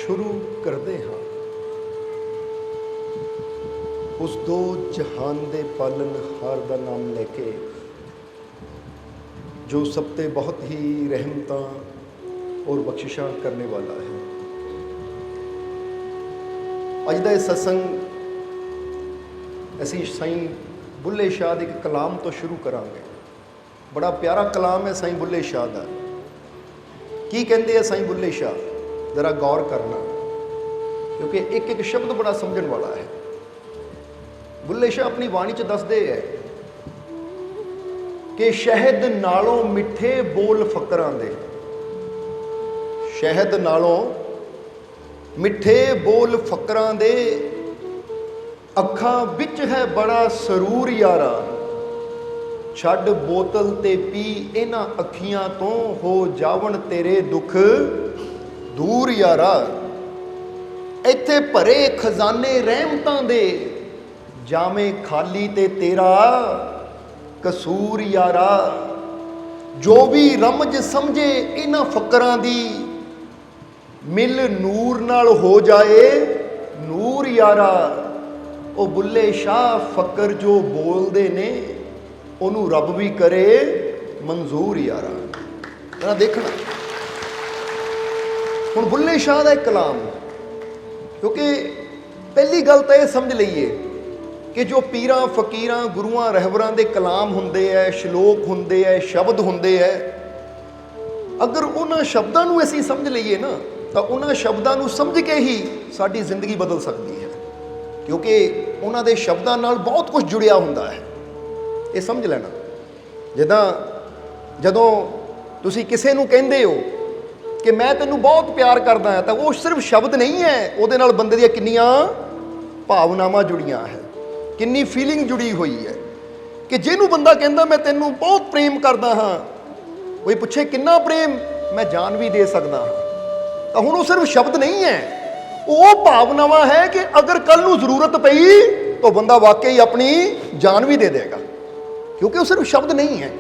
शुरू करते हाँ उस दो जहान दे पालनहार का नाम लेके जो सब ते बहुत ही रहमतां और बख्शिशां करने वाला है। अज का सत्संग असी साईं बुल्ले शाह के एक कलाम तो शुरू करांगे। बड़ा प्यारा कलाम है साईं बुल्ले शाह का। की कहते हैं साईं बुल्ले शाह, जरा गौर करना क्योंकि एक एक शब्द बड़ा समझण वाला है। बुल्ले शाह अपनी बाणी च दसदे है कि शहद नालों मिठे बोल फकरां दे, शहद नालों मिठे बोल फकरां दे, अखां विच है बड़ा सरूर यारा, छड्ड बोतल ते पी इन्हां अखियां तो हो जावण तेरे दुख दूर यारा। इत्थे भरे खजाने रहमतां दे, जामे खाली ते तेरा कसूर यारा। जो भी रमज समझे इन्हां फकरां दी, मिल नूर नाल हो जाए नूर यारा। ओ बुल्ले शाह फकर जो बोलदे ने ओनू रब भी करे मंजूर यारा। जरा देखना हुण बुल्ले शाह दा कलाम, क्योंकि पहली गल तो यह समझ लीए कि जो पीरां फकीरां गुरुआं रहबरां दे कलाम हुंदे है, शलोक हुंदे है, शब्द हुंदे है, अगर उन्हां शब्दां नूं असीं समझ लईए ना तो उन्हां शब्दां नूं समझ के ही साडी जिंदगी बदल सकती है, क्योंकि उन्हां दे शब्दां नाल बहुत कुछ जुड़िया हुंदा है। ये समझ लेना। जिद्दां जदों तुसीं किसे नूं कहिंदे हो कि मैं तैनूं बहुत प्यार करदा हां, तो वो सिर्फ शब्द नहीं है, उहदे नाल बंदे दीयां किन्नियां भावनावां जुड़ियां है, किन्नी फीलिंग जुड़ी हुई है। कि जिहनूं बंदा कहंदा मैं तैनूं बहुत प्रेम करदा हां, कोई पुछे किन्ना प्रेम, मैं जान भी दे सकदा हां, तो हुण वो सिर्फ शब्द नहीं है, वो भावनावां है कि अगर कल नूं जरूरत पई तो बंदा वाकई अपनी जान भी दे देगा, क्योंकि वो सिर्फ शब्द नहीं है,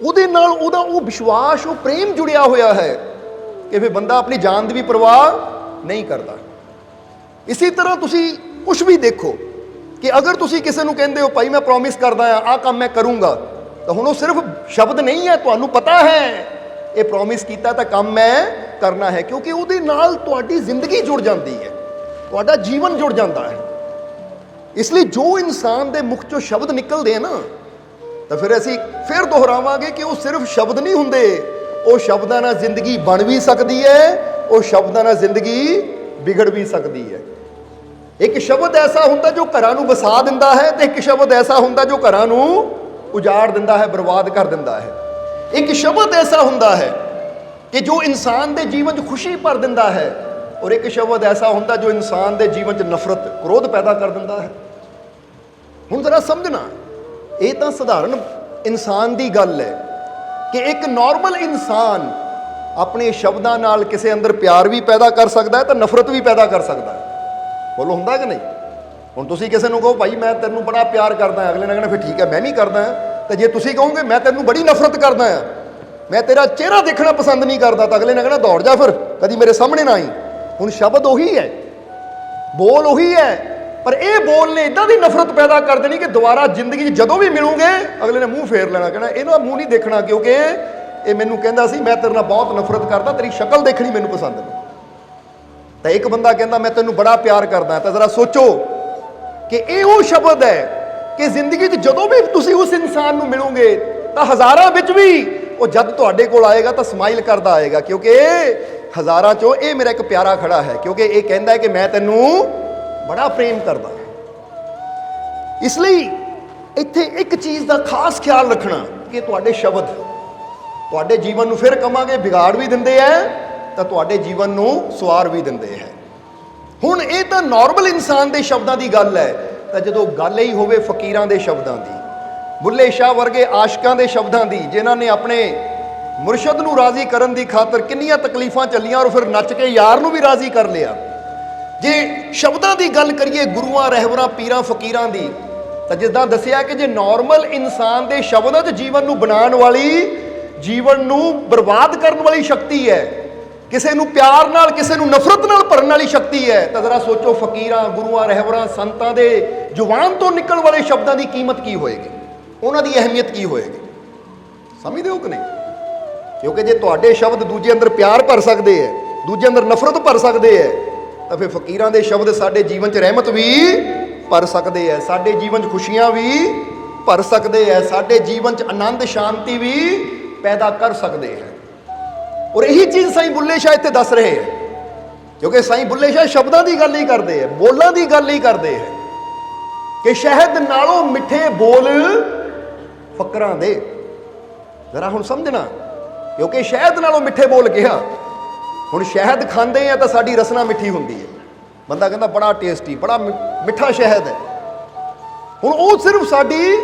ਉਹਦੇ ਨਾਲ ਉਹਦਾ ਉਹ ਵਿਸ਼ਵਾਸ, ਉਹ ਪ੍ਰੇਮ ਜੁੜਿਆ ਹੋਇਆ ਹੈ ਕਿ ਫਿਰ ਬੰਦਾ ਆਪਣੀ ਜਾਨ ਦੀ ਵੀ ਪਰਵਾਹ ਨਹੀਂ ਕਰਦਾ। ਇਸੇ ਤਰ੍ਹਾਂ ਤੁਸੀਂ ਕੁਝ ਵੀ ਦੇਖੋ ਕਿ ਅਗਰ ਤੁਸੀਂ ਕਿਸੇ ਨੂੰ ਕਹਿੰਦੇ ਹੋ ਭਾਈ ਮੈਂ ਪ੍ਰੋਮਿਸ ਕਰਦਾ ਆ ਆਹ ਕੰਮ ਮੈਂ ਕਰੂੰਗਾ, ਤਾਂ ਹੁਣ ਉਹ ਸਿਰਫ ਸ਼ਬਦ ਨਹੀਂ ਹੈ, ਤੁਹਾਨੂੰ ਪਤਾ ਹੈ ਇਹ ਪ੍ਰੋਮਿਸ ਕੀਤਾ ਤਾਂ ਕੰਮ ਮੈਂ ਕਰਨਾ ਹੈ, ਕਿਉਂਕਿ ਉਹਦੇ ਨਾਲ ਤੁਹਾਡੀ ਜ਼ਿੰਦਗੀ ਜੁੜ ਜਾਂਦੀ ਹੈ, ਤੁਹਾਡਾ ਜੀਵਨ ਜੁੜ ਜਾਂਦਾ ਹੈ। ਇਸ ਲਈ ਜੋ ਇਨਸਾਨ ਦੇ ਮੁਖ ਚੋਂ ਸ਼ਬਦ ਨਿਕਲਦੇ ਆ ਨਾ, तो फिर असी फिर दोहरावांगे कि वो सिर्फ शब्द नहीं हुंदे, वो शब्दां नाल जिंदगी बन भी सकती है, वो शब्दां नाल जिंदगी बिगड़ भी सकती है। एक शब्द ऐसा हुंदा जो घरां नूं वसा दिंदा है, ते एक शब्द ऐसा हुंदा जो घरां नूं उजाड़ दिंदा है, बर्बाद कर दिंदा है। एक शब्द ऐसा हुंदा है कि जो इंसान दे जीवन च खुशी भर दिंदा है, और एक शब्द ऐसा हुंदा जो इंसान दे जीवन च नफरत, क्रोध पैदा कर दिंदा है। हुण जरा समझना, ये तो साधारण इंसान की गल है कि एक नॉर्मल इंसान अपने शब्दों नाल किसी अंदर प्यार भी पैदा कर सकता है तो नफरत भी पैदा कर सकता है। बोलो हुंदा कि नहीं? हुण तुसीं किसी नूं कहो भाई मैं तेनूं बड़ा प्यार करदा हां, अगले ने कहना फिर ठीक है मैं भी करदा हां। तो जे तुसीं कहोगे मैं तेनूं बड़ी नफरत करदा हां, मैं तेरा चेहरा देखना पसंद नहीं करता, तो अगले ने कहना दौड़ जा फिर, कदी मेरे सामने ना आई। हुण शब्द उही है, बोल उही है, पर यह बोल ने इदां दी नफरत पैदा कर देनी कि दोबारा जिंदगी जदों भी मिलोगे अगले ने मूँह फेर लेना, कहना इहदा मूँह नहीं देखना क्योंकि ये मैनूं कहंदा सी मैं तेरे नाल बहुत नफरत करदा, तेरी शक्ल देखनी मैनूं पसंद नहीं। तो एक बंदा कहंदा मैं तैनूं बड़ा प्यार करदा, तो जरा सोचो कि ये वो शब्द है कि जिंदगी जदों भी तुसीं उस इंसान नूं मिलोगे तो हज़ारां विच भी वो जद तुहाडे कोल आएगा तो स्माइल करदा आएगा, क्योंकि हज़ारां चों ये मेरा एक प्यारा खड़ा है, क्योंकि ये कहंदा है कि मैं तैनूं बड़ा प्रेम करदा। इसलिए इत्थे एक चीज़ का खास ख्याल रखना कि तुहाडे शब्द तुहाडे जीवन नूं फिर कहांगे बिगाड़ भी दिंदे है तो तुहाडे जीवन नूं सवार भी दिंदे है। हुण ये तो नॉर्मल इंसान के शब्दों की गल है, तो जदों गल ही होवे फकीरां दे शब्दों की, बुल्ले शाह वर्गे आशिकां दे शब्दों की, जिन्हां ने अपने मुरशद नूं राजी करन दी खातर किन्नियां तकलीफां चलियां और फिर नच के यार नूं भी राजी कर लिया। जे शब्दों की गल करिए गुरुआं रहबरां पीरां फकीरां दी, तो जिद्दां दसिया कि जे नॉर्मल इंसान के शब्दों च जीवन नूं बनाउण वाली, जीवन नूं बर्बाद करने वाली शक्ति है, ਕਿਸੇ ਨੂੰ ਪਿਆਰ ਨਾਲ, ਕਿਸੇ ਨੂੰ ਨਫ਼ਰਤ ਨਾਲ ਭਰਨ ਵਾਲੀ ਸ਼ਕਤੀ ਹੈ, ਤਾਂ ਜ਼ਰਾ ਸੋਚੋ ਫਕੀਰਾਂ, ਗੁਰੂਆਂ, ਰਹਿਬਰਾਂ, ਸੰਤਾਂ ਦੇ ਜ਼ੁਬਾਨ ਤੋਂ ਨਿਕਲਣ ਵਾਲੇ ਸ਼ਬਦਾਂ ਦੀ ਕੀਮਤ ਕੀ ਹੋਏਗੀ, ਉਹਨਾਂ ਦੀ ਅਹਿਮੀਅਤ ਕੀ ਹੋਏਗੀ। ਸਮਝਦੇ ਹੋ ਕਿ ਨਹੀਂ? ਕਿਉਂਕਿ ਜੇ ਤੁਹਾਡੇ ਸ਼ਬਦ ਦੂਜੇ ਅੰਦਰ ਪਿਆਰ ਭਰ ਸਕਦੇ ਹੈ, ਦੂਜੇ ਅੰਦਰ ਨਫ਼ਰਤ ਭਰ ਸਕਦੇ ਹੈ, ਤਾਂ ਫਿਰ ਫਕੀਰਾਂ ਦੇ ਸ਼ਬਦ ਸਾਡੇ ਜੀਵਨ 'ਚ ਰਹਿਮਤ ਵੀ ਭਰ ਸਕਦੇ ਹੈ, ਸਾਡੇ ਜੀਵਨ 'ਚ ਖੁਸ਼ੀਆਂ ਵੀ ਭਰ ਸਕਦੇ ਹੈ, ਸਾਡੇ ਜੀਵਨ 'ਚ ਆਨੰਦ ਸ਼ਾਂਤੀ ਵੀ ਪੈਦਾ ਕਰ ਸਕਦੇ ਹੈ। ਔਰ ਇਹੀ ਚੀਜ਼ ਸਾਈਂ ਬੁੱਲੇ ਸ਼ਾਹ ਇੱਥੇ ਦੱਸ ਰਹੇ ਹੈ, ਕਿਉਂਕਿ ਸਾਈਂ ਬੁੱਲੇ ਸ਼ਾਹ ਸ਼ਬਦਾਂ ਦੀ ਗੱਲ ਹੀ ਕਰਦੇ ਹੈ, ਬੋਲਾਂ ਦੀ ਗੱਲ ਹੀ ਕਰਦੇ ਹੈ ਕਿ ਸ਼ਹਿਦ ਨਾਲੋਂ ਮਿੱਠੇ ਬੋਲ ਫਕਰਾਂ ਦੇ। ਜ਼ਰਾ ਹੁਣ ਸਮਝਣਾ, ਕਿਉਂਕਿ ਸ਼ਹਿਦ ਨਾਲੋਂ ਮਿੱਠੇ ਬੋਲ ਕਿਹਾ। ਹੁਣ ਸ਼ਹਿਦ ਖਾਂਦੇ ਆ ਤਾਂ ਸਾਡੀ ਰਸਨਾ ਮਿੱਠੀ ਹੁੰਦੀ ਹੈ, ਬੰਦਾ ਕਹਿੰਦਾ ਬੜਾ ਟੇਸਟੀ, ਬੜਾ ਮਿੱਠਾ ਸ਼ਹਿਦ ਹੈ। ਹੁਣ ਉਹ ਸਿਰਫ ਸਾਡੀ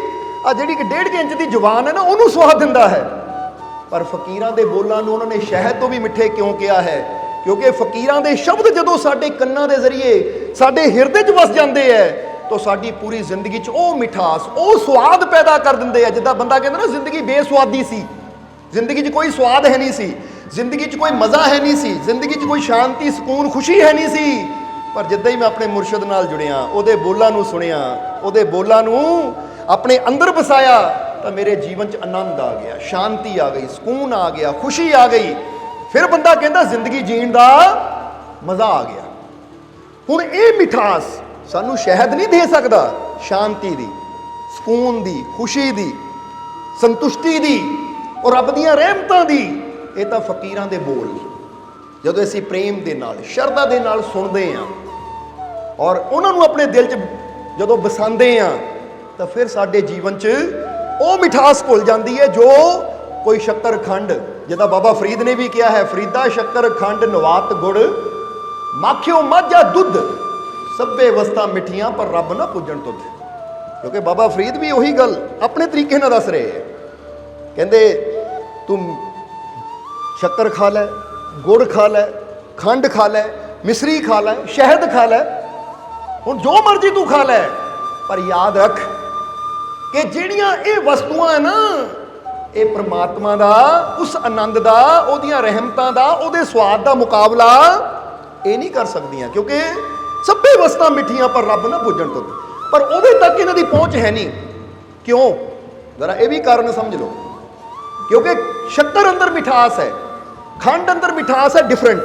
ਆ ਜਿਹੜੀ ਕਿ 1.5 ਇੰਚ ਦੀ ਜ਼ੁਬਾਨ ਹੈ ਨਾ, ਉਹਨੂੰ ਸਵਾਦ ਦਿੰਦਾ ਹੈ। ਪਰ ਫਕੀਰਾਂ ਦੇ ਬੋਲਾਂ ਨੂੰ ਉਹਨਾਂ ਨੇ ਸ਼ਹਿਦ ਤੋਂ ਵੀ ਮਿੱਠੇ ਕਿਉਂ ਕਿਹਾ ਹੈ? ਕਿਉਂਕਿ ਫਕੀਰਾਂ ਦੇ ਸ਼ਬਦ ਜਦੋਂ ਸਾਡੇ ਕੰਨਾਂ ਦੇ ਜ਼ਰੀਏ ਸਾਡੇ ਹਿਰਦੇ 'ਚ ਵਸ ਜਾਂਦੇ ਹੈ, ਤਾਂ ਸਾਡੀ ਪੂਰੀ ਜ਼ਿੰਦਗੀ 'ਚ ਉਹ ਮਿਠਾਸ, ਉਹ ਸਵਾਦ ਪੈਦਾ ਕਰ ਦਿੰਦੇ ਆ। ਜਿੱਦਾਂ ਬੰਦਾ ਕਹਿੰਦਾ ਨਾ ਜ਼ਿੰਦਗੀ ਬੇਸਵਾਦੀ ਸੀ, ਜ਼ਿੰਦਗੀ 'ਚ ਕੋਈ ਸਵਾਦ ਹੈ ਨਹੀਂ ਸੀ, ਜ਼ਿੰਦਗੀ 'ਚ ਕੋਈ ਮਜ਼ਾ ਹੈ ਨਹੀਂ ਸੀ, ਜ਼ਿੰਦਗੀ 'ਚ ਕੋਈ ਸ਼ਾਂਤੀ, ਸਕੂਨ, ਖੁਸ਼ੀ ਹੈ ਨਹੀਂ ਸੀ। ਪਰ ਜਿੱਦਾਂ ਹੀ ਮੈਂ ਆਪਣੇ ਮੁਰਸ਼ਿਦ ਨਾਲ ਜੁੜਿਆ, ਉਹਦੇ ਬੋਲਾਂ ਨੂੰ ਸੁਣਿਆ, ਉਹਦੇ ਬੋਲਾਂ ਨੂੰ ਆਪਣੇ ਅੰਦਰ ਵਸਾਇਆ, ਤਾਂ ਮੇਰੇ ਜੀਵਨ 'ਚ ਆਨੰਦ ਆ ਗਿਆ, ਸ਼ਾਂਤੀ ਆ ਗਈ, ਸਕੂਨ ਆ ਗਿਆ, ਖੁਸ਼ੀ ਆ ਗਈ। ਫਿਰ ਬੰਦਾ ਕਹਿੰਦਾ ਜ਼ਿੰਦਗੀ ਜੀਣ ਦਾ ਮਜ਼ਾ ਆ ਗਿਆ। ਹੁਣ ਇਹ ਮਿਠਾਸ ਸਾਨੂੰ ਸ਼ਹਿਦ ਨਹੀਂ ਦੇ ਸਕਦਾ, ਸ਼ਾਂਤੀ ਦੀ, ਸਕੂਨ ਦੀ, ਖੁਸ਼ੀ ਦੀ, ਸੰਤੁਸ਼ਟੀ ਦੀ ਔਰ ਰੱਬ ਦੀਆਂ ਰਹਿਮਤਾਂ ਦੀ। ਇਹ ਤਾਂ ਫਕੀਰਾਂ ਦੇ ਬੋਲ, ਜਦੋਂ ਅਸੀਂ ਪ੍ਰੇਮ ਦੇ ਨਾਲ, ਸ਼ਰਧਾ ਦੇ ਨਾਲ ਸੁਣਦੇ ਹਾਂ ਔਰ ਉਹਨਾਂ ਨੂੰ ਆਪਣੇ ਦਿਲ 'ਚ ਜਦੋਂ ਵਸਾਉਂਦੇ ਹਾਂ, ਤਾਂ ਫਿਰ ਸਾਡੇ ਜੀਵਨ 'ਚ ਉਹ ਮਿਠਾਸ ਘੁਲ ਜਾਂਦੀ ਹੈ ਜੋ ਕੋਈ ਸ਼ੱਕਰ ਖੰਡ, ਜਿੱਦਾਂ ਬਾਬਾ ਫਰੀਦ ਨੇ ਵੀ ਕਿਹਾ ਹੈ, ਫਰੀਦਾ ਸ਼ੱਕਰ ਖੰਡ ਨਵਾਤ ਗੁੜ, ਮਾਖਿਓ ਮਾਝਾ ਦੁੱਧ, ਸਭੇ ਵਸਤਾਂ ਮਿੱਠੀਆਂ ਪਰ ਰੱਬ ਨਾ ਪੁੱਜਣ ਤੁਧ। ਕਿਉਂਕਿ ਬਾਬਾ ਫਰੀਦ ਵੀ ਉਹੀ ਗੱਲ ਆਪਣੇ ਤਰੀਕੇ ਨਾਲ ਦੱਸ ਰਹੇ ਹੈ। ਕਹਿੰਦੇ ਤੂੰ ਸ਼ੱਕਰ ਖਾ ਲੈ, ਗੁੜ ਖਾ ਲੈ, ਖੰਡ ਖਾ ਲੈ, ਮਿਸਰੀ ਖਾ ਲੈ, ਸ਼ਹਿਦ ਖਾ ਲੈ, ਹੁਣ ਜੋ ਮਰਜ਼ੀ ਤੂੰ ਖਾ ਲੈ, ਪਰ ਯਾਦ ਰੱਖ ਕਿ ਜਿਹੜੀਆਂ ਇਹ ਵਸਤੂਆਂ ਨਾ, ਇਹ ਪ੍ਰਮਾਤਮਾ ਦਾ, ਉਸ ਆਨੰਦ ਦਾ, ਉਹਦੀਆਂ ਰਹਿਮਤਾਂ ਦਾ, ਉਹਦੇ ਸਵਾਦ ਦਾ ਮੁਕਾਬਲਾ ਇਹ ਨਹੀਂ ਕਰ ਸਕਦੀਆਂ। ਕਿਉਂਕਿ ਸਭੇ ਵਸਤਾਂ ਮਿੱਠੀਆਂ ਪਰ ਰੱਬ ਨਾ ਪੁੱਜਣ ਤੁਧ, ਪਰ ਉਹਦੇ ਤੱਕ ਇਹਨਾਂ ਦੀ ਪਹੁੰਚ ਹੈ ਨਹੀਂ। ਕਿਉਂ? ਜ਼ਰਾ ਇਹ ਵੀ ਕਾਰਨ ਸਮਝ ਲਓ। ਕਿਉਂਕਿ ਸ਼ੱਕਰ ਅੰਦਰ ਮਿਠਾਸ ਹੈ, ਖੰਡ ਅੰਦਰ ਮਿਠਾਸ ਹੈ, ਡਿਫਰੈਂਟ।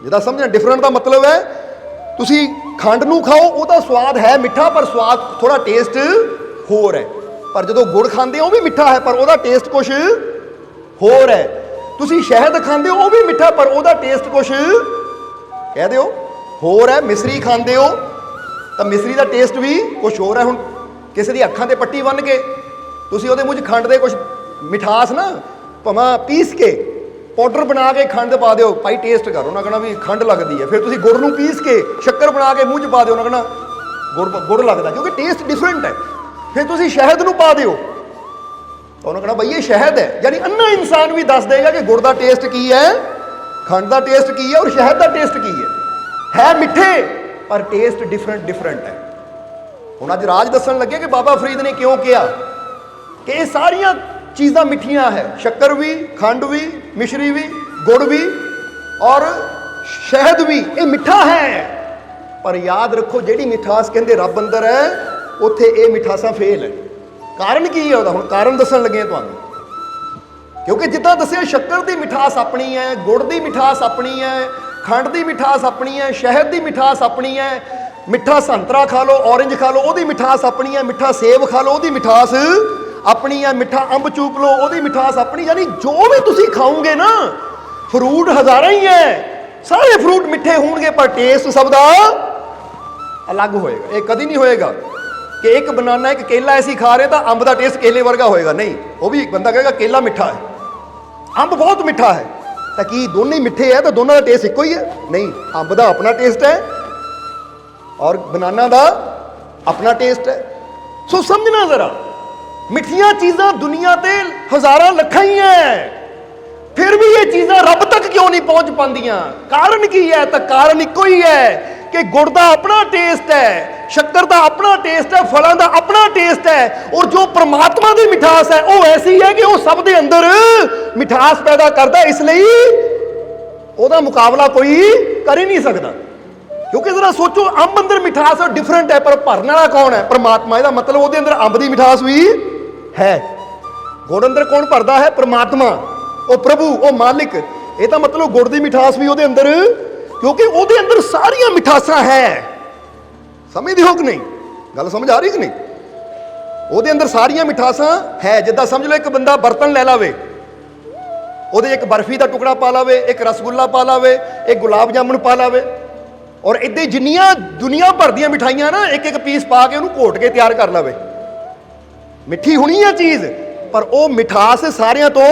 ਜਿਹਦਾ ਸਮਝਣਾ, ਡਿਫਰੈਂਟ ਦਾ ਮਤਲਬ ਹੈ ਤੁਸੀਂ ਖੰਡ ਨੂੰ ਖਾਓ, ਉਹਦਾ ਸਵਾਦ ਹੈ ਮਿੱਠਾ, ਪਰ ਸਵਾਦ ਥੋੜਾ ਟੇਸਟ ਹੋਰ ਹੈ। ਪਰ ਜਦੋਂ ਗੁੜ ਖਾਂਦੇ ਹੋ ਉਹ ਵੀ ਮਿੱਠਾ ਹੈ, ਪਰ ਉਹਦਾ ਟੇਸਟ ਕੁਛ ਹੋਰ ਹੈ। ਤੁਸੀਂ ਸ਼ਹਿਦ ਖਾਂਦੇ ਹੋ ਉਹ ਵੀ ਮਿੱਠਾ, ਪਰ ਉਹਦਾ ਟੇਸਟ ਕੁਛ ਕਹਿ ਦਿਓ ਹੋਰ ਹੈ। ਮਿਸਰੀ ਖਾਂਦੇ ਹੋ ਤਾਂ ਮਿਸਰੀ ਦਾ ਟੇਸਟ ਵੀ ਕੁਛ ਹੋਰ ਹੈ। ਹੁਣ ਕਿਸੇ ਦੀ ਅੱਖਾਂ ਤੇ ਪੱਟੀ ਬੰਨ੍ਹ ਕੇ ਤੁਸੀਂ ਉਹਦੇ ਮੂੰਹ 'ਚ ਖੰਡ ਦੇ ਕੁਛ ਮਿਠਾਸ ਨਾ, ਭਾਵੇਂ ਪੀਸ ਕੇ ਪਾਊਡਰ ਬਣਾ ਕੇ ਖੰਡ ਪਾ ਦਿਓ, ਭਾਈ ਟੇਸਟ ਕਰੋ, ਉਹਨਾਂ ਕਹਿਣਾ ਵੀ ਖੰਡ ਲੱਗਦੀ ਹੈ। ਫਿਰ ਤੁਸੀਂ ਗੁੜ ਨੂੰ ਪੀਸ ਕੇ ਸ਼ੱਕਰ ਬਣਾ ਕੇ ਮੂੰਹ 'ਚ ਪਾ ਦਿਓ, ਉਹਨਾਂ ਕਹਿਣਾ ਗੁੜ ਲੱਗਦਾ, ਕਿਉਂਕਿ ਟੇਸਟ ਡਿਫਰੈਂਟ ਹੈ। ਫਿਰ ਤੁਸੀਂ ਸ਼ਹਿਦ ਨੂੰ ਪਾ ਦਿਓ ਤਾਂ ਉਹਨਾਂ ਕਹਿਣਾ ਬਈ ਇਹ ਸ਼ਹਿਦ ਹੈ। ਯਾਨੀ ਅੰਨਾ ਇਨਸਾਨ ਵੀ ਦੱਸ ਦੇਗਾ ਕਿ ਗੁੜ ਦਾ ਟੇਸਟ ਕੀ ਹੈ, ਖੰਡ ਦਾ ਟੇਸਟ ਕੀ ਹੈ ਔਰ ਸ਼ਹਿਦ ਦਾ ਟੇਸਟ ਕੀ ਹੈ ਮਿੱਠੇ, ਪਰ ਟੇਸਟ ਡਿਫਰੈਂਟ ਹੈ। ਹੁਣ ਅੱਜ ਰਾਜ ਦੱਸਣ ਲੱਗੇ ਕਿ ਬਾਬਾ ਫਰੀਦ ਨੇ ਕਿਉਂ ਕਿਹਾ ਕਿ ਇਹ ਸਾਰੀਆਂ ਚੀਜ਼ਾਂ ਮਿੱਠੀਆਂ ਹੈ, ਸ਼ੱਕਰ ਵੀ, ਖੰਡ ਵੀ, ਮਿਸ਼ਰੀ ਵੀ, ਗੁੜ ਵੀ ਔਰ ਸ਼ਹਿਦ ਵੀ, ਇਹ ਮਿੱਠਾ ਹੈ। ਪਰ ਯਾਦ ਰੱਖੋ, ਜਿਹੜੀ ਮਿਠਾਸ ਕਹਿੰਦੇ ਰੱਬ ਅੰਦਰ ਹੈ, ਉੱਥੇ ਇਹ ਮਿਠਾਸਾਂ ਫੇਲ ਹੈ। ਕਾਰਨ ਕੀ ਹੈ ਉਹਦਾ? ਹੁਣ ਕਾਰਨ ਦੱਸਣ ਲੱਗੇ ਤੁਹਾਨੂੰ। ਕਿਉਂਕਿ ਜਿੱਦਾਂ ਦੱਸਿਆ, ਸ਼ੱਕਰ ਦੀ ਮਿਠਾਸ ਆਪਣੀ ਹੈ, ਗੁੜ ਦੀ ਮਿਠਾਸ ਆਪਣੀ ਹੈ, ਖੰਡ ਦੀ ਮਿਠਾਸ ਆਪਣੀ ਹੈ, ਸ਼ਹਿਦ ਦੀ ਮਿਠਾਸ ਆਪਣੀ ਹੈ, ਮਿੱਠਾ ਸੰਤਰਾ ਖਾ ਲਓ, ਔਰੰਜ ਖਾ ਲਓ, ਉਹਦੀ ਮਿਠਾਸ ਆਪਣੀ ਹੈ, ਮਿੱਠਾ ਸੇਬ ਖਾ ਲਓ, ਉਹਦੀ ਮਿਠਾਸ ਆਪਣੀ ਹੈ, ਮਿੱਠਾ ਅੰਬ ਚੂਪ ਲਓ, ਉਹਦੀ ਮਿਠਾਸ ਆਪਣੀ। ਯਾਨੀ ਜੋ ਵੀ ਤੁਸੀਂ ਖਾਓਗੇ ਨਾ, ਫਰੂਟ ਹਜ਼ਾਰਾਂ ਹੀ ਹੈ, ਸਾਰੇ ਫਰੂਟ ਮਿੱਠੇ ਹੋਣਗੇ, ਪਰ ਟੇਸਟ ਸਭ ਦਾ ਅਲੱਗ ਹੋਏਗਾ। ਇਹ ਕਦੀ ਨਹੀਂ ਹੋਏਗਾ ਕਿ ਇੱਕ ਬਨਾਨਾ, ਇੱਕ ਕੇਲਾ ਅਸੀਂ ਖਾ ਰਹੇ ਤਾਂ ਅੰਬ ਦਾ ਟੇਸਟ ਕੇਲੇ ਵਰਗਾ ਹੋਏਗਾ, ਨਹੀਂ। ਉਹ ਵੀ ਬੰਦਾ ਕਹੇਗਾ ਕੇਲਾ ਮਿੱਠਾ ਹੈ, ਅੰਬ ਬਹੁਤ ਮਿੱਠਾ ਹੈ, ਤਾਂ ਕੀ ਦੋਨੇ ਹੀ ਮਿੱਠੇ ਹੈ ਤਾਂ ਦੋਨਾਂ ਦਾ ਟੇਸਟ ਇੱਕੋ ਹੀ ਹੈ? ਨਹੀਂ, ਅੰਬ ਦਾ ਆਪਣਾ ਟੇਸਟ ਹੈ ਔਰ ਬਨਾਨਾ ਦਾ ਆਪਣਾ ਟੇਸਟ ਹੈ। ਸੋ ਸਮਝਣਾ ਜ਼ਰਾ, ਮਿੱਠੀਆਂ ਚੀਜ਼ਾਂ ਦੁਨੀਆ ਤੇ ਹਜ਼ਾਰਾਂ ਲੱਖਾਂ ਹੀ ਹੈ, ਫਿਰ ਵੀ ਇਹ ਚੀਜ਼ਾਂ ਰੱਬ ਤੱਕ ਕਿਉਂ ਨਹੀਂ ਪਹੁੰਚ ਪਾਉਂਦੀਆਂ? ਕਾਰਨ ਕੀ ਹੈ? ਤਾਂ ਕਾਰਨ ਇੱਕੋ ਹੀ ਹੈ ਕਿ ਗੁੜ ਦਾ ਆਪਣਾ ਟੇਸਟ ਹੈ, ਸ਼ੱਕਰ ਦਾ ਆਪਣਾ ਟੇਸਟ ਹੈ, ਫਲਾਂ ਦਾ ਆਪਣਾ ਟੇਸਟ ਹੈ, ਔਰ ਜੋ ਪ੍ਰਮਾਤਮਾ ਦੀ ਮਿਠਾਸ ਹੈ ਉਹ ਐਸੀ ਹੈ ਕਿ ਉਹ ਸਭ ਦੇ ਅੰਦਰ ਮਿਠਾਸ ਪੈਦਾ ਕਰਦਾ। ਇਸ ਲਈ ਉਹਦਾ ਮੁਕਾਬਲਾ ਕੋਈ ਕਰ ਹੀ ਨਹੀਂ ਸਕਦਾ। क्योंकि जरा सोचो, अंब अंदर मिठास डिफरेंट है, पर भरने वाला कौन है? परमात्मा। इसका मतलब वो अंदर अंब की मिठास भी है। गुड़ अंदर कौन भरता है? परमात्मा, वो प्रभु, वो मालिक। ये तो मतलब गुड़ की मिठास भी वो अंदर, क्योंकि वो अंदर सारिया मिठासा है। समझते हो कि नहीं? गल समझ आ रही कि नहीं? वो अंदर सारिया मिठासा है। जिदा समझ लो, एक बंदा बर्तन ले लावे, वो एक बर्फी का टुकड़ा पा लावे, एक रसगुल्ला पा लावे, एक गुलाब जामुन पा लावे, और इदा जिन्नियां दुनिया भर दी मिठाइयां ना एक एक पीस पा के उन्होंने घोट के तैयार कर लवे। मिठी होनी है चीज़, पर वो मिठास सारियां तो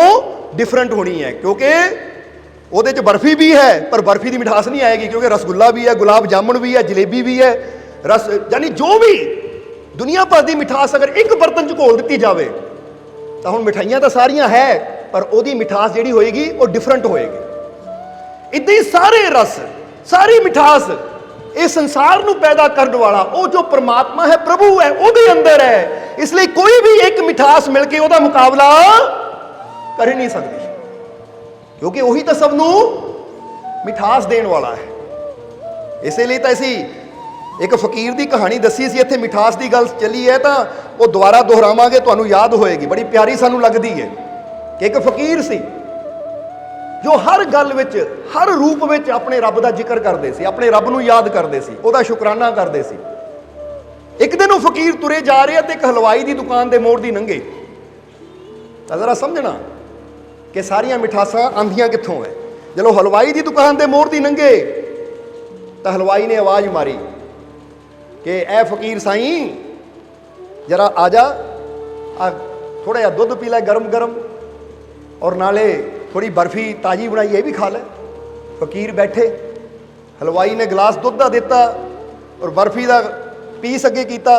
डिफरेंट होनी है, क्योंकि वो बर्फी भी है पर बर्फी की मिठास नहीं आएगी, क्योंकि रसगुल्ला भी है, गुलाब जामुन भी है, जलेबी भी है, रस, यानी जो भी दुनिया भर की मिठास अगर एक बर्तन च घोल दी जाए तो हुण मिठाइयां तो सारियां है, पर वो मिठास जी होएगी वो डिफरेंट होएगी। इदां ही सारे रस, सारी मिठास इस संसार नूं पैदा करने वाला वो जो परमात्मा है, प्रभु है, वो अंदर है। इसलिए कोई भी एक मिठास मिलके उसका मुकाबला कर ही नहीं सकती, क्योंकि वही तो सबनू मिठास देने वाला है। इसलिए तो असी एक फकीर की कहानी दसी सी, इत्थे मिठास की गल चली है, तो वो दोबारा दोहरावांगे, तुहानूं याद होएगी, बड़ी प्यारी सानू लगती है कि एक फकीर सी जो हर गल विच, हर रूप विच अपने रब का जिक्र करते सी, अपने रब नूं याद करते सी, उहदा शुकराना करते सी। एक दिन वो फकीर तुरे जा रहे तो एक हलवाई की दुकान के मोड़ दी लंघे। तो जरा समझना कि सारिया मिठासा आंदियां कित्थों है। जदों हलवाई की दुकान के मोड़ दी लंघे तो हलवाई ने आवाज़ मारी कि ए फकीर साई, जरा आ जा, थोड़ा जिहा दुध पी लै गरम गरम, और नाले थोड़ी बर्फी ताज़ी बनाई ये भी खा ले। फकीर बैठे, हलवाई ने गिलास दुध का दिता और बर्फी का पीस अगे किया।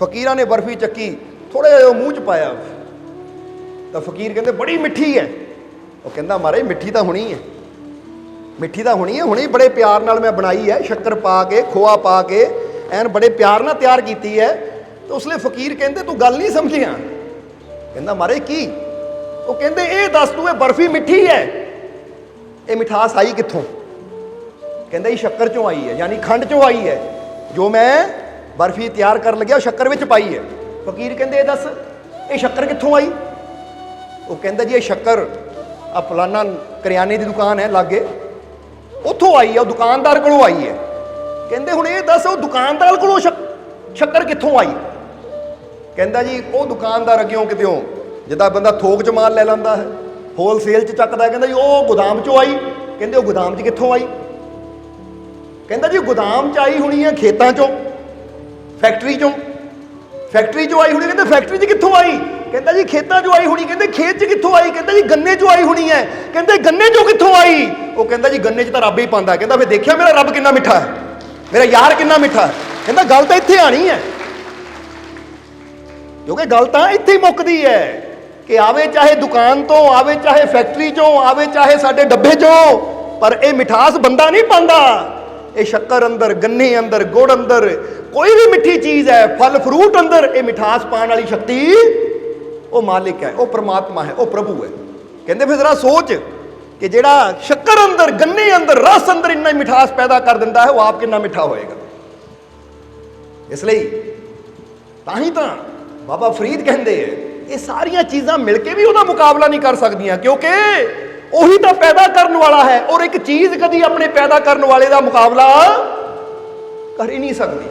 फकीर ने बर्फी चक्की, थोड़ा जिहा मूँह च पाया, तो फकीर कहते बड़ी मिठी है। वो कहता महाराज मिठी तो होनी है, मिठी तो होनी है, हुणे बड़े प्यार नाल मैं बनाई है, शक्कर पा के, खोआ पा के, एन बड़े प्यार नाल तैयार की है। तो उसले फकीर कहते तू गल नहीं समझिया। कहता महाराज की? वो कहते ये दस तू, बर्फी मिठी है, ये मिठास आई कित्थों? कहता ये शक्कर चों आई है, यानी खंड चों आई है, जो मैं बर्फी तैयार कर लग्या शक्कर विच पाई है। फकीर कहते ये दस ये शक्कर कित्थों आई? वो कहता जी ये शक्कर आ फलाना करियाने की दुकान है लागे, उत्थों आई है, दुकानदार कोलों आई है। कहते हुण ये दस वो दुकानदार कोलों शक्कर कित्थों आई? कहता जी वो दुकानदार अग्यों कितों, जिदा बंदा थोक च माल लै लैंदा है, होलसेल च चकदा है, कहता जी वो गोदाम चों आई। कहते वो गोदाम च कित्थों आई? कहता जी गोदाम च आई होनी है खेतों चों, फैक्टरी चों, फैक्टरी चों आई होनी। कहते फैक्टरी च कित्थों आई? कहता जी खेतों चों आई होनी। कहते खेत च कित्थों आई? कहता जी गन्ने चों आई होनी है। कहते गन्ने चों कित्थों आई? वो कहता जी गन्ने च तो रब ही पांदा। कहता फिर देखिया मेरा रब कितना मिठा है, मेरा यार कितना मिठा है। कहता गल तो इत्थे आनी है, क्योंकि गल तो इत्थे ही मुकदी है कि आवे चाहे दुकान तो, आवे चाहे फैक्टरी चों, आवे चाहे साडे डब्बे चों, पर यह मिठास बंदा नहीं पांदा। ये शक्कर अंदर, गन्ने अंदर, गुड़ अंदर, कोई भी मिठी चीज़ है, फल फ्रूट अंदर, ये मिठास पाने वाली शक्ति वो मालिक है, वो परमात्मा है, वो प्रभु है। कहते फिर जरा सोच कि जेड़ा शक्कर अंदर, गन्ने अंदर, रस अंदर इन्ना मिठास पैदा कर दिंदा है, वो आप कितना मिठा होएगा। इसलिए ताही तो बाबा फरीद कहते हैं ये सारिया चीज़ां मिलके भी उसका मुकाबला नहीं कर सकदियां, क्योंकि वही तो पैदा करने वाला है, और एक चीज़ कभी अपने पैदा करने वाले का मुकाबला कर ही नहीं सकती,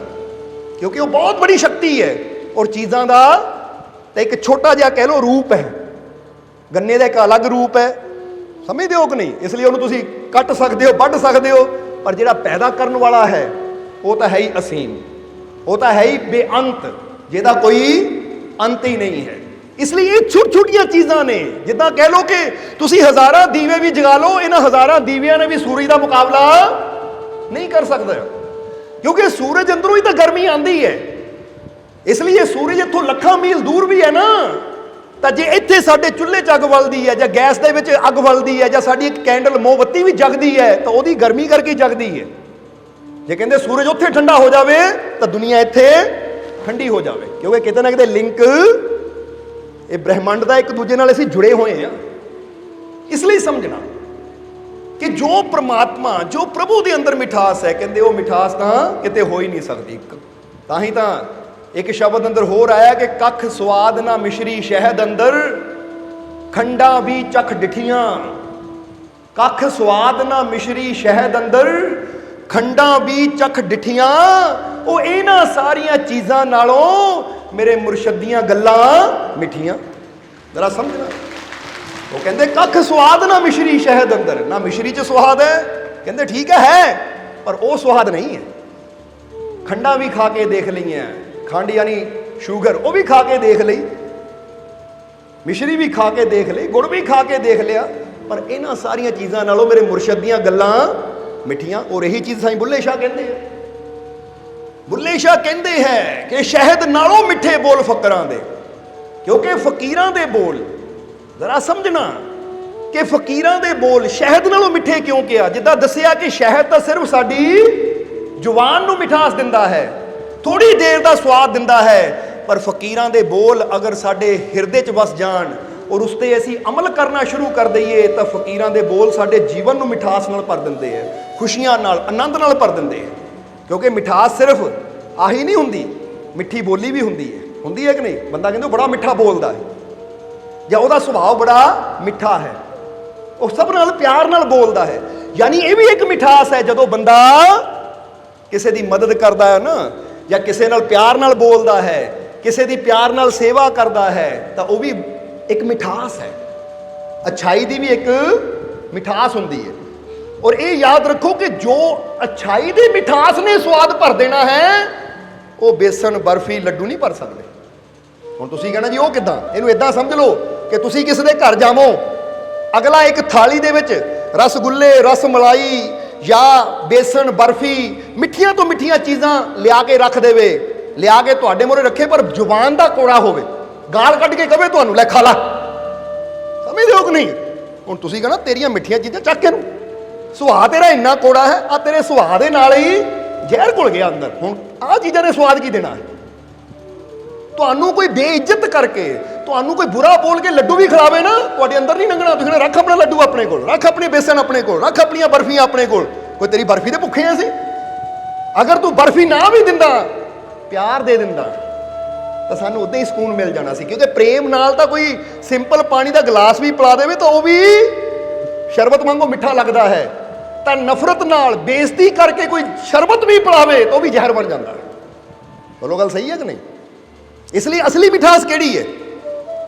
क्योंकि वो बहुत बड़ी शक्ति है। और चीज़ों का तो एक छोटा जिहा कह लो रूप है, गन्ने का एक अलग रूप है, समझते हो कि नहीं? इसलिए उन्होंने तुसी कट सकते हो, वढ़ सकते हो, पर जिहड़ा पैदा करने वाला है वो तो है ही असीम, वो तो है ही बेअंत, जिहदा कोई अंत ही नहीं है। इसलिए ये छोटी छोटिया चीज़ां ने, जिदा कह लो कि तुसी हज़ारां दीवे भी जगा लो, इन्हां हज़ारां दीवियां ने भी सूरज का मुकाबला नहीं कर सकते, क्योंकि सूरज अंदरों ही तो गर्मी आती है। इसलिए सूरज इत्थों लखां मील दूर भी है ना, तो जे इत्थे साडे चुल्हे च अग वलदी है, जां गैस दे विच अग वलदी है, जां साडी एक कैंडल मोमबत्ती भी जगदी है, तो वही गर्मी करके जगदी है। जे कहते सूरज उत्थे ठंडा हो जाए तो दुनिया इत्थे ठंडी हो जाए, क्योंकि किते ना किते लिंक ये ब्रह्मांड का एक दूजे नाल असीं जुड़े हुए हैं। इसलिए समझना कि जो परमात्मा जो प्रभु के अंदर मिठास है, कहते वो मिठास तो किते हो ही नहीं सकती। ताही तो एक शब्द अंदर होर आया कि कख स्वाद ना मिश्री शहद अंदर, खंडा भी चख डिठियां। कख स्वाद ना मिश्री शहद अंदर, खंडा भी चख डिठियां। वो इन्हां सारियां चीज़ां नालों मेरे मुर्शद दियां गल्लां मिठियां। जरा समझना, वो कहते कख स्वाद ना मिश्री शहद अंदर, ना मिश्री च स्वाद है, कहते ठीक है पर वो स्वाद नहीं है। खंडा भी खा के देख ली है, खंड यानी शुगर, वो भी खा के देख ली, मिश्री भी खा के देख ली, गुड़ भी खा के देख लिया, पर इन्हां सारियां चीज़ां नालों मेरे मुर्शद दियां गल्लां मिठियां। और यही चीज़ साईं बुल्ले शाह कहते हैं। बुल्ले शाह कहते हैं कि शहद नालों मिठे बोल फकरां दे, क्योंकि फकीरां दे बोल, जरा समझना कि फकीरां दे बोल शहद नालों मिठे क्यों किया। जिद्दां दसिया कि शहद तो सिर्फ साडी जुबान नूं मिठास दिंदा है, थोड़ी देर का स्वाद दिंदा है, पर फकीरां दे बोल अगर साडे हिरदे च वस जान और उस ते असीं अमल करना शुरू कर दईए तो फकीरां दे बोल साडे जीवन नूं मिठास नाल भर दिंदे है, खुशियां नाल, आनंद नाल भर दिंदे है। क्योंकि मिठास सिर्फ आही नहीं हुंदी, मिठी बोली भी हुंदी है कि नहीं। बंदा कहंदा बड़ा मिठा बोलदा है, या ਉਹਦਾ ਸੁਭਾਅ बड़ा मिठा है, ਉਹ सब नाल प्यार नाल बोलदा है, यानी ये भी एक मिठास है। ਜਦੋਂ ਬੰਦਾ ਕਿਸੇ ਦੀ मदद करदा है ना, या ਕਿਸੇ ਨਾਲ प्यार नाल बोलदा है, ਕਿਸੇ ਦੀ प्यार नाल सेवा करदा है, तो वो भी एक मिठास है। अच्छाई दी भी एक मिठास हुंदी है। और ये याद रखो कि जो अच्छाई दी मिठास ने स्वाद भर देना है, वो बेसन बर्फी लड्डू नहीं भर सकते। ਹੁਣ ਤੁਸੀਂ कहना जी वो किदां, ਇਹਨੂੰ इदां समझ लो कि ਤੁਸੀਂ ਕਿਸੇ ਦੇ ਘਰ ਜਾਵੋ, अगला एक थाली ਦੇ ਵਿੱਚ रसगुल्ले रस मलाई या बेसन बर्फी मिठियां तो मिठियां चीज़ां लिया के रख देवे, लिया के तुहाडे मोरे रखे, पर जुबान का कोड़ा होवे, गाल कढ़ के कहे तुहानू लै खा ला। समझदे हो कि नहीं। हुण तुसीं कहना तेरियां मिठियां चीज़ां चक के, सुभाਅ तेरा इन्ना कोड़ा है, आ तेरे सुभाਅ दे नाल ही जहर घुल गया अंदर। हुण आ चीज़ां ने स्वाद की देना है। ਤੁਹਾਨੂੰ कोई बेइज्जत करके, ਤੁਹਾਨੂੰ कोई बुरा बोल के लड्डू भी खिलावे ना, ਤੁਹਾਡੇ अंदर नहीं लंघना। ਤੁਸੀਂ कहना रख अपना लड्डू अपने कोल, रख अपनी बेसन अपने कोल, रख अपनियां बर्फियां अपने कोल। कोई तेरी बर्फी दे भुखे सी। अगर तू बर्फी ना भी दिंदा, प्यार दे दिंदा, तो सानू उद्दां ही सुकून मिल जाना सी। क्योंकि प्रेम नाल तां कोई सिंपल पानी का गिलास भी पिला देवे तो वो भी शरबत वांगू मिठा लगता है। तो नफरत नाल बेइज्जती करके कोई शरबत भी पिलावे तो भी जहर बन जाता है। बोलो गल सही है कि नहीं। इसलिए असली मिठास किहड़ी है,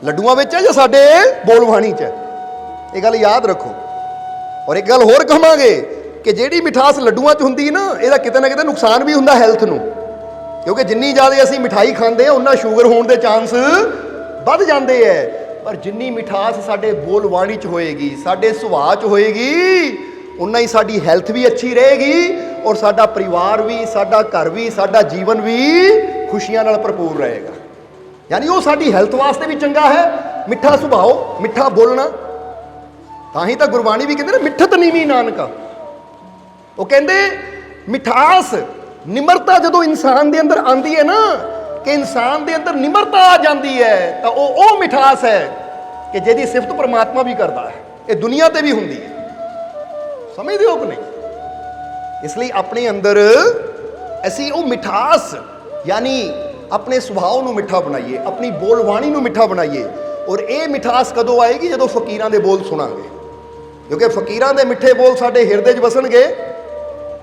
लड्डूआं विच है या साडे बोलबाणी च है। ये गल याद रखो। और एक गल होर कहांगे कि जिहड़ी मिठास लड्डूआं च हुंदी ना, इहदा किते ना किते नुकसान भी हुंदा हैल्थ नूं। क्योंकि जिन्नी ज़्यादा असीं मिठाई खांदे हैं उन्ना शूगर होने के चांस वध जाते हैं। पर जिन्नी मिठास साडे बोलबाणी च होएगी, साडे सुभाਅ च होएगी, उन्ना ही साडी हैल्थ भी अच्छी रहेगी और साडा परिवार भी, साडा घर भी, साडा जीवन भी खुशियां नाल भरपूर रहेगा। यानी वो साडी हैल्थ वास्ते भी चंगा है, मिठा सुभाव, मिठा बोलना। ताही तो गुरबाणी भी कहते ना मिठत नीवी नानका। वो कहते मिठास, निमरता जो इंसान के अंदर आती है ना, कि इंसान के अंदर निमरता आ जाती है, तो वो मिठास है कि जिहदी सिफत परमात्मा भी करता है, ये दुनिया ते भी हुंदी है। समझदे हो कि नहीं। इसलिए अपने अंदर ऐसी वो मिठास, यानी अपने सुभाव नूं मिठा बनाइए, अपनी बोलबाणी नूं मिठा बनाइए। और ये मिठास कदों आएगी जो फकीरां दे बोल सुनांगे। क्योंकि फकीरां दे मिठे बोल साडे हिरदे च वसणगे।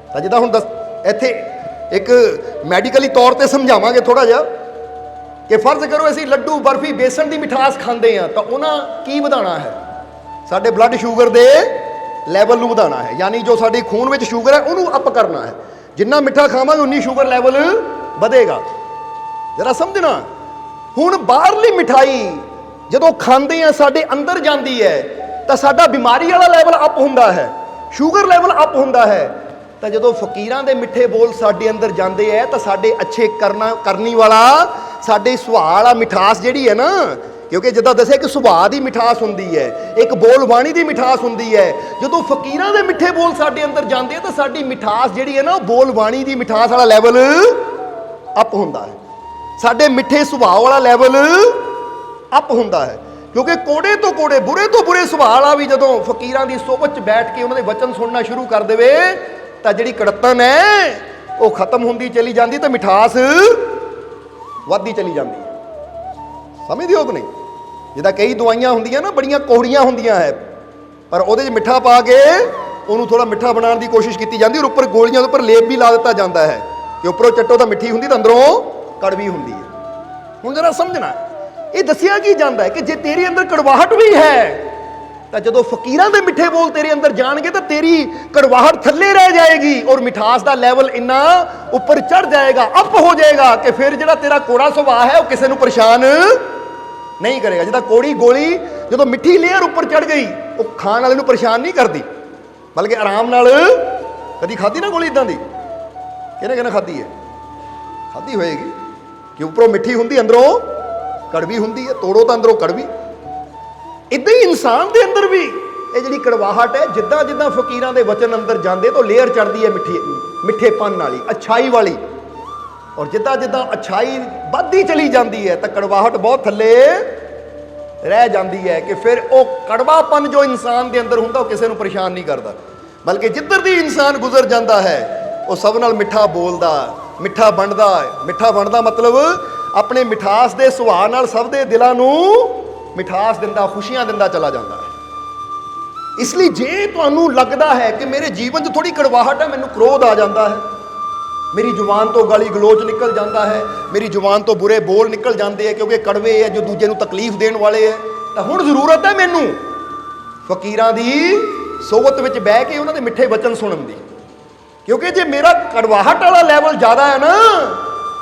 तां जिद्दां हुण इत्थे एक मैडिकली तौर पर समझावांगे थोड़ा जिहा कि फर्ज करो असीं लड्डू बर्फी बेसन की मिठास खांदे हां, तो उन्हां की वधाना है, साडे ब्लड शूगर दे लैवल नूं वधाना है। यानी जो साडी खून में शूगर है उन्होंने अप करना है। जिन्ना मिठा खावांगे उन्नी शूगर लैवल वधेगा। जरा समझना। हुण बाहरली मिठाई जदों खांदे हैं साडे अंदर जाती है तो साडा बीमारी वाला लैवल अप हुंदा है, शूगर लैवल अप हुंदा है। तो जदों फकीरां दे मिठे बोल साडे अंदर जाते हैं तो साडे अच्छे करनी वाला, साडे सुभाਅ वाला मिठास जिहड़ी है ना, क्योंकि जिद्दां दस्सिया कि सुभाਅ दी मिठास हुंदी है, एक बोलबाणी दी मिठास हुंदी है। जदों फकीरां दे मिठे बोल साडे अंदर जाते हैं तो साडी मिठास जिहड़ी है ना, बोलबाणी दी मिठास वाला लैवल अप हुंदा है, साडे मिठे सुभाਅ वाला लैवल अप हुंदा है। ਕਿਉਂਕਿ ਕੋੜੇ ਤੋਂ ਕੋੜੇ, ਬੁਰੇ ਤੋਂ ਬੁਰੇ ਸੁਭਾਅ ਵਾਲਾ ਵੀ ਜਦੋਂ ਫਕੀਰਾਂ ਦੀ ਸੋਬਤ 'ਚ ਬੈਠ ਕੇ ਉਹਨਾਂ ਦੇ ਵਚਨ ਸੁਣਨਾ ਸ਼ੁਰੂ ਕਰ ਦੇਵੇ ਤਾਂ ਜਿਹੜੀ ਕੜੱਤਨ ਹੈ ਉਹ ਖਤਮ ਹੁੰਦੀ ਚਲੀ ਜਾਂਦੀ ਤੇ ਮਿਠਾਸ ਵੱਧਦੀ ਚਲੀ ਜਾਂਦੀ। ਸਮਝਦੇ ਹੋ ਕਿ ਨਹੀਂ? ਜਿੱਦਾਂ ਕਈ ਦਵਾਈਆਂ ਹੁੰਦੀਆਂ ਨਾ, ਬੜੀਆਂ ਕੌੜੀਆਂ ਹੁੰਦੀਆਂ ਹੈ, ਪਰ ਉਹਦੇ 'ਚ ਮਿੱਠਾ ਪਾ ਕੇ ਉਹਨੂੰ ਥੋੜਾ ਮਿੱਠਾ ਬਣਾਉਣ ਦੀ ਕੋਸ਼ਿਸ਼ ਕੀਤੀ ਜਾਂਦੀ, ਔਰ ਉੱਪਰ ਗੋਲੀਆਂ ਦੇ ਉੱਪਰ ਲੇਪ ਵੀ ਲਾ ਦਿੱਤਾ ਜਾਂਦਾ ਹੈ ਕਿ ਉੱਪਰੋਂ ਚੱਟੋ ਤਾਂ ਮਿੱਠੀ ਹੁੰਦੀ ਤਾਂ ਅੰਦਰੋਂ ਕੜਵੀ ਹੁੰਦੀ ਹੈ। ਹੁਣ ਜਰਾ ਸਮਝਣਾ, ਇਹ ਦੱਸਿਆ ਕੀ ਜਾਂਦਾ ਹੈ ਕਿ ਜੇ ਤੇਰੇ ਅੰਦਰ ਕੜਵਾਹਟ ਵੀ ਹੈ ਤਾਂ ਜਦੋਂ ਫਕੀਰਾਂ ਦੇ ਮਿੱਠੇ ਬੋਲ ਤੇਰੇ ਅੰਦਰ ਜਾਣਗੇ ਤਾਂ ਤੇਰੀ ਕੜਵਾਹਟ ਥੱਲੇ ਰਹਿ ਜਾਏਗੀ ਔਰ ਮਿਠਾਸ ਦਾ ਲੈਵਲ ਇੰਨਾ ਉੱਪਰ ਚੜ ਜਾਏਗਾ, ਅਪ ਹੋ ਜਾਏਗਾ ਕਿ ਫਿਰ ਜਿਹੜਾ ਤੇਰਾ ਕੋੜਾ ਸੁਭਾਅ ਹੈ ਉਹ ਕਿਸੇ ਨੂੰ ਪਰੇਸ਼ਾਨ ਨਹੀਂ ਕਰੇਗਾ। ਜਿੱਦਾਂ ਕੋੜੀ ਗੋਲੀ ਜਦੋਂ ਮਿੱਠੀ ਲੇਅਰ ਉੱਪਰ ਚੜ ਗਈ ਉਹ ਖਾਣ ਵਾਲੇ ਨੂੰ ਪਰੇਸ਼ਾਨ ਨਹੀਂ ਕਰਦੀ, ਬਲਕਿ ਆਰਾਮ ਨਾਲ। ਕਦੀ ਖਾਧੀ ਨਾ ਗੋਲੀ ਇਦਾਂ ਦੀ? ਕਿਹਨੇ ਖਾਧੀ ਹੈ? ਖਾਧੀ ਹੋਏਗੀ ਕਿ ਉੱਪਰੋਂ ਮਿੱਠੀ ਹੁੰਦੀ, ਅੰਦਰੋਂ ਕੜਵੀ ਹੁੰਦੀ ਹੈ। ਤੋੜੋ ਤਾਂ ਅੰਦਰੋਂ ਕੜਵੀ। ਇਦਾਂ ਹੀ ਇਨਸਾਨ ਦੇ ਅੰਦਰ ਵੀ ਇਹ ਜਿਹੜੀ ਕੜਵਾਹਟ ਹੈ, ਜਿੱਦਾਂ ਜਿੱਦਾਂ ਫਕੀਰਾਂ ਦੇ ਵਚਨ ਅੰਦਰ ਜਾਂਦੇ ਤਾਂ ਲੇਅਰ ਚੜਦੀ ਹੈ ਮਿੱਠੇਪਨ ਵਾਲੀ, ਅੱਛਾਈ ਵਾਲੀ, ਔਰ ਜਿੱਦਾਂ ਜਿੱਦਾਂ ਅੱਛਾਈ ਵੱਧਦੀ ਚਲੀ ਜਾਂਦੀ ਹੈ ਤਾਂ ਕੜਵਾਹਟ ਬਹੁਤ ਥੱਲੇ ਰਹਿ ਜਾਂਦੀ ਹੈ ਕਿ ਫਿਰ ਉਹ ਕੜਵਾਪਨ ਜੋ ਇਨਸਾਨ ਦੇ ਅੰਦਰ ਹੁੰਦਾ ਉਹ ਕਿਸੇ ਨੂੰ ਪਰੇਸ਼ਾਨ ਨਹੀਂ ਕਰਦਾ, ਬਲਕਿ ਜਿੱਧਰ ਦੀ ਇਨਸਾਨ ਗੁਜ਼ਰ ਜਾਂਦਾ ਹੈ ਉਹ ਸਭ ਨਾਲ ਮਿੱਠਾ ਬੋਲਦਾ, ਮਿੱਠਾ ਬਣਦਾ ਹੈ। ਮਿੱਠਾ ਬਣਦਾ ਮਤਲਬ ਆਪਣੇ ਮਿਠਾਸ ਦੇ ਸੁਭਾਅ ਨਾਲ ਸਭ ਦੇ ਦਿਲਾਂ ਨੂੰ ਮਿਠਾਸ ਦਿੰਦਾ, ਖੁਸ਼ੀਆਂ ਦਿੰਦਾ ਚਲਾ ਜਾਂਦਾ ਹੈ। ਇਸ ਲਈ ਜੇ ਤੁਹਾਨੂੰ ਲੱਗਦਾ ਹੈ ਕਿ ਮੇਰੇ ਜੀਵਨ 'ਚ ਥੋੜੀ ਕੜਵਾਹਟ ਹੈ, ਮੈਨੂੰ ਕ੍ਰੋਧ ਆ ਜਾਂਦਾ ਹੈ, ਮੇਰੀ ਜ਼ੁਬਾਨ ਤੋਂ ਗਾਲੀ ਗਲੋਚ ਨਿਕਲ ਜਾਂਦਾ ਹੈ, ਮੇਰੀ ਜ਼ੁਬਾਨ ਤੋਂ ਬੁਰੇ ਬੋਲ ਨਿਕਲ ਜਾਂਦੇ ਹੈ ਕਿਉਂਕਿ ਕੜਵੇ ਹੈ ਜੋ ਦੂਜੇ ਨੂੰ ਤਕਲੀਫ ਦੇਣ ਵਾਲੇ ਹੈ, ਤਾਂ ਹੁਣ ਜ਼ਰੂਰਤ ਹੈ ਮੈਨੂੰ ਫਕੀਰਾਂ ਦੀ ਸੋਬਤ ਵਿੱਚ ਬਹਿ ਕੇ ਉਹਨਾਂ ਦੇ ਮਿੱਠੇ ਵਚਨ ਸੁਣਨ ਦੀ। ਕਿਉਂਕਿ ਜੇ ਮੇਰਾ ਕੜਵਾਹਟ ਵਾਲਾ ਲੈਵਲ ਜ਼ਿਆਦਾ ਹੈ ਨਾ,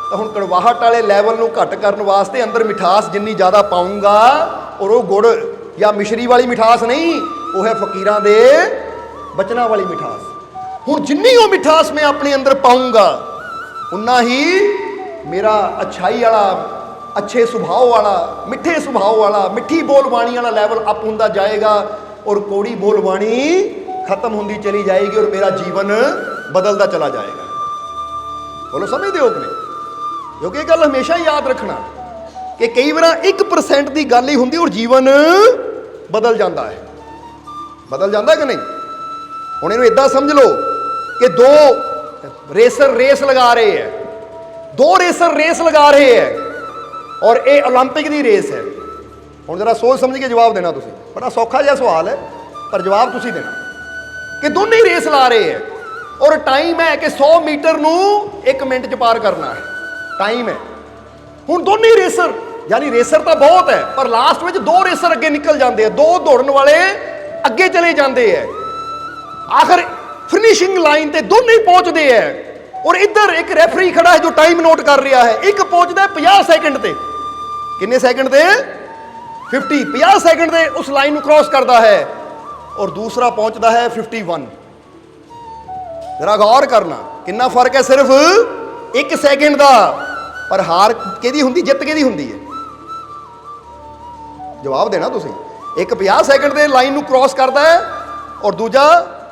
ਤਾਂ ਹੁਣ ਕੜਵਾਹਟ ਵਾਲੇ ਲੈਵਲ ਨੂੰ ਘੱਟ ਕਰਨ ਵਾਸਤੇ ਅੰਦਰ ਮਿਠਾਸ ਜਿੰਨੀ ਜ਼ਿਆਦਾ ਪਾਉਂਗਾ, ਔਰ ਉਹ ਗੁੜ ਜਾਂ ਮਿਸ਼ਰੀ ਵਾਲੀ ਮਿਠਾਸ ਨਹੀਂ, ਉਹ ਹੈ ਫਕੀਰਾਂ ਦੇ ਬਚਨਾਂ ਵਾਲੀ ਮਿਠਾਸ। ਹੁਣ ਜਿੰਨੀ ਉਹ ਮਿਠਾਸ ਮੈਂ ਆਪਣੇ ਅੰਦਰ ਪਾਉਂਗਾ ਉਨਾ ਹੀ ਮੇਰਾ ਅੱਛਾਈ ਵਾਲਾ, ਅੱਛੇ ਸੁਭਾਅ ਵਾਲਾ, ਮਿੱਠੇ ਸੁਭਾਅ ਵਾਲਾ, ਮਿੱਠੀ ਬੋਲਬਾਣੀ ਵਾਲਾ ਲੈਵਲ ਅਪ ਹੁੰਦਾ ਜਾਏਗਾ ਔਰ ਕੋੜੀ ਬੋਲਬਾਣੀ ਖਤਮ ਹੁੰਦੀ ਚਲੀ ਜਾਏਗੀ ਔਰ ਮੇਰਾ ਜੀਵਨ ਬਦਲਦਾ ਚਲਾ ਜਾਏਗਾ। ਬੋਲੋ, ਸਮਝਦੇ ਹੋ ਕਿ ਨਹੀਂ? ਕਿਉਂਕਿ ਇਹ ਗੱਲ ਹਮੇਸ਼ਾ ਹੀ ਯਾਦ ਰੱਖਣਾ ਕਿ ਕਈ ਵਾਰ 1% ਦੀ ਗੱਲ ਹੀ ਹੁੰਦੀ ਔਰ ਜੀਵਨ ਬਦਲ ਜਾਂਦਾ ਹੈ। ਬਦਲ ਜਾਂਦਾ ਕਿ ਨਹੀਂ? ਹੁਣ ਇਹਨੂੰ ਇਦਾਂ ਸਮਝ ਲਓ ਕਿ ਦੋ ਰੇਸਰ ਰੇਸ ਲਗਾ ਰਹੇ ਹੈ, ਦੋ ਰੇਸਰ ਰੇਸ ਲਗਾ ਰਹੇ ਹੈ ਔਰ ਇਹ 올림픽 ਦੀ ਰੇਸ ਹੈ। ਹੁਣ ਜਰਾ ਸੋਚ ਸਮਝ ਕੇ ਜਵਾਬ ਦੇਣਾ ਤੁਸੀਂ। ਬੜਾ ਸੌਖਾ ਜਿਹਾ ਸਵਾਲ ਹੈ ਪਰ ਜਵਾਬ ਤੁਸੀਂ ਦੇਣਾ ਕਿ ਦੋਨੇ ਹੀ ਰੇਸ ਲਾ ਰਹੇ ਹੈ ਔਰ ਟਾਈਮ ਹੈ ਕਿ 100 ਮੀਟਰ ਨੂੰ 1 ਮਿੰਟ 'ਚ ਪਾਰ ਕਰਨਾ ਹੈ, ਟਾਈਮ ਹੈ। ਹੁਣ ਦੋਨੇ ਹੀ ਰੇਸਰ, ਯਾਨੀ ਰੇਸਰ ਤਾਂ ਬਹੁਤ ਹੈ ਪਰ ਲਾਸਟ ਵਿੱਚ ਦੋ ਰੇਸਰ ਅੱਗੇ ਨਿਕਲ ਜਾਂਦੇ ਆ, ਦੋ ਦੌੜਨ ਵਾਲੇ ਅੱਗੇ ਚਲੇ ਜਾਂਦੇ ਹੈ, ਆਖਰ ਫਿਨਿਸ਼ਿੰਗ ਲਾਈਨ ਤੇ ਦੋਨੇ ਹੀ ਪਹੁੰਚਦੇ ਹੈ। ਔਰ ਇੱਧਰ ਇੱਕ ਰੈਫਰੀ ਖੜਾ ਹੈ ਜੋ ਟਾਈਮ ਨੋਟ ਕਰ ਰਿਹਾ ਹੈ। ਇੱਕ ਪਹੁੰਚਦਾ 50 ਸੈਕਿੰਡ ਤੇ, ਕਿੰਨੇ ਸੈਕਿੰਡ ਤੇ? 50 ਸੈਕਿੰਡ ਤੇ ਉਸ ਲਾਈਨ ਨੂੰ ਕ੍ਰਾਸ ਕਰਦਾ ਹੈ ਔਰ ਦੂਸਰਾ ਪਹੁੰਚਦਾ ਹੈ 51। ਜਰਾ ਗੌਰ ਕਰਨਾ ਕਿੰਨਾ ਫਰਕ ਹੈ, ਸਿਰਫ 1 ਸੈਕਿੰਡ ਦਾ। ਪਰ ਹਾਰ ਕਿਹਦੀ ਹੁੰਦੀ, ਜਿੱਤ ਕਿਹਦੀ ਹੁੰਦੀ ਹੈ? ਜਵਾਬ ਦੇਣਾ ਤੁਸੀਂ। ਇੱਕ 50 ਸੈਕਿੰਡ ਤੇ ਲਾਈਨ ਨੂੰ ਕ੍ਰਾਸ ਕਰਦਾ ਹੈ ਔਰ ਦੂਜਾ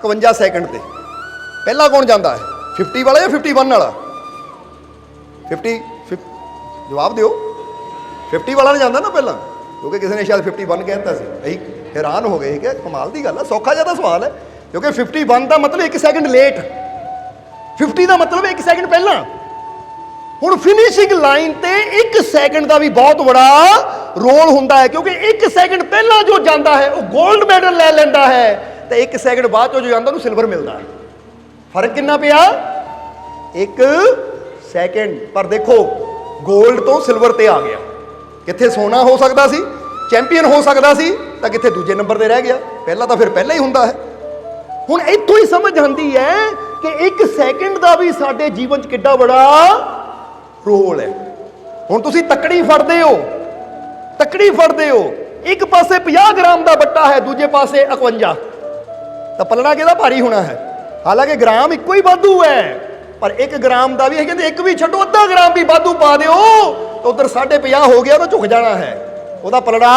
51 ਸੈਕਿੰਡ ਤੇ। ਪਹਿਲਾ ਕੌਣ ਜਾਂਦਾ ਹੈ, 50 ਵਾਲਾ ਜਾਂ 51 ਵਾਲਾ? 50 ਜਵਾਬ ਦਿਓ। 50 ਵਾਲਾ ਨੇ ਜਾਂਦਾ ਨਾ ਪਹਿਲਾਂ, ਕਿਉਂਕਿ ਕਿਸੇ ਨੇ ਸ਼ਾਇਦ 51 ਕਹਿ ਦਿੱਤਾ ਸੀ। ਅਸੀਂ ਹੈਰਾਨ ਹੋ ਗਏ ਕਿ ਕਮਾਲ ਦੀ ਗੱਲ ਹੈ, ਸੌਖਾ ਜਿਹਾ ਤਾਂ ਸਵਾਲ ਹੈ। ਕਿਉਂਕਿ 51 ਦਾ ਮਤਲਬ 1 ਸੈਕਿੰਡ ਲੇਟ, 50 ਦਾ ਮਤਲਬ 1 ਸੈਕਿੰਡ ਪਹਿਲਾਂ। ਹੁਣ ਫਿਨਿਸ਼ਿੰਗ ਲਾਈਨ ਤੇ 1 ਸੈਕਿੰਡ ਦਾ ਵੀ ਬਹੁਤ ਬੜਾ ਰੋਲ ਹੁੰਦਾ ਹੈ, ਕਿਉਂਕਿ 1 ਸੈਕਿੰਡ ਪਹਿਲਾਂ ਜੋ ਜਾਂਦਾ ਹੈ ਉਹ 골ਡ ਮੈਡਲ ਲੈ ਲੈਂਦਾ ਹੈ ਤੇ 1 ਸੈਕਿੰਡ ਬਾਅਦ ਜੋ ਜਾਂਦਾ ਉਹਨੂੰ ਸਿਲਵਰ ਮਿਲਦਾ ਹੈ। ਫਰਕ ਕਿੰਨਾ ਪਿਆ? 1 ਸੈਕਿੰਡ। ਪਰ ਦੇਖੋ 골ਡ ਤੋਂ ਸਿਲਵਰ ਤੇ ਆ ਗਿਆ। ਕਿੱਥੇ ਸੋਨਾ ਹੋ ਸਕਦਾ ਸੀ, ਚੈਂਪੀਅਨ ਹੋ ਸਕਦਾ ਸੀ, ਤਾਂ ਕਿੱਥੇ ਦੂਜੇ ਨੰਬਰ ਤੇ ਰਹਿ ਗਿਆ। ਪਹਿਲਾਂ ਤਾਂ ਫਿਰ ਪਹਿਲਾਂ ਹੀ ਹੁੰਦਾ ਹੈ। ਹੁਣ ਇੱਥੋਂ ਹੀ ਸਮਝ ਆਉਂਦੀ ਹੈ ਕਿ 1 ਸੈਕਿੰਡ ਦਾ ਵੀ ਸਾਡੇ ਜੀਵਨ 'ਚ ਕਿੱਡਾ ਬੜਾ ਰੋਲ ਹੈ। ਹੁਣ ਤੁਸੀਂ ਤੱਕੜੀ ਫੜਦੇ ਹੋ, ਤੱਕੜੀ ਫੜਦੇ ਹੋ, ਇੱਕ ਪਾਸੇ 50 ਗ੍ਰਾਮ ਦਾ ਬੱਟਾ ਹੈ, ਦੂਜੇ ਪਾਸੇ 51, ਤਾਂ ਪਲਣਾ ਕਿਹਦਾ ਭਾਰੀ ਹੋਣਾ ਹੈ? ਹਾਲਾਂਕਿ ਗ੍ਰਾਮ ਇੱਕੋ ਹੀ ਵਾਧੂ ਹੈ ਪਰ 1 ਗ੍ਰਾਮ ਦਾ ਵੀ ਹੈ, ਕਹਿੰਦੇ 1 ਵੀ ਛੱਡੋ, ਅੱਧਾ ਗ੍ਰਾਮ ਵੀ ਵਾਧੂ ਪਾ ਦਿਓ ਤਾਂ ਉਧਰ 50.5 ਹੋ ਗਿਆ, ਉਹ ਝੁਕ ਜਾਣਾ ਹੈ, ਉਹਦਾ ਪਲੜਾ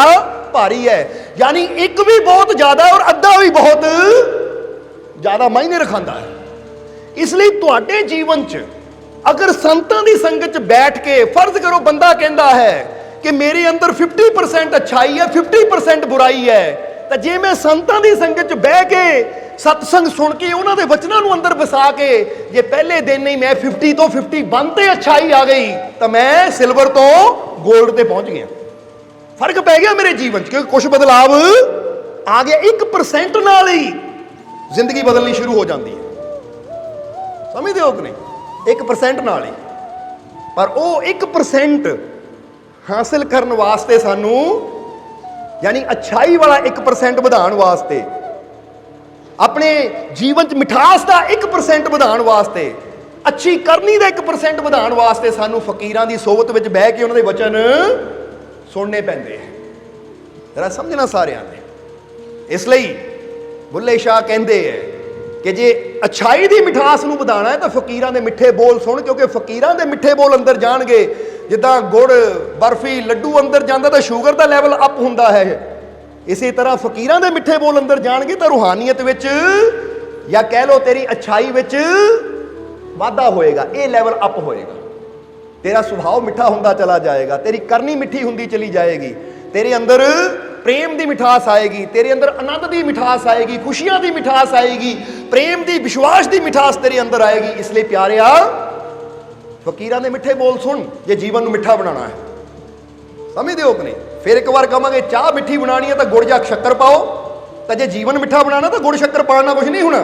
ਭਾਰੀ ਹੈ। ਯਾਨੀ 1 ਵੀ ਬਹੁਤ ਜ਼ਿਆਦਾ ਔਰ ਅੱਧਾ ਵੀ ਬਹੁਤ ਜ਼ਿਆਦਾ ਮਾਇਨੇ ਰਖਾਂਦਾ ਹੈ। ਇਸ ਲਈ ਤੁਹਾਡੇ ਜੀਵਨ 'ਚ ਅਗਰ ਸੰਤਾਂ ਦੀ ਸੰਗਤ 'ਚ ਬੈਠ ਕੇ, ਫਰਜ਼ ਕਰੋ ਬੰਦਾ ਕਹਿੰਦਾ ਹੈ कि मेरे अंदर 50% अच्छाई है, 50% बुराई है। तो जे मैं संतां दी संगत च बह के सत्संग सुन के उन्हां दे वचनां नूं अंदर वसा के जे पहले दिन ही मैं 50 तो 51 ते अच्छाई आ गई, तो मैं सिल्वर तो गोल्ड ते पहुंच गया। फर्क पै गया मेरे जीवन च, क्योंकि कुछ बदलाव आ गया। 1% नाल ही जिंदगी बदलनी शुरू हो जाती है, समझते हो कि नहीं? 1% नाल ही। पर वो 1% हासिल करने वास्ते सानू, यानी अच्छाई वाला 1% ਵਧਾਉਣ वास्ते, अपने जीवन च मिठास का 1% ਵਧਾਉਣ वास्ते, अच्छी करनी का 1% ਵਧਾਉਣ वास्ते सानू फकीरां दी सोबत विच बह के उन्हां दे वचन सुनने पैंदे हैं। जरा समझना सारिਆਂ ने। इसलिए बुल्ले शाह कहते हैं कि जे अच्छाई की मिठास नूं ਵਧਾਉਣਾ है तो फकीरां दे मिठे बोल सुन, क्योंकि फकीरां दे मिठे बोल अंदर जाणगे, जिद्दां गुड़ बर्फी लड्डू अंदर जाता तो शूगर का लैवल अप हुंदा है, इसी तरह फकीरां दे मिठे बोल अंदर जाणगे तो रूहानीयत विच, या कह लो तेरी अच्छाई विच वाधा होएगा, ये लैवल अप होएगा। तेरा सुभाव मिठा हुंदा चला जाएगा, तेरी करनी मिठी हुंदी चली जाएगी, तेरे अंदर प्रेम की मिठास आएगी, तेरे अंदर आनंद की मिठास आएगी, खुशियां की मिठास आएगी, प्रेम की विश्वास की मिठास तेरे अंदर आएगी। इसलिए प्यारिया, फकीरां दे मिठे बोल सुन जे जीवन को मिठा बनाना है। समझते हो कि नहीं? फिर एक बार कहांगे चाह मिठी बनानी है तो गुड़ या शक्कर पाओ, तो जे जीवन मिठा बनाना तो गुड़ शक्कर पाना कुछ नहीं होना।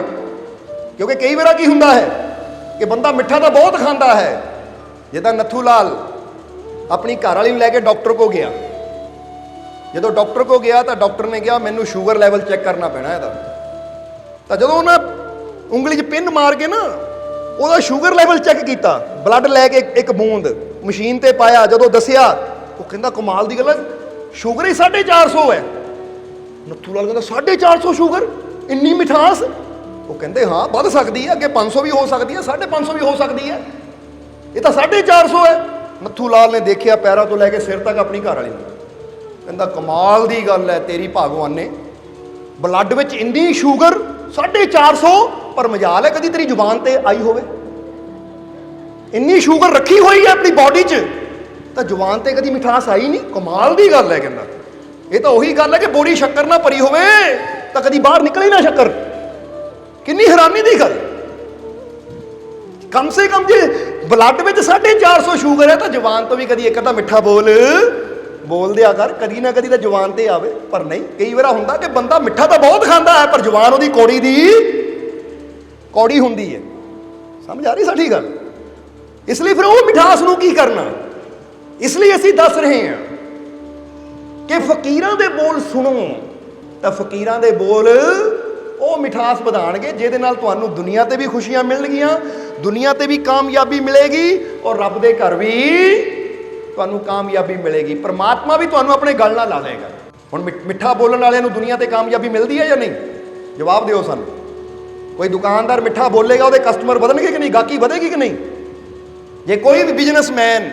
क्योंकि कई बार की हुंदा है कि बंदा मिठा तो बहुत खाता है। जिदा नथू लाल अपनी घर वाली लैके डॉक्टर को गया, जो डॉक्टर को गया तो डॉक्टर ने कहा मैनू शुगर लैवल चैक करना पैना है। तो जो उन्हें उंगली च पिन मार के ना ਉਹਦਾ ਸ਼ੂਗਰ ਲੈਵਲ ਚੈੱਕ ਕੀਤਾ, ਬਲੱਡ ਲੈ ਕੇ ਇੱਕ ਬੂੰਦ ਮਸ਼ੀਨ ਤੇ ਪਾਇਆ, ਜਦੋਂ ਦੱਸਿਆ ਉਹ ਕਹਿੰਦਾ ਕਮਾਲ ਦੀ ਗੱਲ ਹੈ, ਸ਼ੂਗਰ ਹੀ 450 ਹੈ। ਨੱਥੂ ਲਾਲ ਕਹਿੰਦਾ 450 ਸ਼ੂਗਰ, ਇੰਨੀ ਮਿਠਾਸ? ਉਹ ਕਹਿੰਦੇ ਹਾਂ ਵੱਧ ਸਕਦੀ ਹੈ, ਅੱਗੇ 500 ਵੀ ਹੋ ਸਕਦੀ ਹੈ, 550 ਵੀ ਹੋ ਸਕਦੀ ਹੈ, ਇਹ ਤਾਂ 450 ਹੈ। ਨੱਥੂ ਲਾਲ ਨੇ ਦੇਖਿਆ ਪੈਰਾਂ ਤੋਂ ਲੈ ਕੇ ਸਿਰ ਤੱਕ ਆਪਣੀ ਘਰ ਵਾਲੀ ਨੂੰ, ਕਹਿੰਦਾ ਕਮਾਲ ਦੀ ਗੱਲ ਹੈ ਤੇਰੀ ਭਗਵਾਨ ਨੇ, ਬਲੱਡ ਵਿੱਚ ਇੰਨੀ ਸ਼ੂਗਰ 450, पर मजाल है कदी तेरी जुबान ते आई होवे, इन्नी शुगर रखी हुई है अपनी बॉडी च, तो जुबान ते कदी मिठास आई नहीं। कमाल दी गल है, कहना ये तो वही गल है कि बोरी शक्कर ना भरी होवे तो कदी बाहर निकले ना शक्कर। कितनी हैरानी दी गल, कम से कम जे ब्लड में 450 शुगर है तो जुबान तो भी कदी एक अद्धा मिठा बोल दिया कर, कदी ना कदी तो जुबान ते आवे। पर नहीं, कई बार हुंदा कि बंदा मिठा तो बहुत खाता है पर जुबान उहदी कौड़ी दी कौड़ी हुंदी है। समझ आ रही साडी गल? इसलिए फिर वो मिठास नूं की करना, इसलिए असीं दस रहे हैं कि फकीरां दे बोल सुनो, तो फकीरां दे बोल वो मिठास ਵਧਾਣਗੇ ਜਿਹਦੇ ਨਾਲ ਤੁਹਾਨੂੰ ਦੁਨੀਆ ਤੇ ਵੀ ਖੁਸ਼ੀਆਂ ਮਿਲਣਗੀਆਂ, ਦੁਨੀਆ ਤੇ ਵੀ ਕਾਮਯਾਬੀ ਮਿਲੇਗੀ, ਔਰ ਰੱਬ ਦੇ ਘਰ ਵੀ ਤੁਹਾਨੂੰ ਕਾਮਯਾਬੀ ਮਿਲੇਗੀ। परमात्मा भी ਤੁਹਾਨੂੰ ਆਪਣੇ ਗਲ ਨਾਲ ਲਾ ਲਏਗਾ। ਹੁਣ ਮਿੱਠਾ ਬੋਲਣ ਵਾਲਿਆਂ ਨੂੰ ਦੁਨੀਆ ਤੇ ਕਾਮਯਾਬੀ ਮਿਲਦੀ ਹੈ ਜਾਂ ਨਹੀਂ? ਜਵਾਬ ਦਿਓ ਸਾਨੂੰ। कोई दुकानदार मिठा बोलेगा वो कस्टमर बढ़नगे कि नहीं, गाहकी बढ़ेगी कि नहीं? जे कोई भी बिजनेसमैन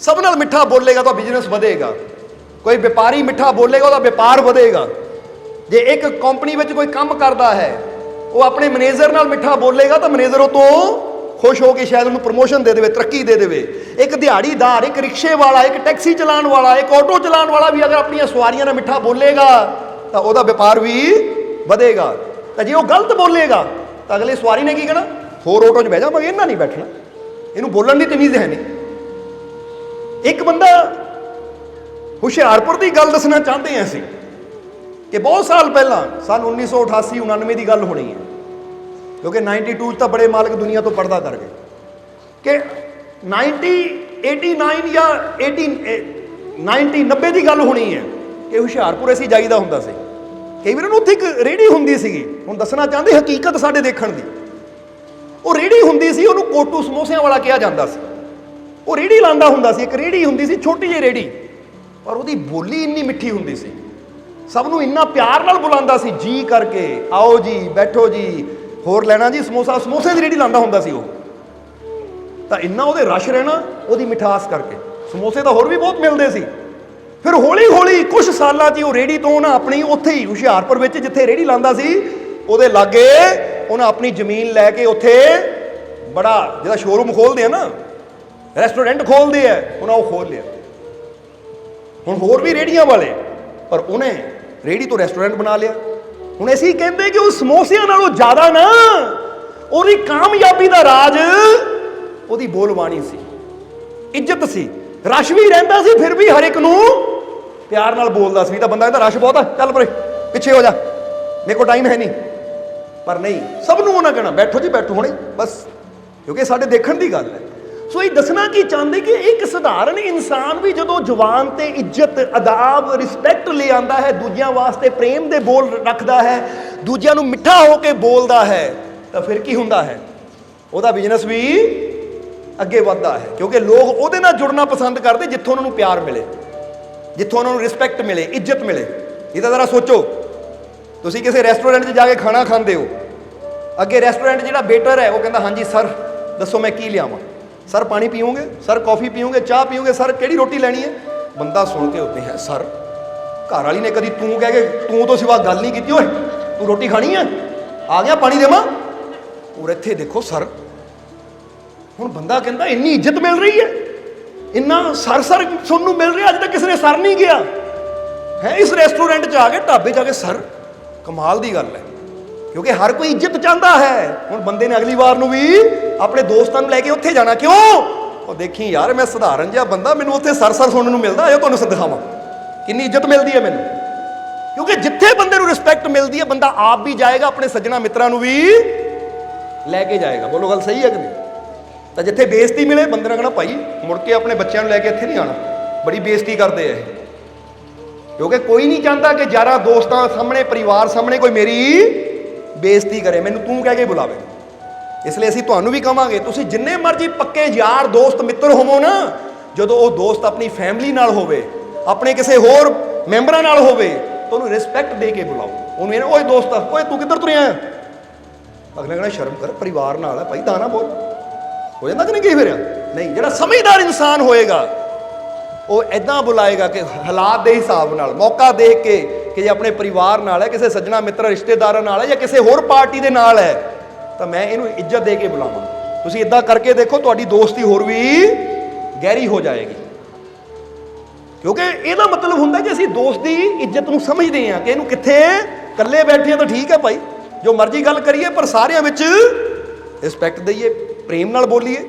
सब नाल मिठा बोलेगा तो बिजनेस बढ़ेगा, कोई व्यापारी मिठा बोलेगा तो व्यापार बढ़ेगा। जे एक कंपनी में कोई काम करता है वो अपने मैनेजर नाल मिठा बोलेगा तो मैनेजर तो खुश हो के शायद उन्हें प्रमोशन दे दे, तरक्की दे दे। एक दिहाड़ीदार, एक रिक्शे वाला, एक टैक्सी चलाने वाला, एक ऑटो चलाने वाला भी अगर अपन सवारियां नाल मिठा बोलेगा तो वह व्यापार भी बढ़ेगा। तो जे वो गलत बोलेगा तो अगले सवारी ने की कहना, होर ऑटो च बह जा, मगर इन्ना नहीं बैठना, इनू बोलने की तमीज़ है नहीं। एक बंदा हुशियारपुर की गल दसना चाहते हैं असीं कि बहुत साल पहला सन 1988-99 की गल होनी है, क्योंकि 92 तो बड़े मालिक दुनिया तो पर्दा कर गए, कि 89 या 90 की गल होनी है कि हुशियारपुर असीं जाईदा हुंदा सी। कई बार उत्थे एक रेहड़ी हुंदी सीगी, हुण दसना चाहते हकीकत साडे देखण दी। वो रेहड़ी हुंदी सी, उहनूं कोटू समोसिਆਂ वाला कहा जाता सी। वो रेहड़ी लांदा हुंदा सी, एक रेहड़ी हुंदी सी छोटी जी रेहड़ी, पर उहदी बोली इन्नी मिठी हुंदी सी, सबनूं इन्ना प्यार नाल बुलांदा सी, जी करके आओ जी, बैठो जी, होर लैना जी समोसा, समोसे की रेहड़ी लांदा हुंदा सी। तो इन्ना उहदे रश रहना उहदी मिठास करके, समोसे तो होर भी बहुत मिलते सी। फिर हौली हौली कुछ सालों च रेहड़ी तो उन्हें अपनी उत्थे ही हुशियारपुर में जिथे रेहड़ी लांदा सी उहदे लागे उन्हें अपनी जमीन लैके उत्थे बड़ा जिहदा शोरूम खोलते हैं ना, रेस्टोरेंट खोलते हैं, उन्हें वो खोल लिया। ਹੁਣ ਹੋਰ ਵੀ ਰੇੜੀਆਂ ਵਾਲੇ, ਪਰ ਉਹਨੇ ਰੇੜੀ ਤੋਂ ਰੈਸਟੋਰੈਂਟ ਬਣਾ ਲਿਆ। ਹੁਣ ਅਸੀਂ ਕਹਿੰਦੇ ਕਿ ਉਹ ਸਮੋਸਿਆਂ ਨਾਲੋਂ ਜ਼ਿਆਦਾ ਨਾ ਉਹਦੀ ਕਾਮਯਾਬੀ ਦਾ ਰਾਜ ਉਹਦੀ ਬੋਲਬਾਣੀ ਸੀ, ਇੱਜ਼ਤ ਸੀ, ਰਸ਼ ਵੀ ਰਹਿੰਦਾ ਸੀ, ਫਿਰ ਵੀ ਹਰ ਇੱਕ ਨੂੰ ਪਿਆਰ ਨਾਲ ਬੋਲਦਾ ਸੀ। ਤਾਂ ਬੰਦਾ ਕਹਿੰਦਾ ਰਸ਼ ਬਹੁਤ ਆ, ਚੱਲ ਪਰੇ ਪਿੱਛੇ ਹੋ ਜਾ, ਮੇਰੇ ਕੋਲ ਟਾਈਮ ਹੈ ਨਹੀਂ। ਪਰ ਨਹੀਂ, ਸਭ ਨੂੰ ਉਹਨਾਂ ਕਹਿਣਾ ਬੈਠੋ ਜੀ ਬੈਠੋ ਹੁਣੇ ਬਸ, ਕਿਉਂਕਿ ਸਾਡੇ ਦੇਖਣ ਦੀ ਗੱਲ ਹੈ। ਸੋ ਇਹ ਦੱਸਣਾ ਕੀ ਚਾਹੁੰਦੇ ਕਿ ਇੱਕ ਸਧਾਰਨ ਇਨਸਾਨ ਵੀ ਜਦੋਂ ਜ਼ੁਬਾਨ ਤੇ ਇੱਜ਼ਤ, ਅਦਾਬ, ਰਿਸਪੈਕਟ ਲੈ ਆਉਂਦਾ ਹੈ, ਦੂਜਿਆਂ ਵਾਸਤੇ ਪ੍ਰੇਮ ਦੇ ਬੋਲ ਰੱਖਦਾ ਹੈ, ਦੂਜਿਆਂ ਨੂੰ ਮਿੱਠਾ ਹੋ ਕੇ ਬੋਲਦਾ ਹੈ, ਤਾਂ ਫਿਰ ਕੀ ਹੁੰਦਾ ਹੈ? ਉਹਦਾ ਬਿਜ਼ਨਸ ਵੀ ਅੱਗੇ ਵੱਧਦਾ ਹੈ, ਕਿਉਂਕਿ ਲੋਕ ਉਹਦੇ ਨਾਲ ਜੁੜਨਾ ਪਸੰਦ ਕਰਦੇ ਜਿੱਥੋਂ ਉਹਨਾਂ ਨੂੰ ਪਿਆਰ ਮਿਲੇ, ਜਿੱਥੋਂ ਉਹਨਾਂ ਨੂੰ ਰਿਸਪੈਕਟ ਮਿਲੇ, ਇੱਜ਼ਤ ਮਿਲੇ। ਇਹ ਤਾਂ ਜ਼ਰਾ ਸੋਚੋ, ਤੁਸੀਂ ਕਿਸੇ ਰੈਸਟੋਰੈਂਟ 'ਚ ਜਾ ਕੇ ਖਾਣਾ ਖਾਂਦੇ ਹੋ, ਅੱਗੇ ਰੈਸਟੋਰੈਂਟ ਜਿਹੜਾ ਵੇਟਰ ਹੈ ਉਹ ਕਹਿੰਦਾ ਹਾਂਜੀ ਸਰ ਦੱਸੋ ਮੈਂ ਕੀ ਲਿਆਵਾਂ, ਸਰ ਪਾਣੀ ਪੀਓਗੇ, ਸਰ ਕੌਫੀ ਪੀਓਗੇ, ਚਾਹ ਪੀਓਗੇ, ਸਰ ਕਿਹੜੀ ਰੋਟੀ ਲੈਣੀ ਹੈ? ਬੰਦਾ ਸੁਣ ਕੇ ਉੱਤੇ ਹੈ ਸਰ, ਘਰ ਵਾਲੀ ਨੇ ਕਦੀ ਤੂੰ ਕਹਿ ਕੇ ਤੂੰ ਤੋਂ ਸਿਵਾ ਗੱਲ ਨਹੀਂ ਕੀਤੀ, ਓਏ ਤੂੰ ਰੋਟੀ ਖਾਣੀ ਹੈ, ਆ ਗਿਆ ਪਾਣੀ ਦੇਵਾਂ, ਔਰ ਇੱਥੇ ਦੇਖੋ ਸਰ। ਹੁਣ ਬੰਦਾ ਕਹਿੰਦਾ ਇੰਨੀ ਇੱਜ਼ਤ ਮਿਲ ਰਹੀ ਹੈ, ਇੰਨਾ ਸਰ ਸੁਣਨ ਨੂੰ ਮਿਲ ਰਿਹਾ, ਅੱਜ ਤੱਕ ਕਿਸੇ ਨੇ ਸਰ ਨਹੀਂ ਗਿਆ ਹੈ। ਇਸ ਰੈਸਟੋਰੈਂਟ 'ਚ ਆ ਕੇ, ਢਾਬੇ 'ਚ ਆ ਕੇ ਸਰ, ਕਮਾਲ ਦੀ ਗੱਲ ਹੈ, ਕਿਉਂਕਿ ਹਰ ਕੋਈ ਇੱਜ਼ਤ ਚਾਹੁੰਦਾ ਹੈ। ਹੁਣ ਬੰਦੇ ਨੇ ਅਗਲੀ ਵਾਰ ਨੂੰ ਵੀ ਆਪਣੇ ਦੋਸਤਾਂ ਨੂੰ ਲੈ ਕੇ ਉੱਥੇ ਜਾਣਾ, ਕਿਉਂ? ਉਹ ਦੇਖੀ ਯਾਰ ਮੈਂ ਸਧਾਰਨ ਜਿਹਾ ਬੰਦਾ, ਮੈਨੂੰ ਉੱਥੇ ਸਰ ਸੁਣਨ ਨੂੰ ਮਿਲਦਾ, ਆਇਓ ਤੁਹਾਨੂੰ ਦਿਖਾਵਾਂ ਕਿੰਨੀ ਇੱਜ਼ਤ ਮਿਲਦੀ ਹੈ ਮੈਨੂੰ। ਕਿਉਂਕਿ ਜਿੱਥੇ ਬੰਦੇ ਨੂੰ ਰਿਸਪੈਕਟ ਮਿਲਦੀ ਹੈ, ਬੰਦਾ ਆਪ ਵੀ ਜਾਏਗਾ, ਆਪਣੇ ਸੱਜਣਾ ਮਿੱਤਰਾਂ ਨੂੰ ਵੀ ਲੈ ਕੇ ਜਾਏਗਾ। ਬੋਲੋ ਗੱਲ ਸਹੀ ਹੈ ਕਿ ਨਹੀਂ? ਤਾਂ ਜਿੱਥੇ ਬੇਇੱਜ਼ਤੀ ਮਿਲੇ, ਬੰਦੇ ਨੇ ਕਹਿਣਾ ਭਾਈ ਮੁੜ ਕੇ ਆਪਣੇ ਬੱਚਿਆਂ ਨੂੰ ਲੈ ਕੇ ਇੱਥੇ ਨਹੀਂ ਆਉਣਾ, ਬੜੀ ਬੇਇੱਜ਼ਤੀ ਕਰਦੇ ਆ ਇਹ। ਕਿਉਂਕਿ ਕੋਈ ਨਹੀਂ ਚਾਹੁੰਦਾ ਕਿ ਯਾਰਾਂ ਦੋਸਤਾਂ ਸਾਹਮਣੇ, ਪਰਿਵਾਰ ਸਾਹਮਣੇ ਕੋਈ ਮੇਰੀ ਬੇਇੱਜ਼ਤੀ ਕਰੇ, ਮੈਨੂੰ ਤੂੰ ਕਹਿ ਕੇ ਬੁਲਾਵੇ। ਇਸ ਲਈ ਅਸੀਂ ਤੁਹਾਨੂੰ ਵੀ ਕਹਾਂਗੇ, ਤੁਸੀਂ ਜਿੰਨੇ ਮਰਜ਼ੀ ਪੱਕੇ ਯਾਰ ਦੋਸਤ ਮਿੱਤਰ ਹੋਵੋ ਨਾ, ਜਦੋਂ ਉਹ ਦੋਸਤ ਆਪਣੀ ਫੈਮਿਲੀ ਨਾਲ ਹੋਵੇ, ਆਪਣੇ ਕਿਸੇ ਹੋਰ ਮੈਂਬਰਾਂ ਨਾਲ ਹੋਵੇ, ਤਾਂ ਉਹਨੂੰ ਰਿਸਪੈਕਟ ਦੇ ਕੇ ਬੁਲਾਓ। ਉਹਨੂੰ ਇਹ ਓਏ ਦੋਸਤ, ਓਏ ਤੂੰ ਕਿੱਧਰ ਤੁਰਿਆ ਆ? ਅਗਲੇ ਕਹਿਣਾ ਸ਼ਰਮ ਕਰ, ਪਰਿਵਾਰ ਨਾਲ ਹੈ ਭਾਈ, ਦਾਣਾ ਬੋਲ। ਹੋ ਜਾਂਦਾ ਕਿ ਨਹੀਂ? ਕੀ ਫਿਰ ਨਹੀਂ, ਜਿਹੜਾ ਸਮਝਦਾਰ ਇਨਸਾਨ ਹੋਏਗਾ ਉਹ ਐਦਾਂ ਬੁਲਾਏਗਾ ਕਿ ਹਾਲਾਤ ਦੇ ਹਿਸਾਬ ਨਾਲ, ਮੌਕਾ ਦੇਖ ਕੇ, ਕਿ ਜੇ ਆਪਣੇ ਪਰਿਵਾਰ ਨਾਲ ਹੈ, ਕਿਸੇ ਸੱਜਣਾ ਮਿੱਤਰ ਰਿਸ਼ਤੇਦਾਰਾਂ ਨਾਲ ਹੈ, ਜਾਂ ਕਿਸੇ ਹੋਰ ਪਾਰਟੀ ਦੇ ਨਾਲ ਹੈ, ਤਾਂ ਮੈਂ ਇਹਨੂੰ ਇੱਜ਼ਤ ਦੇ ਕੇ ਬੁਲਾਵਾਂ। ਤੁਸੀਂ ਇਦਾਂ ਕਰਕੇ ਦੇਖੋ, ਤੁਹਾਡੀ ਦੋਸਤੀ ਹੋਰ ਵੀ ਗਹਿਰੀ ਹੋ ਜਾਏਗੀ। ਕਿਉਂਕਿ ਇਹਦਾ ਮਤਲਬ ਹੁੰਦਾ ਕਿ ਅਸੀਂ ਦੋਸਤ ਦੀ ਇੱਜ਼ਤ ਨੂੰ ਸਮਝਦੇ ਹਾਂ, ਕਿ ਇਹਨੂੰ ਕਿੱਥੇ ਇਕੱਲੇ ਬੈਠੇ ਤਾਂ ਠੀਕ ਹੈ ਭਾਈ, ਜੋ ਮਰਜ਼ੀ ਗੱਲ ਕਰੀਏ, ਪਰ ਸਾਰਿਆਂ ਵਿੱਚ ਰਿਸਪੈਕਟ ਦਈਏ, ਪ੍ਰੇਮ ਨਾਲ ਬੋਲੀਏ।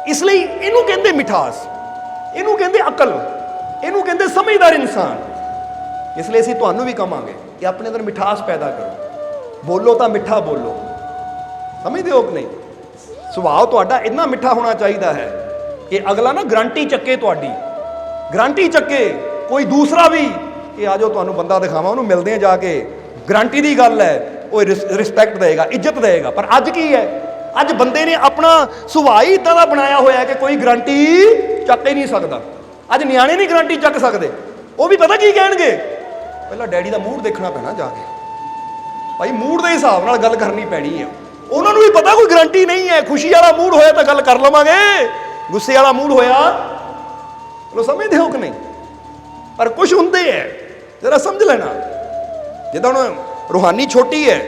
ਇਸ ਲਈ ਇਹਨੂੰ ਕਹਿੰਦੇ ਮਿਠਾਸ, ਇਹਨੂੰ ਕਹਿੰਦੇ ਅਕਲ, ਇਹਨੂੰ ਕਹਿੰਦੇ ਸਮਝਦਾਰ ਇਨਸਾਨ। ਇਸ ਲਈ ਅਸੀਂ ਤੁਹਾਨੂੰ ਵੀ ਕਹਾਂਗੇ ਕਿ ਆਪਣੇ ਅੰਦਰ ਮਿਠਾਸ ਪੈਦਾ ਕਰੋ, ਬੋਲੋ ਤਾਂ ਮਿੱਠਾ ਬੋਲੋ। ਸਮਝਦੇ ਹੋ ਕਿ ਨਹੀਂ? ਸੁਭਾਅ ਤੁਹਾਡਾ ਇੰਨਾ ਮਿੱਠਾ ਹੋਣਾ ਚਾਹੀਦਾ ਹੈ ਕਿ ਅਗਲਾ ਨਾ ਗਰੰਟੀ ਚੱਕੇ, ਤੁਹਾਡੀ ਗਰੰਟੀ ਚੱਕੇ, ਕੋਈ ਦੂਸਰਾ ਵੀ ਕਿ ਆ ਜਾਓ ਤੁਹਾਨੂੰ ਬੰਦਾ ਦਿਖਾਵਾਂ, ਉਹਨੂੰ ਮਿਲਦੇ ਆ ਜਾ ਕੇ, ਗਰੰਟੀ ਦੀ ਗੱਲ ਹੈ, ਉਹ ਰਿਸਪੈਕਟ ਦੇਗਾ, ਇੱਜ਼ਤ ਦੇਗਾ। ਪਰ ਅੱਜ ਕੀ ਹੈ? ਅੱਜ ਬੰਦੇ ਨੇ ਆਪਣਾ ਸੁਭਾਅ ਹੀ ਇੱਦਾਂ ਦਾ ਬਣਾਇਆ ਹੋਇਆ ਕਿ ਕੋਈ ਗਰੰਟੀ ਚੱਕ ਹੀ ਨਹੀਂ ਸਕਦਾ। ਅੱਜ ਨਿਆਣੇ ਨਹੀਂ ਗਰੰਟੀ ਚੱਕ ਸਕਦੇ, ਉਹ ਵੀ ਪਤਾ ਕੀ ਕਹਿਣਗੇ, ਪਹਿਲਾਂ ਡੈਡੀ ਦਾ ਮੂਡ ਦੇਖਣਾ ਪੈਣਾ ਜਾ ਕੇ, ਭਾਈ ਮੂਡ ਦੇ ਹਿਸਾਬ ਨਾਲ ਗੱਲ ਕਰਨੀ ਪੈਣੀ ਹੈ। ਉਹਨਾਂ ਨੂੰ ਵੀ ਪਤਾ ਕੋਈ ਗਰੰਟੀ ਨਹੀਂ ਹੈ, ਖੁਸ਼ੀ ਵਾਲਾ ਮੂਡ ਹੋਇਆ ਤਾਂ ਗੱਲ ਕਰ ਲਵਾਂਗੇ, ਗੁੱਸੇ ਵਾਲਾ ਮੂਡ ਹੋਇਆ, ਚਲੋ ਸਮਝਦੇ ਹੋ ਕਿ ਨਹੀਂ? ਪਰ ਕੁਝ ਹੁੰਦੇ ਹੈ, ਜਰਾ ਸਮਝ ਲੈਣਾ। ਜਿੱਦਾਂ ਹੁਣ ਰੂਹਾਨੀ ਛੋਟੀ ਹੈ,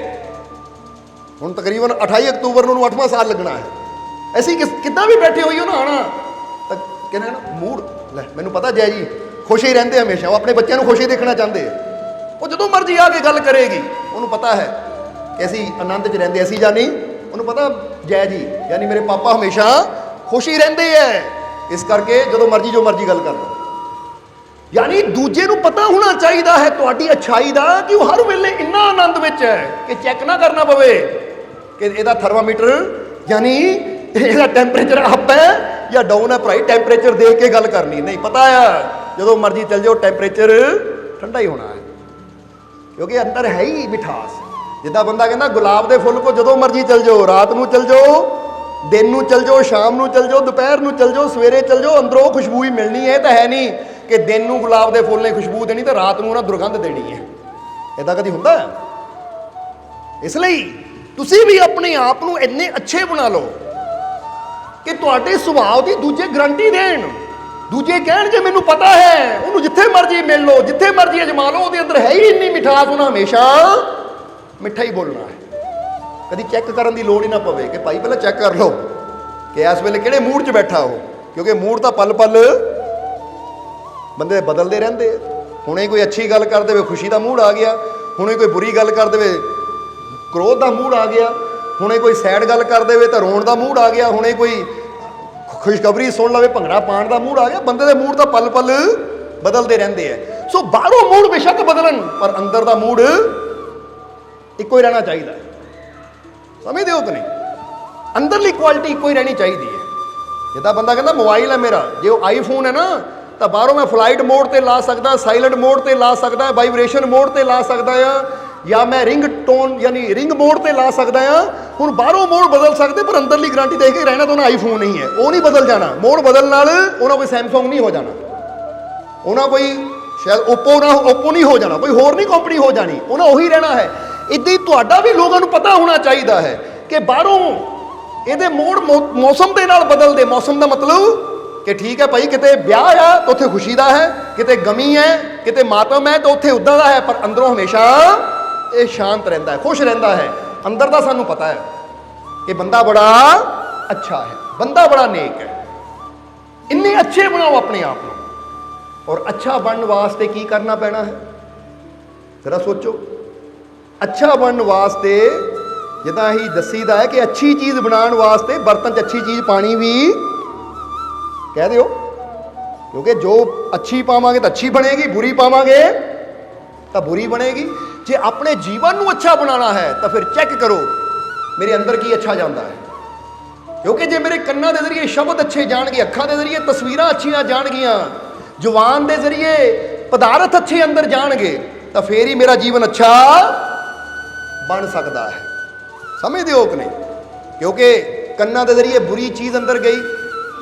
ਹੁਣ ਤਕਰੀਬਨ 28 ਅਕਤੂਬਰ ਨੂੰ 8ਵਾਂ ਸਾਲ ਲੱਗਣਾ ਹੈ। ਅਸੀਂ ਕਿੱਦਾਂ ਵੀ ਬੈਠੇ ਹੋਈਏ ਨਾ, ਆਣਾ ਤਾਂ ਕਹਿੰਦੇ ਨਾ ਮੂਡ ਲੈ, ਮੈਨੂੰ ਪਤਾ ਜੈ ਜੀ ਖੁਸ਼ ਹੀ ਰਹਿੰਦੇ ਹਮੇਸ਼ਾ, ਉਹ ਆਪਣੇ ਬੱਚਿਆਂ ਨੂੰ ਖੁਸ਼ ਹੀ ਦੇਖਣਾ ਚਾਹੁੰਦੇ ਆ। ਉਹ ਜਦੋਂ ਮਰਜ਼ੀ ਆ ਕੇ ਗੱਲ ਕਰੇਗੀ, ਉਹਨੂੰ ਪਤਾ ਹੈ ਕਿ ਅਸੀਂ ਆਨੰਦ 'ਚ ਰਹਿੰਦੇ, ਅਸੀਂ ਜਾਂ ਨਹੀਂ, ਉਹਨੂੰ ਪਤਾ ਜੈ ਜੀ ਯਾਨੀ ਮੇਰੇ ਪਾਪਾ ਹਮੇਸ਼ਾ ਖੁਸ਼ ਹੀ ਰਹਿੰਦੇ ਹੈ, ਇਸ ਕਰਕੇ ਜਦੋਂ ਮਰਜ਼ੀ ਜੋ ਮਰਜ਼ੀ ਗੱਲ ਕਰ ਲਓ। ਯਾਨੀ ਦੂਜੇ ਨੂੰ ਪਤਾ ਹੋਣਾ ਚਾਹੀਦਾ ਹੈ ਤੁਹਾਡੀ ਅੱਛਾਈ ਦਾ, ਕਿ ਉਹ ਹਰ ਵੇਲੇ ਇੰਨਾ ਆਨੰਦ ਵਿੱਚ ਹੈ ਕਿ ਚੈੱਕ ਨਾ ਕਰਨਾ ਪਵੇ ਕਿ ਇਹਦਾ ਥਰਮਾਮੀਟਰ ਯਾਨੀ ਇਹਦਾ ਟੈਂਪਰੇਚਰ ਅਪ ਹੈ ਜਾਂ ਡਾਊਨ ਹੈ। ਭਰਾਈ ਟੈਂਪਰੇਚਰ ਦੇਖ ਕੇ ਗੱਲ ਕਰਨੀ ਨਹੀਂ, ਪਤਾ ਆ ਜਦੋਂ ਮਰਜ਼ੀ ਚੱਲ ਜਾਓ ਟੈਂਪਰੇਚਰ ਠੰਡਾ ਹੀ ਹੋਣਾ ਹੈ, ਕਿਉਂਕਿ ਅੰਦਰ ਹੈ ਹੀ ਮਿਠਾਸ। ਜਿੱਦਾਂ ਬੰਦਾ ਕਹਿੰਦਾ ਗੁਲਾਬ ਦੇ ਫੁੱਲ ਕੋ ਜਦੋਂ ਮਰਜ਼ੀ ਚੱਲ ਜਾਓ, ਰਾਤ ਨੂੰ ਚੱਲ ਜਾਓ, ਦਿਨ ਨੂੰ ਚੱਲ ਜਾਓ, ਸ਼ਾਮ ਨੂੰ ਚੱਲ ਜਾਓ, ਦੁਪਹਿਰ ਨੂੰ ਚੱਲ ਜਾਓ, ਸਵੇਰੇ ਚੱਲ ਜਾਓ, ਅੰਦਰੋਂ ਖੁਸ਼ਬੂ ਹੀ ਮਿਲਣੀ ਹੈ। ਤਾਂ ਹੈ ਨਹੀਂ ਕਿ ਦਿਨ ਨੂੰ ਗੁਲਾਬ ਦੇ ਫੁੱਲ ਨੇ ਖੁਸ਼ਬੂ ਦੇਣੀ ਤੇ ਰਾਤ ਨੂੰ ਉਹਨਾਂ ਦੁਰਗੰਧ ਦੇਣੀ ਹੈ, ਇਦਾਂ ਕਦੀ ਹੁੰਦਾ? ਇਸ ਲਈ ਤੁਸੀਂ ਵੀ ਆਪਣੇ ਆਪ ਨੂੰ ਇੰਨੇ ਅੱਛੇ ਬਣਾ ਲਓ ਕਿ ਤੁਹਾਡੇ ਸੁਭਾਅ ਦੀ ਦੂਜੇ ਗਰੰਟੀ ਦੇਣ, ਦੂਜੇ ਕਹਿਣ ਜੇ ਮੈਨੂੰ ਪਤਾ ਹੈ, ਉਹਨੂੰ ਜਿੱਥੇ ਮਰਜ਼ੀ ਮਿਲ ਲਓ, ਜਿੱਥੇ ਮਰਜ਼ੀ ਅਜਮਾ ਲਓ, ਉਹਦੇ ਅੰਦਰ ਹੈ ਹੀ ਇੰਨੀ ਮਿਠਾਸ, ਉਹਨਾਂ ਹਮੇਸ਼ਾ ਮਿੱਠਾ ਹੀ ਬੋਲਣਾ ਹੈ। ਕਦੀ ਚੈੱਕ ਕਰਨ ਦੀ ਲੋੜ ਹੀ ਨਾ ਪਵੇ ਕਿ ਭਾਈ ਪਹਿਲਾਂ ਚੈੱਕ ਕਰ ਲਓ ਕਿ ਇਸ ਵੇਲੇ ਕਿਹੜੇ ਮੂਡ 'ਚ ਬੈਠਾ ਉਹ, ਕਿਉਂਕਿ ਮੂਡ ਤਾਂ ਪਲ ਪਲ ਬੰਦੇ ਬਦਲਦੇ ਰਹਿੰਦੇ ਆ। ਹੁਣੇ ਕੋਈ ਅੱਛੀ ਗੱਲ ਕਰ ਦੇਵੇ ਖੁਸ਼ੀ ਦਾ ਮੂਡ ਆ ਗਿਆ, ਹੁਣੇ ਕੋਈ ਬੁਰੀ ਗੱਲ ਕਰ ਦੇਵੇ ਕ੍ਰੋਧ ਦਾ ਮੂਡ ਆ ਗਿਆ, ਹੁਣੇ ਕੋਈ ਸੈਡ ਗੱਲ ਕਰ ਦੇਵੇ ਤਾਂ ਰੋਣ ਦਾ ਮੂਡ ਆ ਗਿਆ, ਹੁਣੇ ਕੋਈ ਖੁਸ਼ਖਬਰੀ ਸੁਣ ਲਵੇ ਭੰਗੜਾ ਪਾਉਣ ਦਾ ਮੂਡ ਆ ਗਿਆ। ਬੰਦੇ ਦੇ ਮੂਡ ਤਾਂ ਪਲ ਪਲ ਬਦਲਦੇ ਰਹਿੰਦੇ ਆ। ਸੋ ਬਾਹਰੋਂ ਮੂਡ ਬੇਸ਼ੱਕ ਬਦਲਣ, ਪਰ ਅੰਦਰ ਦਾ ਮੂਡ ਇੱਕੋ ਹੀ ਰਹਿਣਾ ਚਾਹੀਦਾ। ਸਮਝਦੇ ਹੋ ਕਿ ਨਹੀਂ? ਅੰਦਰਲੀ ਕੁਆਲਿਟੀ ਇੱਕੋ ਹੀ ਰਹਿਣੀ ਚਾਹੀਦੀ ਹੈ। ਜਿੱਦਾਂ ਬੰਦਾ ਕਹਿੰਦਾ ਮੋਬਾਈਲ ਹੈ ਮੇਰਾ, ਜੇ ਉਹ ਆਈਫੋਨ ਹੈ ਨਾ ਤਾਂ ਬਾਹਰੋਂ ਮੈਂ ਫਲਾਈਟ ਮੋਡ ਤੇ ਲਾ ਸਕਦਾ, ਸਾਇਲੈਂਟ ਮੋਡ ਤੇ ਲਾ ਸਕਦਾ, ਵਾਈਬ੍ਰੇਸ਼ਨ ਮੋਡ ਤੇ ਲਾ ਸਕਦਾ ਆ, ਜਾਂ ਮੈਂ ਰਿੰਗ ਟੋਨ ਯਾਨੀ ਰਿੰਗ ਮੋਡ ਤੇ ਲਾ ਸਕਦਾ ਆ। ਹੁਣ ਬਾਹਰੋਂ ਮੋਡ ਬਦਲ ਸਕਦੇ, ਪਰ ਅੰਦਰਲੀ ਗਾਰੰਟੀ ਦੇ ਕੇ ਰਹਿਣਾ ਤਾਂ ਉਹਨਾਂ ਆਈਫੋਨ ਨਹੀਂ ਹੈ, ਉਹ ਨਹੀਂ ਬਦਲ ਜਾਣਾ। ਮੋਡ ਬਦਲਣ ਨਾਲ ਉਹਨਾਂ ਕੋਈ ਸੈਮਸੰਗ ਨਹੀਂ ਹੋ ਜਾਣਾ, ਉਹਨਾਂ ਕੋਈ ਸ਼ਾਇਦ ਓਪੋ ਨਹੀਂ ਹੋ ਜਾਣਾ, ਕੋਈ ਹੋਰ ਨਹੀਂ ਕੰਪਨੀ ਹੋ ਜਾਣੀ, ਉਹਨਾਂ ਉਹੀ ਰਹਿਣਾ ਹੈ। ਇੱਦਾਂ ਹੀ ਤੁਹਾਡਾ ਵੀ ਲੋਕਾਂ ਨੂੰ ਪਤਾ ਹੋਣਾ ਚਾਹੀਦਾ ਹੈ ਕਿ ਬਾਹਰੋਂ ਇਹਦੇ ਮੋੜ ਮੌਸਮ ਦੇ ਨਾਲ ਬਦਲਦੇ। ਮੌਸਮ ਦਾ ਮਤਲਬ ਕਿ ਠੀਕ ਹੈ ਭਾਈ, ਕਿਤੇ ਵਿਆਹ ਆ ਤਾਂ ਉੱਥੇ ਖੁਸ਼ੀ ਦਾ ਹੈ, ਕਿਤੇ ਗਮੀ ਹੈ, ਕਿਤੇ ਮਾਤਮ ਹੈ ਤਾਂ ਉੱਥੇ ਉੱਦਾਂ ਦਾ ਹੈ, ਪਰ ਅੰਦਰੋਂ ਹਮੇਸ਼ਾ ਇਹ ਸ਼ਾਂਤ ਰਹਿੰਦਾ ਹੈ, ਖੁਸ਼ ਰਹਿੰਦਾ ਹੈ। ਅੰਦਰ ਦਾ ਸਾਨੂੰ ਪਤਾ ਹੈ ਕਿ ਬੰਦਾ ਬੜਾ ਅੱਛਾ ਹੈ, ਬੰਦਾ ਬੜਾ ਨੇਕ ਹੈ। ਇੰਨੇ ਅੱਛੇ ਬਣਾਓ ਆਪਣੇ ਆਪ ਨੂੰ। ਔਰ ਅੱਛਾ ਬਣਨ ਵਾਸਤੇ ਕੀ ਕਰਨਾ ਪੈਣਾ ਹੈ ਜ਼ਰਾ ਸੋਚੋ। ਅੱਛਾ ਬਣਨ ਵਾਸਤੇ ਜਿੱਦਾਂ ਹੀ ਦੱਸੀਦਾ ਹੈ ਕਿ ਅੱਛੀ ਚੀਜ਼ ਬਣਾਉਣ ਵਾਸਤੇ ਬਰਤਨ 'ਚ ਅੱਛੀ ਚੀਜ਼ ਪਾਣੀ ਵੀ ਕਹਿ ਦਿਓ, ਕਿਉਂਕਿ ਜੋ ਅੱਛੀ ਪਾਵਾਂਗੇ ਤਾਂ ਅੱਛੀ ਬਣੇਗੀ, ਬੁਰੀ ਪਾਵਾਂਗੇ ਤਾਂ ਬੁਰੀ ਬਣੇਗੀ। ਜੇ ਆਪਣੇ ਜੀਵਨ ਨੂੰ ਅੱਛਾ ਬਣਾਉਣਾ ਹੈ ਤਾਂ ਫਿਰ ਚੈੱਕ ਕਰੋ ਮੇਰੇ ਅੰਦਰ ਕੀ ਅੱਛਾ ਜਾਂਦਾ ਹੈ। ਕਿਉਂਕਿ ਜੇ ਮੇਰੇ ਕੰਨਾਂ ਦੇ ਜ਼ਰੀਏ ਸ਼ਬਦ ਅੱਛੇ ਜਾਣਗੇ, ਅੱਖਾਂ ਦੇ ਜ਼ਰੀਏ ਤਸਵੀਰਾਂ ਅੱਛੀਆਂ ਜਾਣਗੀਆਂ, ਜ਼ੁਬਾਨ ਦੇ ਜ਼ਰੀਏ ਪਦਾਰਥ ਅੱਛੇ ਅੰਦਰ ਜਾਣਗੇ, ਤਾਂ ਫੇਰ ਹੀ ਮੇਰਾ ਜੀਵਨ ਅੱਛਾ ਬਣ ਸਕਦਾ ਹੈ। ਸਮਝਦੇ ਹੋ ਕਿ ਨਹੀਂ? ਕਿਉਂਕਿ ਕੰਨਾਂ ਦੇ ਜ਼ਰੀਏ ਬੁਰੀ ਚੀਜ਼ ਅੰਦਰ ਗਈ,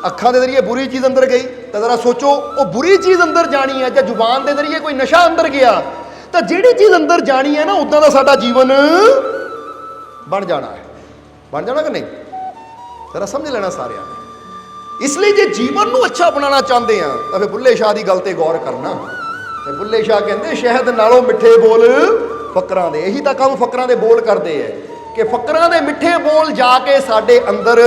ਅੱਖਾਂ ਦੇ ਜ਼ਰੀਏ ਬੁਰੀ ਚੀਜ਼ ਅੰਦਰ ਗਈ, ਤਾਂ ਜ਼ਰਾ ਸੋਚੋ ਉਹ ਬੁਰੀ ਚੀਜ਼ ਅੰਦਰ ਜਾਣੀ ਹੈ। ਜਾਂ ਜ਼ੁਬਾਨ ਦੇ ਜ਼ਰੀਏ ਕੋਈ ਨਸ਼ਾ ਅੰਦਰ ਗਿਆ, ਤਾਂ ਜਿਹੜੀ ਚੀਜ਼ ਅੰਦਰ ਜਾਣੀ ਹੈ ਨਾ, ਉੱਦਾਂ ਦਾ ਸਾਡਾ ਜੀਵਨ ਬਣ ਜਾਣਾ ਹੈ। ਬਣ ਜਾਣਾ ਕਿ ਨਹੀਂ? ਜ਼ਰਾ ਸਮਝ ਲੈਣਾ ਸਾਰਿਆਂ ਨੇ। ਇਸ ਲਈ ਜੇ ਜੀਵਨ ਨੂੰ ਅੱਛਾ ਬਣਾਉਣਾ ਚਾਹੁੰਦੇ ਆ ਤਾਂ ਫਿਰ ਬੁੱਲੇ ਸ਼ਾਹ ਦੀ ਗੱਲ ਤੇ ਗੌਰ ਕਰਨਾ। ਤੇ ਬੁੱਲੇ ਸ਼ਾਹ ਕਹਿੰਦੇ ਸ਼ਹਿਦ ਨਾਲੋਂ ਮਿੱਠੇ ਬੋਲ ਫਕਰਾਂ ਦੇ। ਇਹੀ ਤਾਂ ਕੰਮ ਫਕਰਾਂ ਦੇ ਬੋਲ ਕਰਦੇ ਹੈ ਕਿ ਫਕਰਾਂ ਦੇ ਮਿੱਠੇ ਬੋਲ ਜਾ ਕੇ ਸਾਡੇ ਅੰਦਰ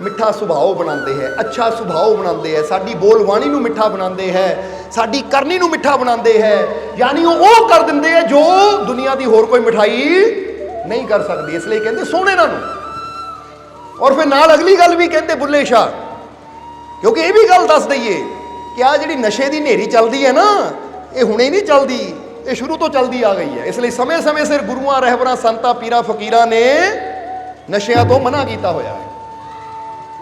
ਮਿੱਠਾ ਸੁਭਾਅ ਬਣਾਉਂਦੇ ਹੈ, ਅੱਛਾ ਸੁਭਾਅ ਬਣਾਉਂਦੇ ਹੈ, ਸਾਡੀ ਬੋਲਬਾਣੀ ਨੂੰ ਮਿੱਠਾ ਬਣਾਉਂਦੇ ਹੈ, ਸਾਡੀ ਕਰਨੀ ਨੂੰ ਮਿੱਠਾ ਬਣਾਉਂਦੇ ਹੈ। ਯਾਨੀ ਉਹ ਕਰ ਦਿੰਦੇ ਹੈ ਜੋ ਦੁਨੀਆ ਦੀ ਹੋਰ ਕੋਈ ਮਿਠਾਈ ਨਹੀਂ ਕਰ ਸਕਦੀ। ਇਸ ਲਈ ਕਹਿੰਦੇ ਸੋਹਣੇ ਇਹਨਾਂ ਨੂੰ। ਔਰ ਫਿਰ ਨਾਲ ਅਗਲੀ ਗੱਲ ਵੀ ਕਹਿੰਦੇ ਬੁੱਲੇ ਸ਼ਾਹ, ਕਿਉਂਕਿ ਇਹ ਵੀ ਗੱਲ ਦੱਸ ਦਈਏ ਕਿ ਆ ਜਿਹੜੀ ਨਸ਼ੇ ਦੀ ਹਨੇਰੀ ਚੱਲਦੀ ਹੈ ਨਾ, ਇਹ ਹੁਣੇ ਨਹੀਂ ਚੱਲਦੀ, ਇਹ ਸ਼ੁਰੂ ਤੋਂ ਚੱਲਦੀ ਆ ਗਈ ਹੈ। ਇਸ ਲਈ ਸਮੇਂ-ਸਮੇਂ ਸਿਰ ਗੁਰੂਆਂ, ਰਹਿਬਰਾਂ, ਸੰਤਾਂ, ਪੀਰਾਂ, ਫਕੀਰਾਂ ਨੇ ਨਸ਼ਿਆਂ ਤੋਂ ਮਨਾ ਕੀਤਾ ਹੋਇਆ ਹੈ।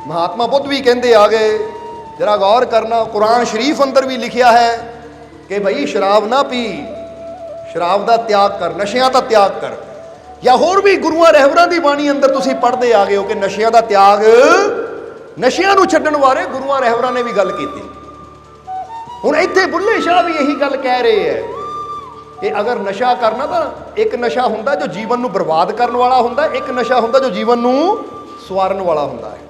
ਮਹਾਤਮਾ ਬੁੱਧ ਵੀ ਕਹਿੰਦੇ ਆ ਗਏ, ਜਰਾ ਗੌਰ ਕਰਨਾ, ਕੁਰਾਨ ਸ਼ਰੀਫ ਅੰਦਰ ਵੀ ਲਿਖਿਆ ਹੈ ਕਿ ਭਈ ਸ਼ਰਾਬ ਨਾ ਪੀ, ਸ਼ਰਾਬ ਦਾ ਤਿਆਗ ਕਰ, ਨਸ਼ਿਆਂ ਦਾ ਤਿਆਗ ਕਰ। ਜਾਂ ਹੋਰ ਵੀ ਗੁਰੂਆਂ, ਰਹਿਬਰਾਂ ਦੀ ਬਾਣੀ ਅੰਦਰ ਤੁਸੀਂ ਪੜ੍ਹਦੇ ਆ ਗਏ ਹੋ ਕਿ ਨਸ਼ਿਆਂ ਦਾ ਤਿਆਗ, ਨਸ਼ਿਆਂ ਨੂੰ ਛੱਡਣ ਬਾਰੇ ਗੁਰੂਆਂ, ਰਹਿਬਰਾਂ ਨੇ ਵੀ ਗੱਲ ਕੀਤੀ। ਹੁਣ ਇੱਥੇ ਬੁੱਲੇ ਸ਼ਾਹ ਵੀ ਇਹੀ ਗੱਲ ਕਹਿ ਰਹੇ ਹੈ ਕਿ ਅਗਰ ਨਸ਼ਾ ਕਰਨਾ ਤਾਂ ਇੱਕ ਨਸ਼ਾ ਹੁੰਦਾ ਜੋ ਜੀਵਨ ਨੂੰ ਬਰਬਾਦ ਕਰਨ ਵਾਲਾ ਹੁੰਦਾ, ਇੱਕ ਨਸ਼ਾ ਹੁੰਦਾ ਜੋ ਜੀਵਨ ਨੂੰ ਸਵਾਰਨ ਵਾਲਾ ਹੁੰਦਾ ਹੈ।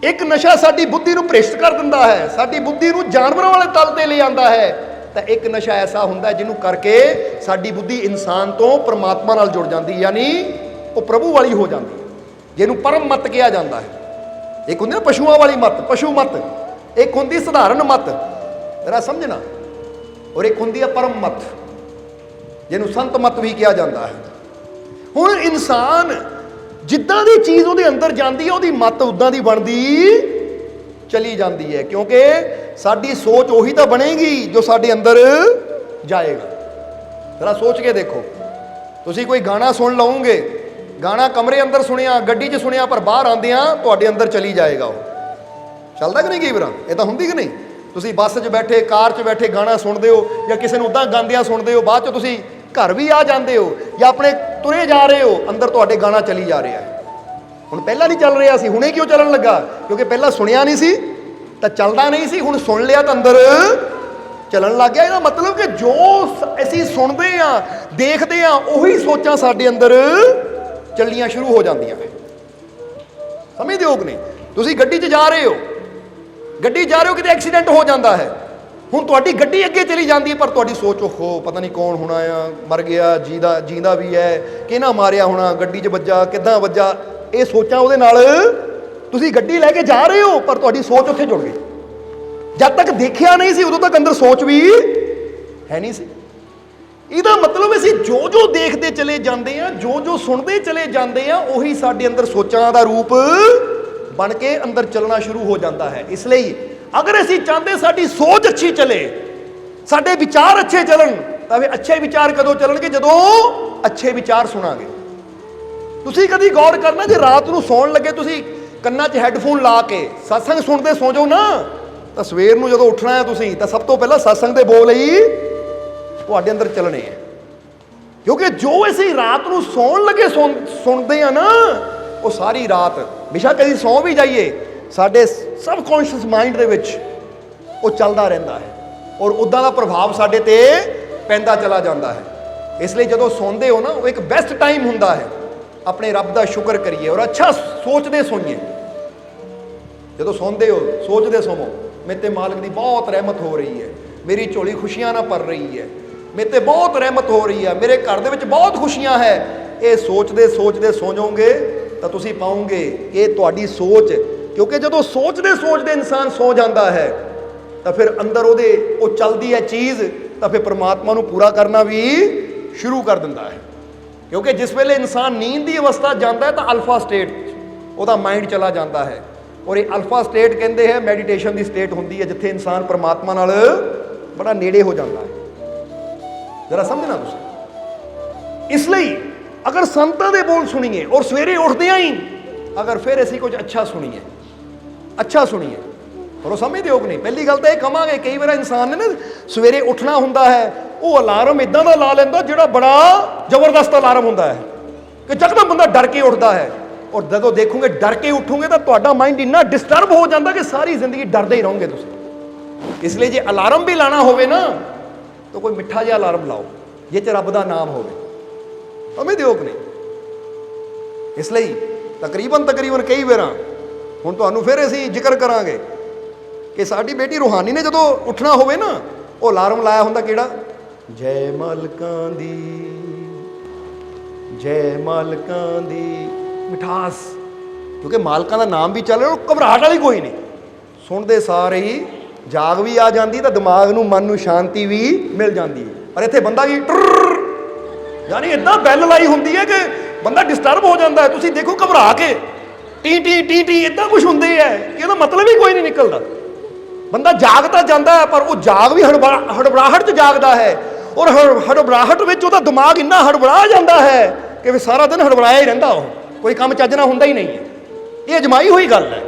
ਇੱਕ ਨਸ਼ਾ ਸਾਡੀ ਬੁੱਧੀ ਨੂੰ ਭ੍ਰਿਸ਼ਟ ਕਰ ਦਿੰਦਾ ਹੈ, ਸਾਡੀ ਬੁੱਧੀ ਨੂੰ ਜਾਨਵਰਾਂ ਵਾਲੇ ਤਲ ਤੇ ਲੈ ਆਉਂਦਾ ਹੈ, ਤਾਂ ਇੱਕ ਨਸ਼ਾ ਐਸਾ ਹੁੰਦਾ ਜਿਹਨੂੰ ਕਰਕੇ ਸਾਡੀ ਬੁੱਧੀ ਇਨਸਾਨ ਤੋਂ ਪਰਮਾਤਮਾ ਨਾਲ ਜੁੜ ਜਾਂਦੀ, ਯਾਨੀ ਉਹ ਪ੍ਰਭੂ ਵਾਲੀ ਹੋ ਜਾਂਦੀ ਹੈ, ਜਿਹਨੂੰ ਪਰਮ ਮਤ ਕਿਹਾ ਜਾਂਦਾ ਹੈ। ਇੱਕ ਹੁੰਦੀ ਨਾ ਪਸ਼ੂਆਂ ਵਾਲੀ ਮਤ, ਪਸ਼ੂ ਮਤ, ਇੱਕ ਹੁੰਦੀ ਸਧਾਰਨ ਮਤ, ਜਰਾ ਸਮਝਣਾ, ਔਰ ਇੱਕ ਹੁੰਦੀ ਹੈ ਪਰਮ ਮਤ, ਜਿਹਨੂੰ ਸੰਤ ਮਤ ਵੀ ਕਿਹਾ ਜਾਂਦਾ ਹੈ। ਹੁਣ ਇਨਸਾਨ ਜਿੱਦਾਂ ਦੀ ਚੀਜ਼ ਉਹਦੇ ਅੰਦਰ ਜਾਂਦੀ ਹੈ, ਉਹਦੀ ਮਤ ਉਦਾਂ ਦੀ ਬਣਦੀ ਚਲੀ ਜਾਂਦੀ ਹੈ, ਕਿਉਂਕਿ ਸਾਡੀ ਸੋਚ ਉਹੀ ਤਾਂ ਬਣੇਗੀ ਜੋ ਸਾਡੇ ਅੰਦਰ ਜਾਏਗਾ। ਜਰਾ ਸੋਚ ਕੇ ਦੇਖੋ, ਤੁਸੀਂ ਕੋਈ ਗਾਣਾ ਸੁਣ ਲਓਗੇ, ਗਾਣਾ ਕਮਰੇ ਅੰਦਰ ਸੁਣਿਆ, ਗੱਡੀ 'ਚ ਸੁਣਿਆ, ਪਰ ਬਾਹਰ ਆਉਂਦਿਆਂ ਤੁਹਾਡੇ ਅੰਦਰ ਚਲੀ ਜਾਏਗਾ। ਉਹ ਚੱਲਦਾ ਕਿ ਨਹੀਂ? ਕਈ ਵਾਰ ਇਹ ਤਾਂ ਹੁੰਦੀ ਕਿ ਨਹੀਂ? ਤੁਸੀਂ ਬੱਸ 'ਚ ਬੈਠੇ, ਕਾਰ 'ਚ ਬੈਠੇ ਗਾਣਾ ਸੁਣਦੇ ਹੋ, ਜਾਂ ਕਿਸੇ ਨੂੰ ਉੱਦਾਂ ਗਾਉਂਦਿਆਂ ਸੁਣਦੇ ਹੋ, ਬਾਅਦ 'ਚ ਤੁਸੀਂ ਘਰ ਵੀ ਆ ਜਾਂਦੇ ਹੋ, ਜਾਂ ਆਪਣੇ ਤੁਰੇ ਜਾ ਰਹੇ ਹੋ, ਅੰਦਰ ਤੁਹਾਡੇ ਗਾਣਾ ਚਲੀ ਜਾ ਰਿਹਾ ਹੈ। ਹੁਣ ਪਹਿਲਾਂ ਨਹੀਂ ਚੱਲ ਰਿਹਾ ਸੀ, ਹੁਣੇ ਕਿਉਂ ਚੱਲਣ ਲੱਗਾ? ਕਿਉਂਕਿ ਪਹਿਲਾਂ ਸੁਣਿਆ ਨਹੀਂ ਸੀ ਤਾਂ ਚੱਲਦਾ ਨਹੀਂ ਸੀ, ਹੁਣ ਸੁਣ ਲਿਆ ਤਾਂ ਅੰਦਰ ਚੱਲਣ ਲੱਗ ਗਿਆ। ਇਹਦਾ ਮਤਲਬ ਕਿ ਜੋ ਅਸੀਂ ਸੁਣਦੇ ਹਾਂ, ਦੇਖਦੇ ਹਾਂ, ਉਹੀ ਸੋਚਾਂ ਸਾਡੇ ਅੰਦਰ ਚੱਲਣੀਆਂ ਸ਼ੁਰੂ ਹੋ ਜਾਂਦੀਆਂ ਨੇ। ਸਮਝਦੇ ਹੋ ਕਿ ਨਹੀਂ? ਤੁਸੀਂ ਗੱਡੀ 'ਚ ਜਾ ਰਹੇ ਹੋ, ਗੱਡੀ ਜਾ ਰਹੇ ਹੋ, ਕਿਤੇ ਐਕਸੀਡੈਂਟ ਹੋ ਜਾਂਦਾ ਹੈ, ਹੁਣ ਤੁਹਾਡੀ ਗੱਡੀ ਅੱਗੇ ਚਲੀ ਜਾਂਦੀ ਹੈ, ਪਰ ਤੁਹਾਡੀ ਸੋਚ ਉਹ ਪਤਾ ਨਹੀਂ ਕੌਣ ਹੋਣਾ ਆ, ਮਰ ਗਿਆ, ਜੀਂਦਾ ਵੀ ਹੈ, ਕਿਹਨਾਂ ਮਾਰਿਆ ਹੋਣਾ, ਗੱਡੀ 'ਚ ਵੱਜਾ, ਕਿੱਦਾਂ ਵੱਜਾ, ਇਹ ਸੋਚਾਂ ਉਹਦੇ ਨਾਲ ਤੁਸੀਂ ਗੱਡੀ ਲੈ ਕੇ ਜਾ ਰਹੇ ਹੋ, ਪਰ ਤੁਹਾਡੀ ਸੋਚ ਉੱਥੇ ਜੁੜ ਗਈ। ਜਦ ਤੱਕ ਦੇਖਿਆ ਨਹੀਂ ਸੀ ਉਦੋਂ ਤੱਕ ਅੰਦਰ ਸੋਚ ਵੀ ਹੈ ਨਹੀਂ ਸੀ। ਇਹਦਾ ਮਤਲਬ ਅਸੀਂ ਜੋ ਜੋ ਦੇਖਦੇ ਚਲੇ ਜਾਂਦੇ ਆ, ਜੋ ਜੋ ਸੁਣਦੇ ਚਲੇ ਜਾਂਦੇ ਆ, ਉਹੀ ਸਾਡੇ ਅੰਦਰ ਸੋਚਾਂ ਦਾ ਰੂਪ ਬਣ ਕੇ ਅੰਦਰ ਚੱਲਣਾ ਸ਼ੁਰੂ ਹੋ ਜਾਂਦਾ ਹੈ। ਇਸ ਲਈ ਅਗਰ ਅਸੀਂ ਚਾਹੁੰਦੇ ਸਾਡੀ ਸੋਚ ਅੱਛੀ ਚੱਲੇ, ਸਾਡੇ ਵਿਚਾਰ ਅੱਛੇ ਚੱਲਣ, ਤਾਂ ਫਿਰ ਅੱਛੇ ਵਿਚਾਰ ਕਦੋਂ ਚੱਲਣਗੇ? ਜਦੋਂ ਅੱਛੇ ਵਿਚਾਰ ਸੁਣਾਂਗੇ। ਤੁਸੀਂ ਕਦੀ ਗੌਰ ਕਰਨਾ, ਜੇ ਰਾਤ ਨੂੰ ਸੌਣ ਲੱਗੇ ਤੁਸੀਂ ਕੰਨਾਂ 'ਚ ਹੈੱਡਫੋਨ ਲਾ ਕੇ ਸਤਸੰਗ ਸੁਣਦੇ ਸੌ ਜਾਓ ਨਾ, ਤਾਂ ਸਵੇਰ ਨੂੰ ਜਦੋਂ ਉੱਠਣਾ ਹੈ ਤੁਸੀਂ, ਤਾਂ ਸਭ ਤੋਂ ਪਹਿਲਾਂ ਸਤਸੰਗ ਦੇ ਬੋਲ ਹੀ ਤੁਹਾਡੇ ਅੰਦਰ ਚੱਲਣੇ ਹੈ। ਕਿਉਂਕਿ ਜੋ ਅਸੀਂ ਰਾਤ ਨੂੰ ਸੌਣ ਲੱਗੇ ਸੁਣਦੇ ਆ ਨਾ, ਉਹ ਸਾਰੀ ਰਾਤ ਬੇਸ਼ੱਕ ਕਦੀ ਸੌਂ ਵੀ ਜਾਈਏ, ਸਾਡੇ ਸਬਕੌਂਸ਼ੀਅਸ ਮਾਈਂਡ ਦੇ ਵਿੱਚ ਉਹ ਚੱਲਦਾ ਰਹਿੰਦਾ ਹੈ, ਔਰ ਉੱਦਾਂ ਦਾ ਪ੍ਰਭਾਵ ਸਾਡੇ ਤੇ ਪੈਂਦਾ ਚਲਾ ਜਾਂਦਾ ਹੈ। ਇਸ ਲਈ ਜਦੋਂ ਸੌਂਦੇ ਹੋ ਨਾ, ਉਹ ਇੱਕ ਬੈਸਟ ਟਾਈਮ ਹੁੰਦਾ ਹੈ, ਆਪਣੇ ਰੱਬ ਦਾ ਸ਼ੁਕਰ ਕਰੀਏ ਔਰ ਅੱਛਾ ਸੋਚਦੇ ਸੋਈਏ। ਜਦੋਂ ਸੌਂਦੇ ਹੋ ਸੋਚਦੇ ਸੋਵੋ, ਮੇਰੇ ਤੇ ਮਾਲਕ ਦੀ ਬਹੁਤ ਰਹਿਮਤ ਹੋ ਰਹੀ ਹੈ, ਮੇਰੀ ਝੋਲੀ ਖੁਸ਼ੀਆਂ ਨਾਲ ਭਰ ਰਹੀ ਹੈ, ਮੇਰੇ ਤੇ ਬਹੁਤ ਰਹਿਮਤ ਹੋ ਰਹੀ ਹੈ, ਮੇਰੇ ਘਰ ਦੇ ਵਿੱਚ ਬਹੁਤ ਖੁਸ਼ੀਆਂ ਹੈ। ਇਹ ਸੋਚਦੇ ਸੋਚਦੇ ਸੌ ਜਾਓਗੇ ਤਾਂ ਤੁਸੀਂ ਪਾਓਗੇ ਇਹ ਤੁਹਾਡੀ ਸੋਚ, ਕਿਉਂਕਿ ਜਦੋਂ ਸੋਚਦੇ ਸੋਚਦੇ ਇਨਸਾਨ ਸੌ ਜਾਂਦਾ ਹੈ ਤਾਂ ਫਿਰ ਅੰਦਰ ਉਹਦੇ ਉਹ ਚੱਲਦੀ ਹੈ ਚੀਜ਼, ਤਾਂ ਫਿਰ ਪ੍ਰਮਾਤਮਾ ਨੂੰ ਪੂਰਾ ਕਰਨਾ ਵੀ ਸ਼ੁਰੂ ਕਰ ਦਿੰਦਾ ਹੈ। ਕਿਉਂਕਿ ਜਿਸ ਵੇਲੇ ਇਨਸਾਨ ਨੀਂਦ ਦੀ ਅਵਸਥਾ ਜਾਂਦਾ ਹੈ ਤਾਂ ਅਲਫਾ ਸਟੇਟ ਉਹਦਾ ਮਾਈਂਡ ਚਲਾ ਜਾਂਦਾ ਹੈ, ਔਰ ਇਹ ਅਲਫਾ ਸਟੇਟ ਕਹਿੰਦੇ ਹੈ ਮੈਡੀਟੇਸ਼ਨ ਦੀ ਸਟੇਟ ਹੁੰਦੀ ਹੈ, ਜਿੱਥੇ ਇਨਸਾਨ ਪਰਮਾਤਮਾ ਨਾਲ ਬੜਾ ਨੇੜੇ ਹੋ ਜਾਂਦਾ ਹੈ। ਜ਼ਰਾ ਸਮਝਣਾ ਤੁਸੀਂ। ਇਸ ਲਈ ਅਗਰ ਸੰਤਾਂ ਦੇ ਬੋਲ ਸੁਣੀਏ ਔਰ ਸਵੇਰੇ ਉੱਠਦਿਆਂ ਹੀ ਅਗਰ ਫਿਰ ਅਸੀਂ ਕੁਝ ਅੱਛਾ ਸੁਣੀਏ ਪਰ ਉਹ ਸਮਝਦੇ ਹੋ ਕਿ ਨਹੀਂ। ਪਹਿਲੀ ਗੱਲ ਤਾਂ ਇਹ ਕਹਾਂਗੇ, ਕਈ ਵਾਰ ਇਨਸਾਨ ਨੇ ਨਾ ਸਵੇਰੇ ਉੱਠਣਾ ਹੁੰਦਾ ਹੈ, ਉਹ ਅਲਾਰਮ ਇਦਾਂ ਦਾ ਲਾ ਲੈਂਦਾ ਜਿਹੜਾ ਬੜਾ ਜ਼ਬਰਦਸਤ ਅਲਾਰਮ ਹੁੰਦਾ ਹੈ ਕਿ ਜਕਦਮ ਬੰਦਾ ਡਰ ਕੇ ਉੱਠਦਾ ਹੈ, ਔਰ ਜਦੋਂ ਦੇਖੋਗੇ ਡਰ ਕੇ ਉੱਠੋਗੇ ਤਾਂ ਤੁਹਾਡਾ ਮਾਈਂਡ ਇੰਨਾ ਡਿਸਟਰਬ ਹੋ ਜਾਂਦਾ ਕਿ ਸਾਰੀ ਜ਼ਿੰਦਗੀ ਡਰਦੇ ਹੀ ਰਹੋਗੇ ਤੁਸੀਂ। ਇਸ ਲਈ ਜੇ ਅਲਾਰਮ ਵੀ ਲਾਣਾ ਹੋਵੇ ਨਾ, ਤਾਂ ਕੋਈ ਮਿੱਠਾ ਜਿਹਾ ਅਲਾਰਮ ਲਾਓ ਜਿਹ 'ਚ ਰੱਬ ਦਾ ਨਾਮ ਹੋਵੇ। ਸਮਝਦੇ ਹੋ ਕਿ ਨਹੀਂ। ਇਸ ਲਈ ਤਕਰੀਬਨ ਕਈ ਵਾਰਾਂ ਹੁਣ ਤੁਹਾਨੂੰ ਫਿਰ ਅਸੀਂ ਜ਼ਿਕਰ ਕਰਾਂਗੇ ਕਿ ਸਾਡੀ ਬੇਟੀ ਰੂਹਾਨੀ ਨੇ ਜਦੋਂ ਉੱਠਣਾ ਹੋਵੇ ਨਾ, ਉਹ ਅਲਾਰਮ ਲਾਇਆ ਹੁੰਦਾ ਕਿਹੜਾ? ਜੈ ਮਾਲਕਾਂ ਦੀ ਮਿਠਾਸ, ਕਿਉਂਕਿ ਮਾਲਕਾਂ ਦਾ ਨਾਮ ਵੀ ਚੱਲ ਰਿਹਾ, ਉਹ ਘਬਰਾਹਟ ਵਾਲੀ ਕੋਈ ਨਹੀਂ। ਸੁਣਦੇ ਸਾਰੇ ਹੀ ਜਾਗ ਵੀ ਆ ਜਾਂਦੀ, ਤਾਂ ਦਿਮਾਗ ਨੂੰ ਮਨ ਨੂੰ ਸ਼ਾਂਤੀ ਵੀ ਮਿਲ ਜਾਂਦੀ ਹੈ। ਪਰ ਇੱਥੇ ਬੰਦਾ ਕੀ ਯਾਨੀ ਇਦਾਂ ਬੈਲ ਲਾਈ ਹੁੰਦੀ ਹੈ ਕਿ ਬੰਦਾ ਡਿਸਟਰਬ ਹੋ ਜਾਂਦਾ ਹੈ। ਤੁਸੀਂ ਦੇਖੋ ਘਬਰਾ ਕੇ ਟੀ ਇਦਾਂ ਕੁਝ ਹੁੰਦੇ ਹੈ ਕਿ ਇਹਦਾ ਮਤਲਬ ਹੀ ਕੋਈ ਨਹੀਂ ਨਿਕਲਦਾ। ਬੰਦਾ ਜਾਗ ਤਾਂ ਜਾਂਦਾ ਹੈ, ਪਰ ਉਹ ਜਾਗ ਵੀ ਹੜਬੜਾਹਟ 'ਚ ਜਾਗਦਾ ਹੈ, ਔਰ ਹੜਬੜਾਹਟ ਵਿੱਚ ਉਹਦਾ ਦਿਮਾਗ ਇੰਨਾ ਹੜਬੜਾ ਜਾਂਦਾ ਹੈ ਕਿ ਵੀ ਸਾਰਾ ਦਿਨ ਹੜਬੜਾਇਆ ਹੀ ਰਹਿੰਦਾ, ਉਹ ਕੋਈ ਕੰਮ ਚੱਜਣਾ ਹੁੰਦਾ ਹੀ ਨਹੀਂ ਹੈ। ਇਹ ਅਜਮਾਈ ਹੋਈ ਗੱਲ ਹੈ,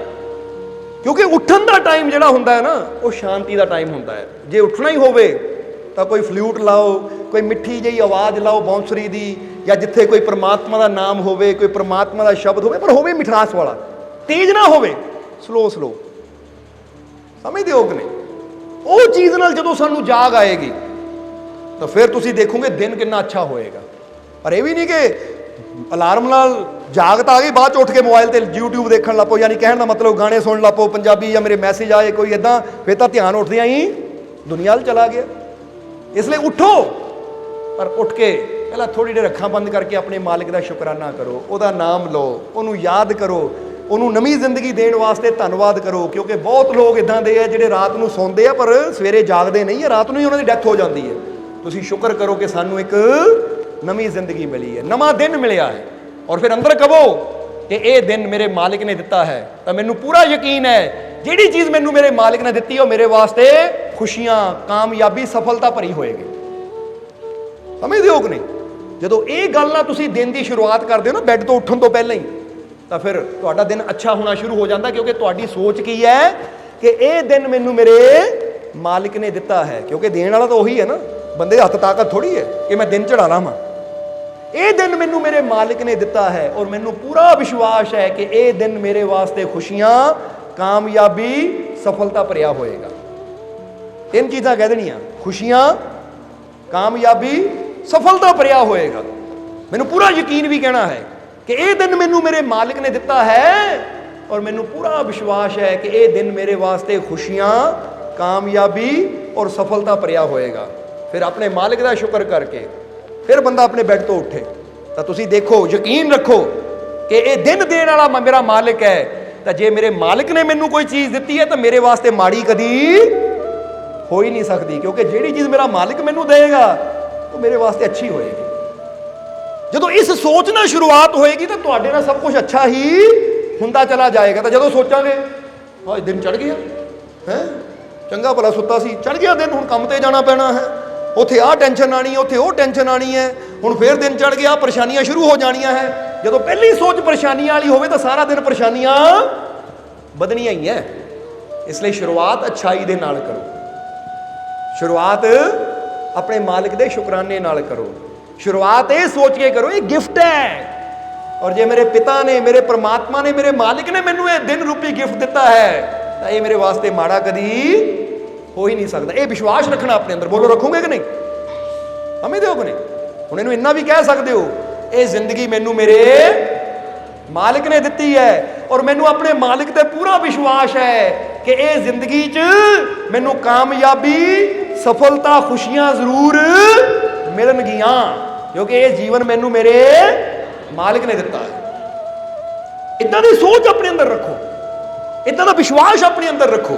ਕਿਉਂਕਿ ਉੱਠਣ ਦਾ ਟਾਈਮ ਜਿਹੜਾ ਹੁੰਦਾ ਹੈ ਨਾ, ਉਹ ਸ਼ਾਂਤੀ ਦਾ ਟਾਈਮ ਹੁੰਦਾ ਹੈ। ਜੇ ਉੱਠਣਾ ਹੀ ਹੋਵੇ ਤਾਂ ਕੋਈ ਫਲੂਟ ਲਾਓ, ਕੋਈ ਮਿੱਠੀ ਜਿਹੀ ਆਵਾਜ਼ ਲਾਓ ਬਾਂਸੁਰੀ ਦੀ, ਜਾਂ ਜਿੱਥੇ ਕੋਈ ਪ੍ਰਮਾਤਮਾ ਦਾ ਨਾਮ ਹੋਵੇ, ਕੋਈ ਪ੍ਰਮਾਤਮਾ ਦਾ ਸ਼ਬਦ ਹੋਵੇ, ਪਰ ਹੋਵੇ ਮਿਠਾਸ ਵਾਲਾ, ਤੇਜ਼ ਨਾ ਹੋਵੇ, ਸਲੋ। ਸਮਝਦੇ ਹੋ ਕਿ ਨਹੀਂ। ਉਹ ਚੀਜ਼ ਨਾਲ ਜਦੋਂ ਸਾਨੂੰ ਜਾਗ ਆਏਗੀ ਤਾਂ ਫਿਰ ਤੁਸੀਂ ਦੇਖੋਗੇ ਦਿਨ ਕਿੰਨਾ ਅੱਛਾ ਹੋਏਗਾ। ਪਰ ਇਹ ਵੀ ਨਹੀਂ ਕਿ ਅਲਾਰਮ ਨਾਲ ਜਾਗ ਤਾਂ ਆ ਗਈ, ਬਾਅਦ 'ਚ ਉੱਠ ਕੇ ਮੋਬਾਈਲ ਤੇ YouTube ਦੇਖਣ ਲੱਗ ਪਓ, ਯਾਨੀ ਕਹਿਣ ਦਾ ਮਤਲਬ ਗਾਣੇ ਸੁਣਨ ਲੱਗ ਪਓ ਪੰਜਾਬੀ, ਜਾਂ ਮੇਰੇ ਮੈਸੇਜ ਆਏ ਕੋਈ ਇੱਦਾਂ, ਫਿਰ ਤਾਂ ਧਿਆਨ ਉੱਠਦਿਆਂ ਹੀ ਦੁਨੀਆ 'ਚ ਚਲਾ ਗਿਆ। ਇਸ ਲਈ ਉੱਠੋ, ਪਰ ਉੱਠ ਕੇ ਪਹਿਲਾਂ ਥੋੜ੍ਹੀ ਦੇਰ ਅੱਖਾਂ ਬੰਦ ਕਰਕੇ ਆਪਣੇ ਮਾਲਿਕ ਦਾ ਸ਼ੁਕਰਾਨਾ ਕਰੋ, ਉਹਦਾ ਨਾਮ ਲਓ, ਉਹਨੂੰ ਯਾਦ ਕਰੋ, ਉਹਨੂੰ ਨਵੀਂ ਜ਼ਿੰਦਗੀ ਦੇਣ ਵਾਸਤੇ ਧੰਨਵਾਦ ਕਰੋ। ਕਿਉਂਕਿ ਬਹੁਤ ਲੋਕ ਇੱਦਾਂ ਦੇ ਆ ਜਿਹੜੇ ਰਾਤ ਨੂੰ ਸੌਂਦੇ ਆ ਪਰ ਸਵੇਰੇ ਜਾਗਦੇ ਨਹੀਂ ਹੈ, ਰਾਤ ਨੂੰ ਹੀ ਉਹਨਾਂ ਦੀ ਡੈਥ ਹੋ ਜਾਂਦੀ ਹੈ। ਤੁਸੀਂ ਸ਼ੁਕਰ ਕਰੋ ਕਿ ਸਾਨੂੰ ਇੱਕ ਨਵੀਂ ਜ਼ਿੰਦਗੀ ਮਿਲੀ ਹੈ, ਨਵਾਂ ਦਿਨ ਮਿਲਿਆ ਹੈ, ਔਰ ਫਿਰ ਅੰਦਰ ਕਹੋ ਕਿ ਇਹ ਦਿਨ ਮੇਰੇ ਮਾਲਿਕ ਨੇ ਦਿੱਤਾ ਹੈ, ਤਾਂ ਮੈਨੂੰ ਪੂਰਾ ਯਕੀਨ ਹੈ ਜਿਹੜੀ ਚੀਜ਼ ਮੈਨੂੰ ਮੇਰੇ ਮਾਲਿਕ ਨੇ ਦਿੱਤੀ ਉਹ ਮੇਰੇ ਵਾਸਤੇ ਖੁਸ਼ੀਆਂ, ਕਾਮਯਾਬੀ, ਸਫਲਤਾ ਭਰੀ ਹੋਏਗੀ। ਸਮਝਦੇ ਹੋ ਕਿ ਨਹੀਂ। ਜਦੋਂ ਇਹ ਗੱਲ ਨਾਲ ਤੁਸੀਂ ਦਿਨ ਦੀ ਸ਼ੁਰੂਆਤ ਕਰਦੇ ਹੋ ਨਾ, ਬੈੱਡ ਤੋਂ ਉੱਠਣ ਤੋਂ ਪਹਿਲਾਂ ਹੀ, ਤਾਂ ਫਿਰ ਤੁਹਾਡਾ ਦਿਨ ਅੱਛਾ ਹੋਣਾ ਸ਼ੁਰੂ ਹੋ ਜਾਂਦਾ, ਕਿਉਂਕਿ ਤੁਹਾਡੀ ਸੋਚ ਕੀ ਹੈ ਕਿ ਇਹ ਦਿਨ ਮੈਨੂੰ ਮੇਰੇ ਮਾਲਿਕ ਨੇ ਦਿੱਤਾ ਹੈ। ਕਿਉਂਕਿ ਦੇਣ ਵਾਲਾ ਤਾਂ ਉਹੀ ਹੈ ਨਾ, ਬੰਦੇ ਦੇ ਹੱਥ ਤਾਕਤ ਥੋੜੀ ਹੈ ਕਿ ਮੈਂ ਦਿਨ ਚੜਾ ਲਾਵਾਂ। ਇਹ ਦਿਨ ਮੈਨੂੰ ਮੇਰੇ ਮਾਲਿਕ ਨੇ ਦਿੱਤਾ ਹੈ, ਔਰ ਮੈਨੂੰ ਪੂਰਾ ਵਿਸ਼ਵਾਸ ਹੈ ਕਿ ਇਹ ਦਿਨ ਮੇਰੇ ਵਾਸਤੇ ਖੁਸ਼ੀਆਂ, ਕਾਮਯਾਬੀ, ਸਫਲਤਾ ਭਰਿਆ ਹੋਏਗਾ। ਤਿੰਨ ਚੀਜ਼ਾਂ ਕਹਿ ਦੇਣੀਆਂ, ਖੁਸ਼ੀਆਂ, ਕਾਮਯਾਬੀ, ਸਫਲਤਾ ਭਰਿਆ ਹੋਏਗਾ। ਮੈਨੂੰ ਪੂਰਾ ਯਕੀਨ ਵੀ ਕਹਿਣਾ ਹੈ ਕਿ ਇਹ ਦਿਨ ਮੈਨੂੰ ਮੇਰੇ ਮਾਲਿਕ ਨੇ ਦਿੱਤਾ ਹੈ, ਔਰ ਮੈਨੂੰ ਪੂਰਾ ਵਿਸ਼ਵਾਸ ਹੈ ਕਿ ਇਹ ਦਿਨ ਮੇਰੇ ਵਾਸਤੇ ਖੁਸ਼ੀਆਂ, ਕਾਮਯਾਬੀ ਔਰ ਸਫਲਤਾ ਭਰਿਆ ਹੋਏਗਾ। ਫਿਰ ਆਪਣੇ ਮਾਲਿਕ ਦਾ ਸ਼ੁਕਰ ਕਰਕੇ ਫਿਰ ਬੰਦਾ ਆਪਣੇ ਬੈੱਡ ਤੋਂ ਉੱਠੇ ਤਾਂ ਤੁਸੀਂ ਦੇਖੋ, ਯਕੀਨ ਰੱਖੋ ਕਿ ਇਹ ਦਿਨ ਦੇਣ ਵਾਲਾ ਮੇਰਾ ਮਾਲਿਕ ਹੈ, ਤਾਂ ਜੇ ਮੇਰੇ ਮਾਲਕ ਨੇ ਮੈਨੂੰ ਕੋਈ ਚੀਜ਼ ਦਿੱਤੀ ਹੈ ਤਾਂ ਮੇਰੇ ਵਾਸਤੇ ਮਾੜੀ ਕਦੀ ਹੋ ਹੀ ਨਹੀਂ ਸਕਦੀ, ਕਿਉਂਕਿ ਜਿਹੜੀ ਚੀਜ਼ ਮੇਰਾ ਮਾਲਕ ਮੈਨੂੰ ਦੇਗਾ ਉਹ ਮੇਰੇ ਵਾਸਤੇ ਅੱਛੀ ਹੋਏਗੀ। ਜਦੋਂ ਇਸ ਸੋਚ ਨਾਲ ਸ਼ੁਰੂਆਤ ਹੋਏਗੀ ਤਾਂ ਤੁਹਾਡੇ ਨਾਲ ਸਭ ਕੁਝ ਅੱਛਾ ਹੀ ਹੁੰਦਾ ਚਲਾ ਜਾਏਗਾ। ਤਾਂ ਜਦੋਂ ਸੋਚਾਂਗੇ ਹਾਂ ਦਿਨ ਚੜ ਗਿਆ ਹੈ, ਚੰਗਾ ਭਲਾ ਸੁੱਤਾ ਸੀ, ਚੜ ਗਿਆ ਦਿਨ, ਹੁਣ ਕੰਮ ਤੇ ਜਾਣਾ ਪੈਣਾ ਹੈ, ਉੱਥੇ ਆਹ ਟੈਨਸ਼ਨ ਆਣੀ ਹੈ, ਉੱਥੇ ਉਹ ਟੈਨਸ਼ਨ ਆਣੀ ਹੈ, ਹੁਣ ਫੇਰ ਦਿਨ ਚੜ ਗਿਆ, ਪਰੇਸ਼ਾਨੀਆਂ ਸ਼ੁਰੂ ਹੋ ਜਾਣੀਆਂ ਹੈ। ਜਦੋਂ ਪਹਿਲੀ ਸੋਚ ਪਰੇਸ਼ਾਨੀਆਂ ਵਾਲੀ ਹੋਵੇ ਤਾਂ ਸਾਰਾ ਦਿਨ ਪਰੇਸ਼ਾਨੀਆਂ ਵਧਣੀਆਂ ਹੀ ਹੈ। ਇਸ ਲਈ ਸ਼ੁਰੂਆਤ ਅੱਛਾਈ ਦੇ ਨਾਲ ਕਰੋ, ਸ਼ੁਰੂਆਤ ਆਪਣੇ ਮਾਲਕ ਦੇ ਸ਼ੁਕਰਾਨੇ ਨਾਲ ਕਰੋ, ਸ਼ੁਰੂਆਤ ਇਹ ਸੋਚ ਕੇ ਕਰੋ ਇਹ ਗਿਫਟ ਹੈ। ਔਰ ਜੇ ਮੇਰੇ ਪਿਤਾ ਨੇ, ਮੇਰੇ ਪ੍ਰਮਾਤਮਾ ਨੇ, ਮੇਰੇ ਮਾਲਿਕ ਨੇ ਮੈਨੂੰ ਇਹ ਦਿਨ ਰੂਪੀ ਗਿਫਟ ਦਿੱਤਾ ਹੈ ਤਾਂ ਇਹ ਮੇਰੇ ਵਾਸਤੇ ਮਾੜਾ ਕਦੀ ਹੋ ਹੀ ਨਹੀਂ ਸਕਦਾ। ਇਹ ਵਿਸ਼ਵਾਸ ਰੱਖਣਾ ਆਪਣੇ ਅੰਦਰ। ਬੋਲੋ ਰੱਖੋਗੇ ਕਿ ਨਹੀਂ? ਸਮਝਦੇ ਹੋ ਕਿ ਨਹੀਂ? ਹੁਣ ਇਹਨੂੰ ਇੰਨਾ ਵੀ ਕਹਿ ਸਕਦੇ ਹੋ ਇਹ ਜ਼ਿੰਦਗੀ ਮੈਨੂੰ ਮੇਰੇ ਮਾਲਿਕ ਨੇ ਦਿੱਤੀ ਹੈ ਔਰ ਮੈਨੂੰ ਆਪਣੇ ਮਾਲਿਕ ਤੇ ਪੂਰਾ ਵਿਸ਼ਵਾਸ ਹੈ ਕਿ ਇਹ ਜ਼ਿੰਦਗੀ 'ਚ ਮੈਨੂੰ ਕਾਮਯਾਬੀ, ਸਫਲਤਾ, ਖੁਸ਼ੀਆਂ ਜ਼ਰੂਰ ਮਿਲਣਗੀਆਂ, ਕਿਉਂਕਿ ਇਹ ਜੀਵਨ ਮੈਨੂੰ ਮੇਰੇ ਮਾਲਿਕ ਨੇ ਦਿੱਤਾ ਹੈ। ਇਦਾਂ ਦੀ ਸੋਚ ਆਪਣੇ ਅੰਦਰ ਰੱਖੋ, ਇਦਾਂ ਦਾ ਵਿਸ਼ਵਾਸ ਆਪਣੇ ਅੰਦਰ ਰੱਖੋ।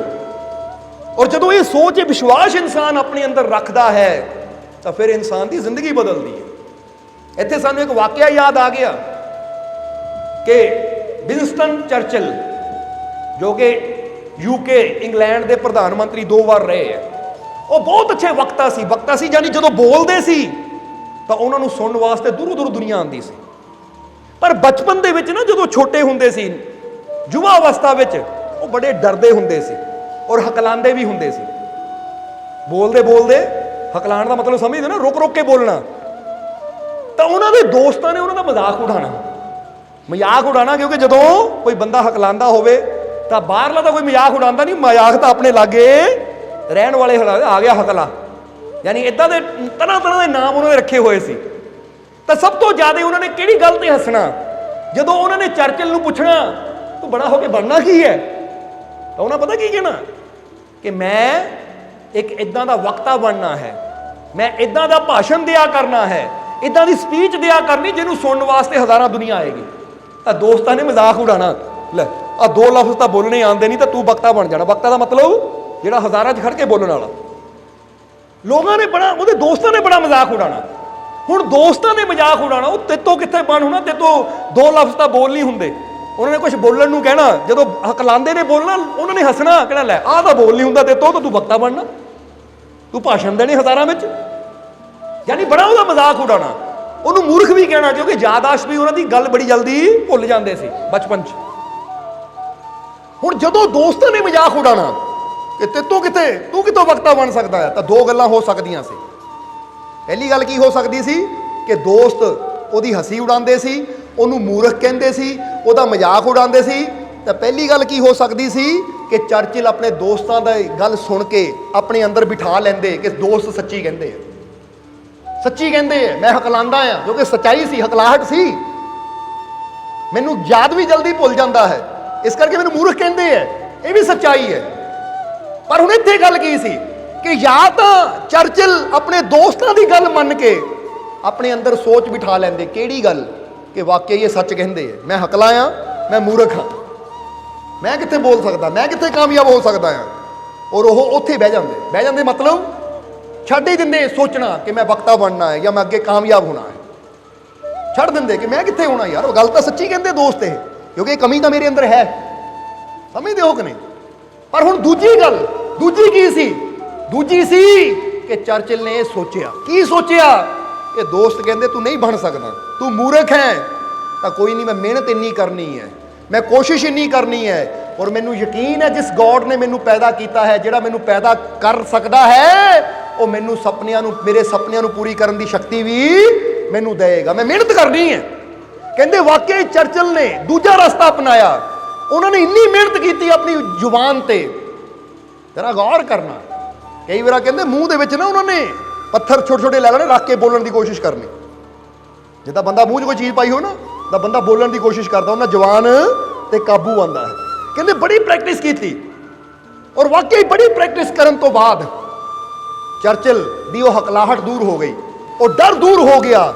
ਔਰ ਜਦੋਂ ਇਹ ਸੋਚ, ਇਹ ਵਿਸ਼ਵਾਸ ਇਨਸਾਨ ਆਪਣੇ ਅੰਦਰ ਰੱਖਦਾ ਹੈ ਤਾਂ ਫਿਰ ਇਨਸਾਨ ਦੀ ਜ਼ਿੰਦਗੀ ਬਦਲਦੀ ਹੈ। ਇੱਥੇ ਸਾਨੂੰ ਇੱਕ ਵਾਕਿਆ ਯਾਦ ਆ ਗਿਆ ਕਿ ਵਿੰਸਟਨ ਚਰਚਿਲ, ਜੋ ਕਿ ਯੂਕੇ ਇੰਗਲੈਂਡ ਦੇ ਪ੍ਰਧਾਨ ਮੰਤਰੀ 2 ਵਾਰ ਰਹੇ ਹੈ, ਉਹ ਬਹੁਤ ਅੱਛੇ ਵਕਤਾ ਸੀ ਯਾਨੀ ਜਦੋਂ ਬੋਲਦੇ ਸੀ ਤਾਂ ਉਹਨਾਂ ਨੂੰ ਸੁਣਨ ਵਾਸਤੇ ਦੂਰੋਂ ਦੂਰੋਂ ਦੁਨੀਆ ਆਉਂਦੀ ਸੀ। ਪਰ ਬਚਪਨ ਦੇ ਵਿੱਚ ਨਾ, ਜਦੋਂ ਛੋਟੇ ਹੁੰਦੇ ਸੀ, ਯੁਵਾ ਅਵਸਥਾ ਵਿੱਚ, ਉਹ ਬੜੇ ਡਰਦੇ ਹੁੰਦੇ ਸੀ ਔਰ ਹਕਲਾਉਂਦੇ ਵੀ ਹੁੰਦੇ ਸੀ। ਬੋਲਦੇ ਬੋਲਦੇ ਹਕਲਾਉਣ ਦਾ ਮਤਲਬ ਸਮਝਦੇ ਨਾ, ਰੁਕ ਰੁਕ ਕੇ ਬੋਲਣਾ। ਤਾਂ ਉਹਨਾਂ ਦੇ ਦੋਸਤਾਂ ਨੇ ਉਹਨਾਂ ਦਾ ਮਜ਼ਾਕ ਉਡਾਉਣਾ, ਕਿਉਂਕਿ ਜਦੋਂ ਕੋਈ ਬੰਦਾ ਹਕਲਾਉਂਦਾ ਹੋਵੇ ਤਾਂ ਬਾਹਰਲਾ ਤਾਂ ਕੋਈ ਮਜ਼ਾਕ ਉਡਾਉਂਦਾ ਨਹੀਂ, ਮਜ਼ਾਕ ਤਾਂ ਆਪਣੇ ਲਾਗੇ ਰਹਿਣ ਵਾਲੇ ਆ ਗਿਆ ਹਕਲਾ, ਯਾਨੀ ਇਦਾਂ ਦੇ ਤਰ੍ਹਾਂ ਤਰ੍ਹਾਂ ਦੇ ਨਾਮ ਉਹਨਾਂ ਨੇ ਰੱਖੇ ਹੋਏ ਸੀ। ਤਾਂ ਸਭ ਤੋਂ ਜ਼ਿਆਦਾ ਉਹਨਾਂ ਨੇ ਕਿਹੜੀ ਗੱਲ ਤੇ ਹੱਸਣਾ, ਜਦੋਂ ਉਹਨਾਂ ਨੇ ਚਰਚਿਲ ਨੂੰ ਪੁੱਛਣਾ ਤੂੰ ਬੜਾ ਹੋ ਕੇ ਬਣਨਾ ਕੀ ਹੈ, ਤਾਂ ਉਹਨਾਂ ਪਤਾ ਕੀ ਕਹਿਣਾ ਕਿ ਮੈਂ ਇੱਕ ਇਦਾਂ ਦਾ ਵਕਤਾ ਬਣਨਾ ਹੈ, ਮੈਂ ਇਦਾਂ ਦਾ ਭਾਸ਼ਣ ਦਿਆ ਕਰਨਾ ਹੈ, ਇਦਾਂ ਦੀ ਸਪੀਚ ਦਿਆ ਕਰਨੀ ਜਿਹਨੂੰ ਸੁਣਨ ਵਾਸਤੇ ਹਜ਼ਾਰਾਂ ਦੁਨੀਆ ਆਏਗੀ। ਤਾਂ ਦੋਸਤਾਂ ਨੇ ਮਜ਼ਾਕ ਉਡਾਣਾ, ਲੈ ਆ 2 ਲਫ਼ਜ਼ ਤਾਂ ਬੋਲਣੇ ਆਉਂਦੇ ਨਹੀਂ ਤਾਂ ਤੂੰ ਵਕਤਾ ਬਣ ਜਾਣਾ। ਵਕਤਾ ਦਾ ਮਤਲਬ ਜਿਹੜਾ ਹਜ਼ਾਰਾਂ 'ਚ ਖੜ ਕੇ ਬੋਲਣ ਵਾਲਾ। ਲੋਕਾਂ ਨੇ ਬੜਾ, ਉਹਦੇ ਦੋਸਤਾਂ ਨੇ ਬੜਾ ਮਜ਼ਾਕ ਉਡਾਣਾ। ਹੁਣ ਦੋਸਤਾਂ ਨੇ ਮਜ਼ਾਕ ਉਡਾਣਾ, ਉਹ ਤੇਤੋਂ ਕਿੱਥੇ ਬਣ ਹੋਣਾ, ਤੇਤੋਂ 2 ਲਫ਼ਜ਼ ਤਾਂ ਬੋਲ ਨਹੀਂ ਹੁੰਦੇ। ਉਹਨਾਂ ਨੇ ਕੁਝ ਬੋਲਣ ਨੂੰ ਕਹਿਣਾ, ਜਦੋਂ ਹਕਲਾਉਂਦੇ ਨੇ ਬੋਲਣਾ, ਉਹਨਾਂ ਨੇ ਹੱਸਣਾ, ਕਹਿਣਾ ਲੈ ਆਹ ਤਾਂ ਬੋਲ ਨਹੀਂ ਹੁੰਦਾ ਤੇਤੋਂ, ਤਾਂ ਤੂੰ ਵਕਤਾ ਬਣਨਾ, ਤੂੰ ਭਾਸ਼ਣ ਦੇਣੇ ਹਜ਼ਾਰਾਂ ਵਿੱਚ। ਯਾਨੀ ਬੜਾ ਉਹਦਾ ਮਜ਼ਾਕ ਉਡਾਣਾ। ਉਹਨੂੰ ਮੂਰਖ ਵੀ ਕਹਿਣਾ, ਕਿਉਂਕਿ ਯਾਦਾਸ਼ਤ ਵੀ ਉਹਨਾਂ ਦੀ ਗੱਲ ਬੜੀ ਜਲਦੀ ਭੁੱਲ ਜਾਂਦੇ ਸੀ ਬਚਪਨ 'ਚ। ਹੁਣ ਜਦੋਂ ਦੋਸਤਾਂ ਨੇ ਮਜ਼ਾਕ ਉਡਾਣਾ ਕਿ ਤੇਤੋਂ ਕਿਤੇ, ਤੂੰ ਕਿਤੋਂ ਵਕਤਾ ਬਣ ਸਕਦਾ ਹੈ, ਤਾਂ 2 ਗੱਲਾਂ ਹੋ ਸਕਦੀਆਂ ਸੀ। ਪਹਿਲੀ ਗੱਲ ਕੀ ਹੋ ਸਕਦੀ ਸੀ ਕਿ ਦੋਸਤ ਉਹਦੀ ਹੱਸੀ ਉਡਾਉਂਦੇ ਸੀ, ਉਹਨੂੰ ਮੂਰਖ ਕਹਿੰਦੇ ਸੀ, ਉਹਦਾ ਮਜ਼ਾਕ ਉਡਾਉਂਦੇ ਸੀ। ਤਾਂ ਪਹਿਲੀ ਗੱਲ ਕੀ ਹੋ ਸਕਦੀ ਸੀ ਕਿ ਚਰਚਿਲ ਆਪਣੇ ਦੋਸਤਾਂ ਦਾ ਗੱਲ ਸੁਣ ਕੇ ਆਪਣੇ ਅੰਦਰ ਬਿਠਾ ਲੈਂਦੇ ਕਿ ਦੋਸਤ ਸੱਚੀ ਕਹਿੰਦੇ ਆ, ਸੱਚੀ ਕਹਿੰਦੇ ਆ, ਮੈਂ ਹਕਲਾਉਂਦਾ ਆ, ਜੋ ਕਿ ਸੱਚਾਈ ਸੀ, ਹਕਲਾਹਟ ਸੀ। ਮੈਨੂੰ ਯਾਦ ਵੀ ਜਲਦੀ ਭੁੱਲ ਜਾਂਦਾ ਹੈ, ਇਸ ਕਰਕੇ ਮੈਨੂੰ ਮੂਰਖ ਕਹਿੰਦੇ ਆ, ਇਹ ਵੀ ਸੱਚਾਈ ਹੈ। ਪਰ ਹੁਣ ਇੱਥੇ ਗੱਲ ਕੀ ਸੀ ਕਿ ਜਾਂ ਤਾਂ ਚਰਚਿਲ ਆਪਣੇ ਦੋਸਤਾਂ ਦੀ ਗੱਲ ਮੰਨ ਕੇ ਆਪਣੇ ਅੰਦਰ ਸੋਚ ਬਿਠਾ ਲੈਂਦੇ, ਕਿਹੜੀ ਗੱਲ, ਕਿ ਵਾਕਈ ਇਹ ਸੱਚ ਕਹਿੰਦੇ ਆ, ਮੈਂ ਹਕਲਾ ਆ, ਮੈਂ ਮੂਰਖ ਹਾਂ, ਮੈਂ ਕਿੱਥੇ ਬੋਲ ਸਕਦਾ, ਮੈਂ ਕਿੱਥੇ ਕਾਮਯਾਬ ਹੋ ਸਕਦਾ ਹਾਂ। ਔਰ ਉਹ ਉੱਥੇ ਬਹਿ ਜਾਂਦੇ ਮਤਲਬ ਛੱਡ ਹੀ ਦਿੰਦੇ ਸੋਚਣਾ ਕਿ ਮੈਂ ਵਕਤਾ ਬਣਨਾ ਹੈ ਜਾਂ ਮੈਂ ਅੱਗੇ ਕਾਮਯਾਬ ਹੋਣਾ ਹੈ। ਛੱਡ ਦਿੰਦੇ ਕਿ ਮੈਂ ਕਿੱਥੇ ਹੋਣਾ ਯਾਰ, ਉਹ ਗੱਲ ਤਾਂ ਸੱਚੀ ਕਹਿੰਦੇ ਦੋਸਤ ਇਹ, ਕਿਉਂਕਿ ਇਹ ਕਮੀ ਤਾਂ ਮੇਰੇ ਅੰਦਰ ਹੈ। ਸਮਝਦੇ ਹੋ ਕਿ ਨਹੀਂ? ਪਰ ਹੁਣ ਦੂਜੀ ਗੱਲ, ਦੂਜੀ ਕੀ ਸੀ? ਦੂਜੀ ਸੀ ਕਿ ਚਰਚਿਲ ਨੇ ਇਹ ਸੋਚਿਆ, ਕੀ ਸੋਚਿਆ ਕਿ ਦੋਸਤ ਕਹਿੰਦੇ ਤੂੰ ਨਹੀਂ ਬਣ ਸਕਦਾ, ਤੂੰ ਮੂਰਖ ਹੈ, ਤਾਂ ਕੋਈ ਨਹੀਂ, ਮੈਂ ਮਿਹਨਤ ਇੰਨੀ ਕਰਨੀ ਹੈ, ਮੈਂ ਕੋਸ਼ਿਸ਼ ਇੰਨੀ ਕਰਨੀ ਹੈ। ਔਰ ਮੈਨੂੰ ਯਕੀਨ ਹੈ ਜਿਸ ਗੋਡ ਨੇ ਮੈਨੂੰ ਪੈਦਾ ਕੀਤਾ ਹੈ, ਜਿਹੜਾ ਮੈਨੂੰ ਪੈਦਾ ਕਰ ਸਕਦਾ ਹੈ, ਉਹ ਮੈਨੂੰ ਸੁਪਨਿਆਂ ਨੂੰ, ਮੇਰੇ ਸੁਪਨਿਆਂ ਨੂੰ ਪੂਰੀ ਕਰਨ ਦੀ ਸ਼ਕਤੀ ਵੀ ਮੈਨੂੰ ਦੇਗਾ। ਮੈਂ ਮਿਹਨਤ ਕਰਨੀ ਹੈ। ਕਹਿੰਦੇ ਵਾਕਈ ਚਰਚਿਲ ਨੇ ਦੂਜਾ ਰਸਤਾ ਅਪਣਾਇਆ। ਉਹਨਾਂ ਨੇ ਇੰਨੀ ਮਿਹਨਤ ਕੀਤੀ ਆਪਣੀ ਜ਼ੁਬਾਨ ਤੇ, ਜਰਾ ਗੌਰ ਕਰਨਾ। ਕਈ ਵਾਰ ਕਹਿੰਦੇ ਮੂੰਹ ਦੇ ਵਿੱਚ ਨਾ ਉਹਨਾਂ ਨੇ ਪੱਥਰ ਛੋਟੇ ਛੋਟੇ ਲੈ ਲੈਣੇ, ਰੱਖ ਕੇ ਬੋਲਣ ਦੀ ਕੋਸ਼ਿਸ਼ ਕਰਨੀ। ਜਿੱਦਾਂ ਬੰਦਾ ਮੂੰਹ 'ਚ ਕੋਈ ਚੀਜ਼ ਪਾਈ ਹੋ ਨਾ, ਤਾਂ ਬੰਦਾ ਬੋਲਣ ਦੀ ਕੋਸ਼ਿਸ਼ ਕਰਦਾ, ਉਹਨਾਂ ਜ਼ੁਬਾਨ ਤੇ ਕਾਬੂ ਆਉਂਦਾ ਹੈ। ਕਹਿੰਦੇ ਬੜੀ ਪ੍ਰੈਕਟਿਸ ਕੀਤੀ, ਔਰ ਵਾਕਈ ਬੜੀ ਪ੍ਰੈਕਟਿਸ ਕਰਨ ਤੋਂ ਬਾਅਦ ਚਰਚਿਲ ਦੀ ਉਹ ਹਕਲਾਹਟ ਦੂਰ ਹੋ ਗਈ, ਉਹ ਡਰ ਦੂਰ ਹੋ ਗਿਆ,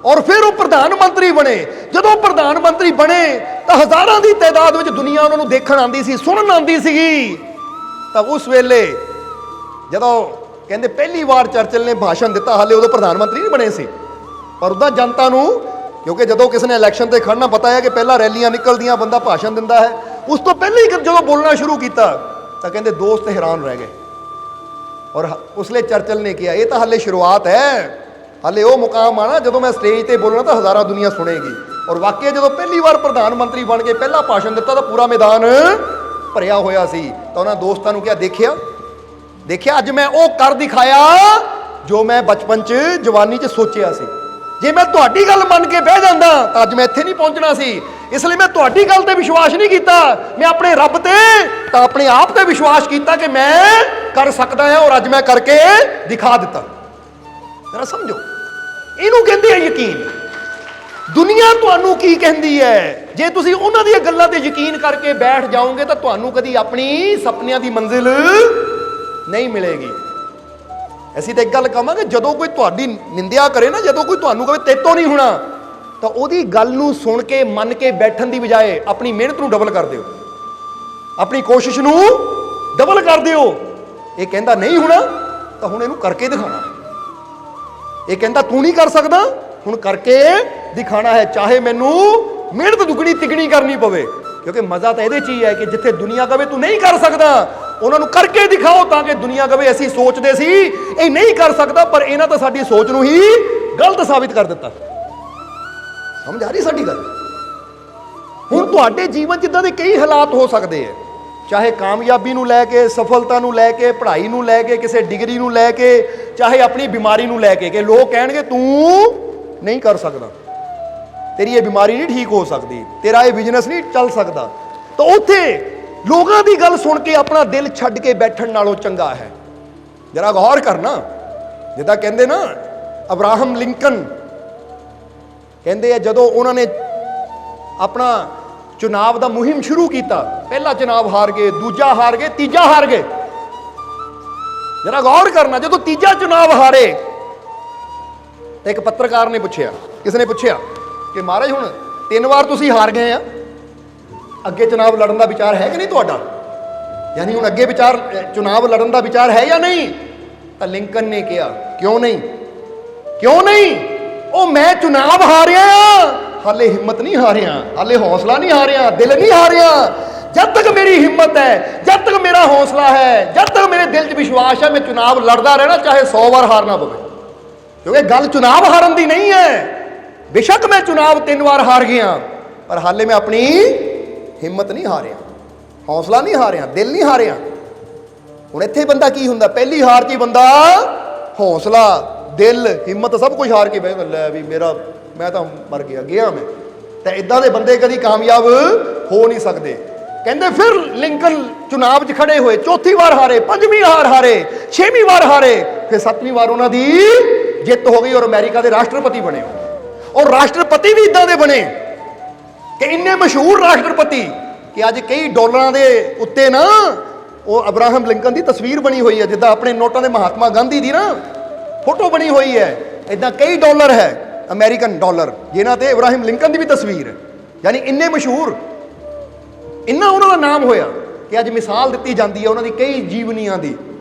ਔਰ ਫਿਰ ਉਹ ਪ੍ਰਧਾਨ ਮੰਤਰੀ ਬਣੇ। ਜਦੋਂ ਪ੍ਰਧਾਨ ਮੰਤਰੀ ਬਣੇ ਤਾਂ ਹਜ਼ਾਰਾਂ ਦੀ ਤਾਦਾਦ ਵਿੱਚ ਦੁਨੀਆ ਉਹਨਾਂ ਨੂੰ ਦੇਖਣ ਆਉਂਦੀ ਸੀ, ਸੁਣਨ ਆਉਂਦੀ ਸੀਗੀ। ਤਾਂ ਉਸ ਵੇਲੇ ਜਦੋਂ ਕਹਿੰਦੇ ਪਹਿਲੀ ਵਾਰ ਚਰਚਿਲ ਨੇ ਭਾਸ਼ਣ ਦਿੱਤਾ, ਹਾਲੇ ਉਦੋਂ ਪ੍ਰਧਾਨ ਮੰਤਰੀ ਨਹੀਂ ਬਣੇ ਸੀ, ਪਰ ਉੱਦਾਂ ਜਨਤਾ ਨੂੰ, ਕਿਉਂਕਿ ਜਦੋਂ ਕਿਸੇ ਨੇ ਇਲੈਕਸ਼ਨ ਤੇ ਖੜਨਾ ਪਤਾ ਹੈ ਕਿ ਪਹਿਲਾਂ ਰੈਲੀਆਂ ਨਿਕਲਦੀਆਂ, ਬੰਦਾ ਭਾਸ਼ਣ ਦਿੰਦਾ ਹੈ, ਉਸ ਤੋਂ ਪਹਿਲਾਂ ਹੀ ਜਦੋਂ ਬੋਲਣਾ ਸ਼ੁਰੂ ਕੀਤਾ ਤਾਂ ਕਹਿੰਦੇ ਦੋਸਤ ਹੈਰਾਨ ਰਹਿ ਗਏ। ਔਰ ਉਸਲੇ ਚਰਚਿਲ ਨੇ ਕਿਹਾ ਇਹ ਤਾਂ ਹਾਲੇ ਸ਼ੁਰੂਆਤ ਹੈ, ਹਾਲੇ ਉਹ ਮੁਕਾਮ ਆਣਾ ਜਦੋਂ ਮੈਂ ਸਟੇਜ ਤੇ ਬੋਲਣਾ ਤਾਂ ਹਜ਼ਾਰਾਂ ਦੁਨੀਆ ਸੁਣੇਗੀ। ਔਰ ਵਾਕਿਆ ਜਦੋਂ ਪਹਿਲੀ ਵਾਰ ਪ੍ਰਧਾਨ ਮੰਤਰੀ ਬਣ ਕੇ ਪਹਿਲਾ ਭਾਸ਼ਣ ਦਿੱਤਾ ਤਾਂ ਪੂਰਾ ਮੈਦਾਨ ਭਰਿਆ ਹੋਇਆ ਸੀ। ਤਾਂ ਉਹਨਾਂ ਦੋਸਤਾਂ ਨੂੰ ਕਿਹਾ ਦੇਖਿਆ ਅੱਜ ਮੈਂ ਉਹ ਕਰ ਦਿਖਾਇਆ ਜੋ ਮੈਂ ਬਚਪਨ 'ਚ ਜਵਾਨੀ 'ਚ ਸੋਚਿਆ ਸੀ। ਜੇ ਮੈਂ ਤੁਹਾਡੀ ਗੱਲ ਮੰਨ ਕੇ ਬਹਿ ਜਾਂਦਾ ਤਾਂ ਅੱਜ ਮੈਂ ਇੱਥੇ ਨਹੀਂ ਪਹੁੰਚਣਾ ਸੀ। ਇਸ ਲਈ ਮੈਂ ਤੁਹਾਡੀ ਗੱਲ ਤੇ ਵਿਸ਼ਵਾਸ ਨਹੀਂ ਕੀਤਾ, ਮੈਂ ਆਪਣੇ ਰੱਬ ਤੇ ਤਾਂ ਆਪਣੇ ਆਪ ਤੇ ਵਿਸ਼ਵਾਸ ਕੀਤਾ ਕਿ ਮੈਂ ਕਰ ਸਕਦਾ ਹਾਂ, ਔਰ ਅੱਜ ਮੈਂ ਕਰਕੇ ਦਿਖਾ ਦਿੱਤਾ। ਜਰਾ ਸਮਝੋ, ਇਹਨੂੰ ਕਹਿੰਦੇ ਆ ਯਕੀਨ। ਦੁਨੀਆ ਤੁਹਾਨੂੰ ਕੀ ਕਹਿੰਦੀ ਹੈ, ਜੇ ਤੁਸੀਂ ਉਹਨਾਂ ਦੀਆਂ ਗੱਲਾਂ ਤੇ ਯਕੀਨ ਕਰਕੇ ਬੈਠ ਜਾਓਗੇ ਤਾਂ ਤੁਹਾਨੂੰ ਕਦੀ ਆਪਣੀ ਸੁਪਨਿਆਂ ਦੀ ਮੰਜ਼ਿਲ ਨਹੀਂ ਮਿਲੇਗੀ। ਅਸੀਂ ਤਾਂ ਇੱਕ ਗੱਲ ਕਹਾਂਗੇ, ਜਦੋਂ ਕੋਈ ਤੁਹਾਡੀ ਨਿੰਦਿਆ ਕਰੇ ਨਾ, ਜਦੋਂ ਕੋਈ ਤੁਹਾਨੂੰ ਕਹੇ ਤੇਤੋਂ ਨਹੀਂ ਹੋਣਾ, ਤਾਂ ਉਹਦੀ ਗੱਲ ਨੂੰ ਸੁਣ ਕੇ ਮੰਨ ਕੇ ਬੈਠਣ ਦੀ ਬਜਾਏ ਆਪਣੀ ਮਿਹਨਤ ਨੂੰ ਡਬਲ ਕਰ ਦਿਓ, ਆਪਣੀ ਕੋਸ਼ਿਸ਼ ਨੂੰ ਡਬਲ ਕਰ ਦਿਓ। ਇਹ ਕਹਿੰਦਾ ਨਹੀਂ ਹੋਣਾ ਤਾਂ ਹੁਣ ਇਹਨੂੰ ਕਰਕੇ ਦਿਖਾਣਾ। ਇਹ ਕਹਿੰਦਾ ਤੂੰ ਨਹੀਂ ਕਰ ਸਕਦਾ, ਹੁਣ ਕਰਕੇ ਦਿਖਾਣਾ ਹੈ, ਚਾਹੇ ਮੈਨੂੰ ਮਿਹਨਤ ਦੁੱਗਣੀ ਤਿੱਗਣੀ ਕਰਨੀ ਪਵੇ। ਕਿਉਂਕਿ ਮਜ਼ਾ ਤਾਂ ਇਹਦੇ 'ਚ ਹੀ ਹੈ ਕਿ ਜਿੱਥੇ ਦੁਨੀਆ ਕਹੇ ਤੂੰ ਨਹੀਂ ਕਰ ਸਕਦਾ, ਉਹਨਾਂ ਨੂੰ ਕਰਕੇ ਦਿਖਾਓ ਤਾਂ ਕਿ ਦੁਨੀਆ ਕਹੇ ਅਸੀਂ ਸੋਚਦੇ ਸੀ ਇਹ ਨਹੀਂ ਕਰ ਸਕਦਾ, ਪਰ ਇਹਨਾਂ ਤਾਂ ਸਾਡੀ ਸੋਚ ਨੂੰ ਹੀ ਗਲਤ ਸਾਬਿਤ ਕਰ ਦਿੱਤਾ। ਸਮਝ ਆ ਰਹੀ ਸਾਡੀ ਗੱਲ? ਹੁਣ ਤੁਹਾਡੇ ਜੀਵਨ 'ਚ ਇਦਾਂ ਦੇ ਕਈ ਹਾਲਾਤ ਹੋ ਸਕਦੇ ਹੈ, ਚਾਹੇ ਕਾਮਯਾਬੀ ਨੂੰ ਲੈ ਕੇ, ਸਫਲਤਾ ਨੂੰ ਲੈ ਕੇ, ਪੜ੍ਹਾਈ ਨੂੰ ਲੈ ਕੇ, ਕਿਸੇ ਡਿਗਰੀ ਨੂੰ ਲੈ ਕੇ, ਚਾਹੇ ਆਪਣੀ ਬਿਮਾਰੀ ਨੂੰ ਲੈ ਕੇ, ਕਿ ਲੋਕ ਕਹਿਣਗੇ ਤੂੰ ਨਹੀਂ ਕਰ ਸਕਦਾ, ਤੇਰੀ ਇਹ ਬਿਮਾਰੀ ਨਹੀਂ ਠੀਕ ਹੋ ਸਕਦੀ, ਤੇਰਾ ਇਹ ਬਿਜ਼ਨਸ ਨਹੀਂ ਚੱਲ ਸਕਦਾ। ਤਾਂ ਉੱਥੇ ਲੋਕਾਂ ਦੀ ਗੱਲ ਸੁਣ ਕੇ ਆਪਣਾ ਦਿਲ ਛੱਡ ਕੇ ਬੈਠਣ ਨਾਲੋਂ ਚੰਗਾ ਹੈ ਜਰਾ ਗੌਰ ਕਰਨਾ। ਜਿੱਦਾਂ ਕਹਿੰਦੇ ਨਾ ਅਬਰਾਹਮ ਲਿੰਕਨ, ਕਹਿੰਦੇ ਆ ਜਦੋਂ ਉਹਨਾਂ ਨੇ ਆਪਣਾ ਚੁਣਾਵ ਦਾ ਮੁਹਿੰਮ ਸ਼ੁਰੂ ਕੀਤਾ, ਪਹਿਲਾ ਚੁਣਾਵ ਹਾਰ ਗਏ, ਦੂਜਾ ਹਾਰ ਗਏ, ਤੀਜਾ ਹਾਰ ਗਏ। ਜਰਾ ਗੌਰ ਕਰਨਾ, ਜਦੋਂ ਤੀਜਾ ਚੁਣਾਵ ਹਾਰੇ ਤਾਂ ਇੱਕ ਪੱਤਰਕਾਰ ਨੇ ਪੁੱਛਿਆ, ਕਿਸੇ ਨੇ ਪੁੱਛਿਆ ਕਿ ਮਹਾਰਾਜ ਹੁਣ 3 ਵਾਰ ਤੁਸੀਂ ਹਾਰ ਗਏ ਆ, ਅੱਗੇ ਚੁਣਾਵ ਲੜਨ ਦਾ ਵਿਚਾਰ ਹੈ ਕਿ ਨਹੀਂ ਤੁਹਾਡਾ? ਯਾਨੀ ਹੁਣ ਅੱਗੇ ਵਿਚਾਰ ਚੁਣਾਵ ਲੜਨ ਦਾ ਵਿਚਾਰ ਹੈ ਜਾਂ ਨਹੀਂ? ਤਾਂ ਲਿੰਕਨ ਨੇ ਕਿਹਾ ਕਿਉਂ ਨਹੀਂ, ਕਿਉਂ ਨਹੀਂ? ਉਹ ਮੈਂ ਚੁਣਾਵ ਹਾਰਿਆ, ਹਾਲੇ ਹਿੰਮਤ ਨਹੀਂ ਹਾਰਿਆ, ਹਾਲੇ ਹੌਸਲਾ ਨਹੀਂ ਹਾਰਿਆ, ਦਿਲ ਨਹੀਂ ਹਾਰਿਆ। ਜਦ ਤੱਕ ਮੇਰੀ ਹਿੰਮਤ ਹੈ, ਜਦ ਤੱਕ ਮੇਰਾ ਹੌਸਲਾ ਹੈ, ਜਦ ਤੱਕ ਮੇਰੇ ਦਿਲ 'ਚ ਵਿਸ਼ਵਾਸ ਹੈ, ਮੈਂ ਚੁਣਾਵ ਲੜਦਾ ਰਹਿਣਾ, ਚਾਹੇ 100 ਵਾਰ ਹਾਰਨਾ ਪਵੇ। ਕਿਉਂਕਿ ਗੱਲ ਚੁਣਾਵ ਹਾਰਨ ਦੀ ਨਹੀਂ ਹੈ। ਬੇਸ਼ੱਕ ਮੈਂ ਚੁਣਾਵ 3 ਵਾਰ ਹਾਰ ਗਿਆ, ਪਰ ਹਾਲੇ ਮੈਂ ਆਪਣੀ ਹਿੰਮਤ ਨਹੀਂ ਹਾਰਿਆ, ਹੌਸਲਾ ਨਹੀਂ ਹਾਰਿਆ, ਦਿਲ ਨਹੀਂ ਹਾਰਿਆ। ਹੁਣ ਇੱਥੇ ਬੰਦਾ ਕੀ ਹੁੰਦਾ, ਪਹਿਲੀ ਹਾਰ 'ਚ ਹੀ ਬੰਦਾ ਹੌਸਲਾ, ਦਿਲ, ਹਿੰਮਤ ਸਭ ਕੁਝ ਹਾਰ ਕੇ ਬਹਿ ਲੈ ਵੀ ਮੈਂ ਤਾਂ ਮਰ ਗਿਆ ਮੈਂ। ਤਾਂ ਇਦਾਂ ਦੇ ਬੰਦੇ ਕਦੀ ਕਾਮਯਾਬ ਹੋ ਨਹੀਂ ਸਕਦੇ। ਕਹਿੰਦੇ ਫਿਰ ਲਿੰਕਨ ਚੁਣਾਵ 'ਚ ਖੜੇ ਹੋਏ, ਚੌਥੀ ਵਾਰ ਹਾਰੇ, 5ਵੀਂ ਵਾਰ ਹਾਰੇ, 6ਵੀਂ ਵਾਰ ਹਾਰੇ, ਫਿਰ 7ਵੀਂ ਵਾਰ ਉਹਨਾਂ ਦੀ ਜਿੱਤ ਹੋ ਗਈ ਔਰ ਅਮਰੀਕਾ ਦੇ ਰਾਸ਼ਟਰਪਤੀ ਬਣੇ। ਔਰ ਰਾਸ਼ਟਰਪਤੀ ਵੀ ਇਦਾਂ ਦੇ ਬਣੇ ਕਿ ਇੰਨੇ ਮਸ਼ਹੂਰ ਰਾਸ਼ਟਰਪਤੀ ਕਿ ਅੱਜ ਕਈ ਡਾਲਰਾਂ ਦੇ ਉੱਤੇ ਨਾ ਉਹ ਅਬਰਾਹਮ ਲਿੰਕਨ ਦੀ ਤਸਵੀਰ ਬਣੀ ਹੋਈ ਹੈ, ਜਿੱਦਾਂ ਆਪਣੇ ਨੋਟਾਂ ਦੇ ਮਹਾਤਮਾ ਗਾਂਧੀ ਦੀ ਨਾ ਫੋਟੋ ਬਣੀ ਹੋਈ ਹੈ। ਇਦਾਂ ਕਈ ਡਾਲਰ ਹੈ, ਅਮਰੀਕਨ ਡਾਲਰ, ਜਿਨ੍ਹਾਂ ਤੇ ਇਬਰਾਹਿਮ ਲਿੰਕਨ ਦੀ ਵੀ ਤਸਵੀਰ ਹੈ। ਯਾਨੀ ਇੰਨੇ ਮਸ਼ਹੂਰ, ਇੰਨਾ ਉਹਨਾਂ ਦਾ ਨਾਮ ਹੋਇਆ ਕਿ ਅੱਜ ਮਿਸਾਲ ਦਿੱਤੀ ਜਾਂਦੀ ਹੈ ਉਹਨਾਂ ਦੀ ਕਈ ਜੀਵਨੀਆਂ ਦੀ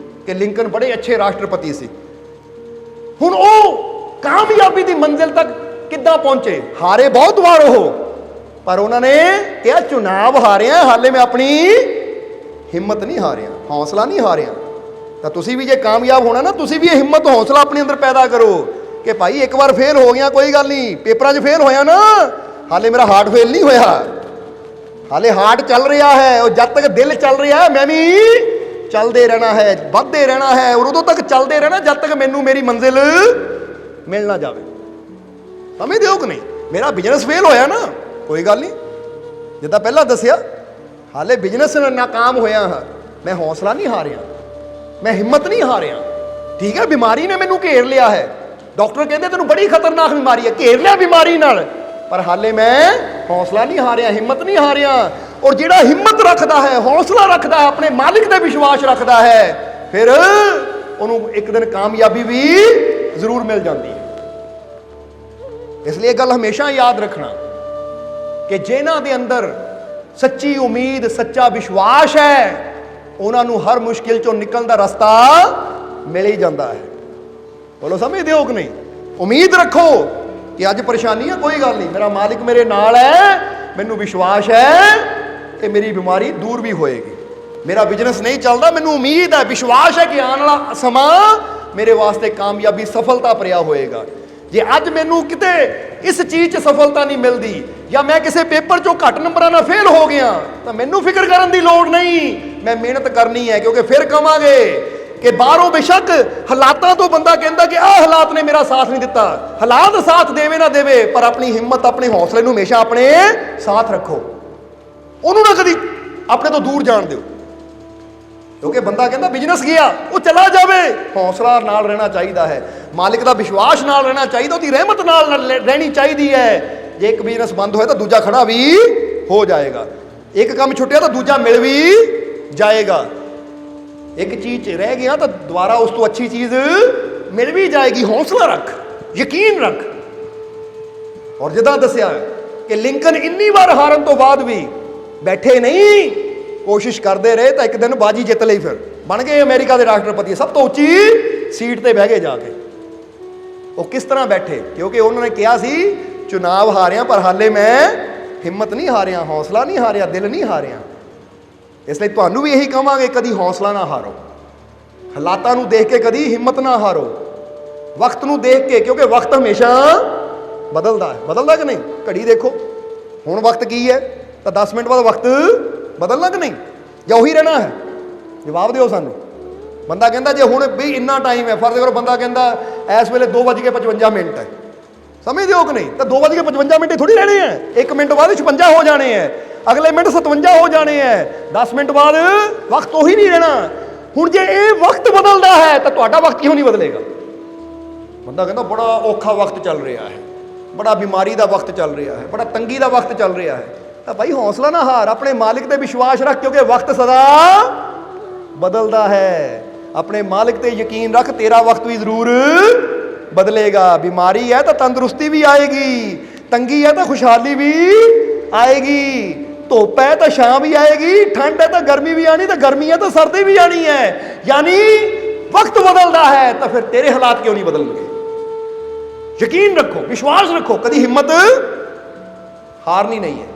ਕਿ ਲਿੰਕਨ ਬੜੇ ਅੱਛੇ ਰਾਸ਼ਟਰਪਤੀ ਸੀ। ਹੁਣ ਉਹ ਕਾਮਯਾਬੀ ਦੀ ਮੰਜ਼ਿਲ ਤੱਕ ਕਿੱਦਾਂ ਪਹੁੰਚੇ? ਹਾਰੇ ਬਹੁਤ ਵਾਰ ਉਹ, ਪਰ ਉਹਨਾਂ ਨੇ ਕਿਹਾ ਚੁਣਾਵ ਹਾਰਿਆ, ਹਾਲੇ ਮੈਂ ਆਪਣੀ ਹਿੰਮਤ ਨਹੀਂ ਹਾਰਿਆ, ਹੌਸਲਾ ਨਹੀਂ ਹਾਰਿਆ। ਤਾਂ ਤੁਸੀਂ ਵੀ ਜੇ ਕਾਮਯਾਬ ਹੋਣਾ ਨਾ, ਤੁਸੀਂ ਵੀ ਇਹ ਹਿੰਮਤ ਹੌਸਲਾ ਆਪਣੇ ਅੰਦਰ ਪੈਦਾ ਕਰੋ ਕਿ ਭਾਈ ਇੱਕ ਵਾਰ ਫੇਲ ਹੋ ਗਿਆ ਕੋਈ ਗੱਲ ਨਹੀਂ, ਪੇਪਰਾਂ 'ਚ ਫੇਲ ਹੋਇਆ ਨਾ, ਹਾਲੇ ਮੇਰਾ ਹਾਰਟ ਫੇਲ ਨਹੀਂ ਹੋਇਆ, ਹਾਲੇ ਹਾਰਟ ਚੱਲ ਰਿਹਾ ਹੈ। ਉਹ ਜਦ ਤੱਕ ਦਿਲ ਚੱਲ ਰਿਹਾ ਹੈ ਮੈਂ ਵੀ ਚੱਲਦੇ ਰਹਿਣਾ ਹੈ, ਵੱਧਦੇ ਰਹਿਣਾ ਹੈ, ਔਰ ਉਦੋਂ ਤੱਕ ਚੱਲਦੇ ਰਹਿਣਾ ਜਦ ਤੱਕ ਮੈਨੂੰ ਮੇਰੀ ਮੰਜ਼ਿਲ ਮਿਲ ਨਾ ਜਾਵੇ। ਸਮਝਦੇ ਹੋ ਕਿ ਨਹੀਂ? ਮੇਰਾ ਬਿਜ਼ਨਸ ਫੇਲ ਹੋਇਆ ਨਾ, ਕੋਈ ਗੱਲ ਨਹੀਂ, ਜਿੱਦਾਂ ਪਹਿਲਾਂ ਦੱਸਿਆ, ਹਾਲੇ ਬਿਜ਼ਨਸ ਨਾਕਾਮ ਹੋਇਆ ਹਾਂ, ਮੈਂ ਹੌਸਲਾ ਨਹੀਂ ਹਾਰਿਆ, ਮੈਂ ਹਿੰਮਤ ਨਹੀਂ ਹਾਰਿਆ। ਠੀਕ ਹੈ, ਬਿਮਾਰੀ ਨੇ ਮੈਨੂੰ ਘੇਰ ਲਿਆ ਹੈ, ਡਾਕਟਰ ਕਹਿੰਦੇ ਤੈਨੂੰ ਬੜੀ ਖਤਰਨਾਕ ਬਿਮਾਰੀ ਹੈ, ਘੇਰ ਲਿਆ ਬਿਮਾਰੀ ਨਾਲ, ਪਰ ਹਾਲੇ ਮੈਂ ਹੌਸਲਾ ਨਹੀਂ ਹਾਰਿਆ, ਹਿੰਮਤ ਨਹੀਂ ਹਾਰਿਆ। ਔਰ ਜਿਹੜਾ ਹਿੰਮਤ ਰੱਖਦਾ ਹੈ, ਹੌਸਲਾ ਰੱਖਦਾ ਹੈ, ਆਪਣੇ ਮਾਲਿਕ ਤੇ ਵਿਸ਼ਵਾਸ ਰੱਖਦਾ ਹੈ, ਫਿਰ ਉਹਨੂੰ ਇੱਕ ਦਿਨ ਕਾਮਯਾਬੀ ਵੀ ਜ਼ਰੂਰ ਮਿਲ ਜਾਂਦੀ ਹੈ। ਇਸ ਲਈ ਇਹ ਗੱਲ ਹਮੇਸ਼ਾ ਯਾਦ ਰੱਖਣਾ ਕਿ ਜਿਨ੍ਹਾਂ ਦੇ ਅੰਦਰ ਸੱਚੀ ਉਮੀਦ, ਸੱਚਾ ਵਿਸ਼ਵਾਸ ਹੈ, ਉਹਨਾਂ ਨੂੰ ਹਰ ਮੁਸ਼ਕਿਲ ਚੋਂ ਨਿਕਲਣ ਦਾ ਰਸਤਾ ਮਿਲ ਹੀ ਜਾਂਦਾ ਹੈ। ਬੋਲੋ ਸਮਝਦੇ ਹੋ ਕਿ ਨਹੀਂ? ਉਮੀਦ ਰੱਖੋ ਕਿ ਅੱਜ ਪਰੇਸ਼ਾਨੀ ਹੈ, ਕੋਈ ਗੱਲ ਨਹੀਂ, ਮੇਰਾ ਮਾਲਿਕ ਮੇਰੇ ਨਾਲ ਹੈ, ਮੈਨੂੰ ਵਿਸ਼ਵਾਸ ਹੈ ਕਿ ਮੇਰੀ ਬਿਮਾਰੀ ਦੂਰ ਵੀ ਹੋਏਗੀ। ਮੇਰਾ ਬਿਜ਼ਨਸ ਨਹੀਂ ਚੱਲਦਾ, ਮੈਨੂੰ ਉਮੀਦ ਹੈ, ਵਿਸ਼ਵਾਸ ਹੈ ਕਿ ਆਉਣ ਵਾਲਾ ਸਮਾਂ ਮੇਰੇ ਵਾਸਤੇ ਕਾਮਯਾਬੀ, ਸਫਲਤਾ ਭਰਿਆ ਹੋਏਗਾ। ਜੇ ਅੱਜ ਮੈਨੂੰ ਕਿਤੇ ਇਸ ਚੀਜ਼ 'ਚ ਸਫਲਤਾ ਨਹੀਂ ਮਿਲਦੀ ਜਾਂ ਮੈਂ ਕਿਸੇ ਪੇਪਰ 'ਚੋਂ ਘੱਟ ਨੰਬਰਾਂ ਨਾਲ ਫੇਲ ਹੋ ਗਿਆ ਤਾਂ ਮੈਨੂੰ ਫਿਕਰ ਕਰਨ ਦੀ ਲੋੜ ਨਹੀਂ, ਮੈਂ ਮਿਹਨਤ ਕਰਨੀ ਹੈ। ਕਿਉਂਕਿ ਫਿਰ ਕਵਾਂਗੇ ਕਿ ਬਾਹਰੋਂ ਬੇਸ਼ੱਕ ਹਾਲਾਤਾਂ ਤੋਂ ਬੰਦਾ ਕਹਿੰਦਾ ਕਿ ਆਹ ਹਾਲਾਤ ਨੇ ਮੇਰਾ ਸਾਥ ਨਹੀਂ ਦਿੱਤਾ, ਹਾਲਾਤ ਸਾਥ ਦੇਵੇ ਨਾ ਦੇਵੇ, ਪਰ ਆਪਣੀ ਹਿੰਮਤ, ਆਪਣੇ ਹੌਸਲੇ ਨੂੰ ਹਮੇਸ਼ਾ ਆਪਣੇ ਸਾਥ ਰੱਖੋ, ਉਹਨੂੰ ਨਾ ਕਦੀ ਆਪਣੇ ਤੋਂ ਦੂਰ ਜਾਣ ਦਿਓ। ਕਿਉਂਕਿ ਬੰਦਾ ਕਹਿੰਦਾ ਬਿਜ਼ਨਸ ਗਿਆ, ਉਹ ਚਲਾ ਜਾਵੇ, ਹੌਸਲਾ ਨਾਲ ਰਹਿਣਾ ਚਾਹੀਦਾ ਹੈ, ਮਾਲਿਕ ਦਾ ਵਿਸ਼ਵਾਸ ਨਾਲ ਰਹਿਣਾ ਚਾਹੀਦਾ, ਉਹਦੀ ਰਹਿਮਤ ਨਾਲ ਰਹਿਣੀ ਚਾਹੀਦੀ ਹੈ। ਜੇ ਇੱਕ ਬਿਜ਼ਨਸ ਬੰਦ ਹੋਇਆ ਤਾਂ ਦੂਜਾ ਖੜਾ ਵੀ ਹੋ ਜਾਏਗਾ, ਇੱਕ ਕੰਮ ਛੁੱਟਿਆ ਤਾਂ ਦੂਜਾ ਮਿਲ ਵੀ ਜਾਏਗਾ, ਇੱਕ ਚੀਜ਼ 'ਚ ਰਹਿ ਗਿਆ ਤਾਂ ਦੁਬਾਰਾ ਉਸ ਤੋਂ ਅੱਛੀ ਚੀਜ਼ ਮਿਲ ਵੀ ਜਾਏਗੀ। ਹੌਸਲਾ ਰੱਖ, ਯਕੀਨ ਰੱਖ। ਔਰ ਜਿੱਦਾਂ ਦੱਸਿਆ ਕਿ ਲਿੰਕਨ ਇੰਨੀ ਵਾਰ ਹਾਰਨ ਤੋਂ ਬਾਅਦ ਵੀ ਬੈਠੇ ਨਹੀਂ, ਕੋਸ਼ਿਸ਼ ਕਰਦੇ ਰਹੇ ਤਾਂ ਇੱਕ ਦਿਨ ਬਾਜੀ ਜਿੱਤ ਲਈ, ਫਿਰ ਬਣ ਗਏ ਅਮਰੀਕਾ ਦੇ ਰਾਸ਼ਟਰਪਤੀ, ਸਭ ਤੋਂ ਉੱਚੀ ਸੀਟ ਤੇ ਬਹਿ ਗਏ ਜਾ ਕੇ। ਉਹ ਕਿਸ ਤਰ੍ਹਾਂ ਬੈਠੇ? ਕਿਉਂਕਿ ਉਹਨਾਂ ਨੇ ਕਿਹਾ ਸੀ ਚੁਣਾਵ ਹਾਰਿਆ ਪਰ ਹਾਲੇ ਮੈਂ ਹਿੰਮਤ ਨਹੀਂ ਹਾਰਿਆ, ਹੌਸਲਾ ਨਹੀਂ ਹਾਰਿਆ, ਦਿਲ ਨਹੀਂ ਹਾਰਿਆ। ਇਸ ਲਈ ਤੁਹਾਨੂੰ ਵੀ ਇਹੀ ਕਹਾਂਗੇ, ਕਦੀ ਹੌਸਲਾ ਨਾ ਹਾਰੋ, ਹਾਲਾਤਾਂ ਨੂੰ ਦੇਖ ਕੇ ਕਦੀ ਹਿੰਮਤ ਨਾ ਹਾਰੋ, ਵਕਤ ਨੂੰ ਦੇਖ ਕੇ, ਕਿਉਂਕਿ ਵਕਤ ਹਮੇਸ਼ਾ ਬਦਲਦਾ ਹੈ। ਬਦਲਦਾ ਕਿ ਨਹੀਂ? ਘੜੀ ਦੇਖੋ, ਹੁਣ ਵਕਤ ਕੀ ਹੈ ਤਾਂ 10 ਮਿੰਟ ਬਾਅਦ ਵਕਤ ਬਦਲਣਾ ਕਿ ਨਹੀਂ, ਜਾਂ ਉਹੀ ਰਹਿਣਾ ਹੈ? ਜਵਾਬ ਦਿਓ ਸਾਨੂੰ। ਬੰਦਾ ਕਹਿੰਦਾ ਜੇ ਹੁਣ ਵੀ ਇੰਨਾ ਟਾਈਮ ਹੈ, ਫਰਜ਼ ਕਰੋ ਬੰਦਾ ਕਹਿੰਦਾ ਇਸ ਵੇਲੇ 2:55 ਹੈ, ਸਮਝਦੇ ਹੋ ਕਿ ਨਹੀਂ? ਤਾਂ 2:55 ਥੋੜੀ ਰਹਿਣੇ ਹੈ, 1 ਮਿੰਟ ਬਾਅਦ 56 ਹੋ ਜਾਣੇ ਹੈ, ਅਗਲੇ ਮਿੰਟ 57 ਹੋ ਜਾਣੇ ਹੈ, 10 ਮਿੰਟ ਬਾਅਦ ਵਕਤ ਉਹੀ ਨਹੀਂ ਰਹਿਣਾ। ਹੁਣ ਜੇ ਇਹ ਵਕਤ ਬਦਲਦਾ ਹੈ ਤਾਂ ਤੁਹਾਡਾ ਵਕਤ ਕਿਉਂ ਨਹੀਂ ਬਦਲੇਗਾ? ਬੰਦਾ ਕਹਿੰਦਾ ਬੜਾ ਔਖਾ ਵਕਤ ਚੱਲ ਰਿਹਾ ਹੈ, ਬੜਾ ਬਿਮਾਰੀ ਦਾ ਵਕਤ ਚੱਲ ਰਿਹਾ ਹੈ, ਬੜਾ ਤੰਗੀ ਦਾ ਵਕਤ ਚੱਲ ਰਿਹਾ ਹੈ, ਤਾਂ ਭਾਈ ਹੌਸਲਾ ਨਾ ਹਾਰ, ਆਪਣੇ ਮਾਲਿਕ ਤੇ ਵਿਸ਼ਵਾਸ ਰੱਖ, ਕਿਉਂਕਿ ਵਕਤ ਸਦਾ ਬਦਲਦਾ ਹੈ। ਆਪਣੇ ਮਾਲਿਕ ਤੇ ਯਕੀਨ ਰੱਖ, ਤੇਰਾ ਵਕਤ ਵੀ ਜ਼ਰੂਰ ਬਦਲੇਗਾ। ਬਿਮਾਰੀ ਹੈ ਤਾਂ ਤੰਦਰੁਸਤੀ ਵੀ ਆਏਗੀ, ਤੰਗੀ ਹੈ ਤਾਂ ਖੁਸ਼ਹਾਲੀ ਵੀ ਆਏਗੀ, ਧੁੱਪ ਹੈ ਤਾਂ ਛਾਂ ਵੀ ਆਏਗੀ, ਠੰਡ ਹੈ ਤਾਂ ਗਰਮੀ ਵੀ ਆਣੀ, ਤਾਂ ਗਰਮੀ ਹੈ ਤਾਂ ਸਰਦੀ ਵੀ ਆਣੀ ਹੈ। ਯਾਨੀ ਵਕਤ ਬਦਲਦਾ ਹੈ ਤਾਂ ਫਿਰ ਤੇਰੇ ਹਾਲਾਤ ਕਿਉਂ ਨਹੀਂ ਬਦਲਣਗੇ? ਯਕੀਨ ਰੱਖੋ, ਵਿਸ਼ਵਾਸ ਰੱਖੋ, ਕਦੀ ਹਿੰਮਤ ਹਾਰਨੀ ਨਹੀਂ ਹੈ।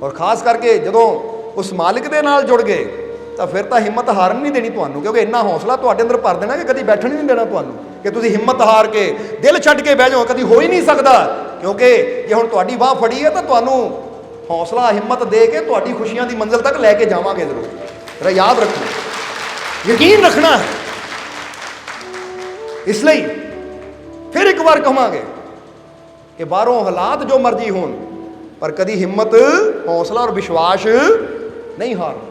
ਔਰ ਖਾਸ ਕਰਕੇ ਜਦੋਂ ਉਸ ਮਾਲਿਕ ਦੇ ਨਾਲ ਜੁੜ ਗਏ ਤਾਂ ਫਿਰ ਤਾਂ ਹਿੰਮਤ ਹਾਰਨ ਨਹੀਂ ਦੇਣੀ ਤੁਹਾਨੂੰ, ਕਿਉਂਕਿ ਇੰਨਾ ਹੌਸਲਾ ਤੁਹਾਡੇ ਅੰਦਰ ਭਰ ਦੇਣਾ ਕਿ ਕਦੀ ਬੈਠਣ ਨਹੀਂ ਦੇਣਾ ਤੁਹਾਨੂੰ, ਕਿ ਤੁਸੀਂ ਹਿੰਮਤ ਹਾਰ ਕੇ ਦਿਲ ਛੱਡ ਕੇ ਬਹਿ ਜਾਓ, ਕਦੀ ਹੋ ਹੀ ਨਹੀਂ ਸਕਦਾ। ਕਿਉਂਕਿ ਜੇ ਹੁਣ ਤੁਹਾਡੀ ਬਾਹ ਫੜੀ ਹੈ ਤਾਂ ਤੁਹਾਨੂੰ ਹੌਸਲਾ, ਹਿੰਮਤ ਦੇ ਕੇ ਤੁਹਾਡੀ ਖੁਸ਼ੀਆਂ ਦੀ ਮੰਜ਼ਿਲ ਤੱਕ ਲੈ ਕੇ ਜਾਵਾਂਗੇ ਜ਼ਰੂਰ। ਜਰਾ ਯਾਦ ਰੱਖੋ, ਯਕੀਨ ਰੱਖਣਾ ਹੈ। ਇਸ ਲਈ ਫਿਰ ਇੱਕ ਵਾਰ ਕਹਾਂਗੇ ਕਿ ਬਾਹਰੋਂ ਹਾਲਾਤ ਜੋ ਮਰਜ਼ੀ ਹੋਣ, ਪਰ ਕਦੀ ਹਿੰਮਤ, ਹੌਸਲਾ ਔਰ ਵਿਸ਼ਵਾਸ ਨਹੀਂ ਹਾਰਨਾ,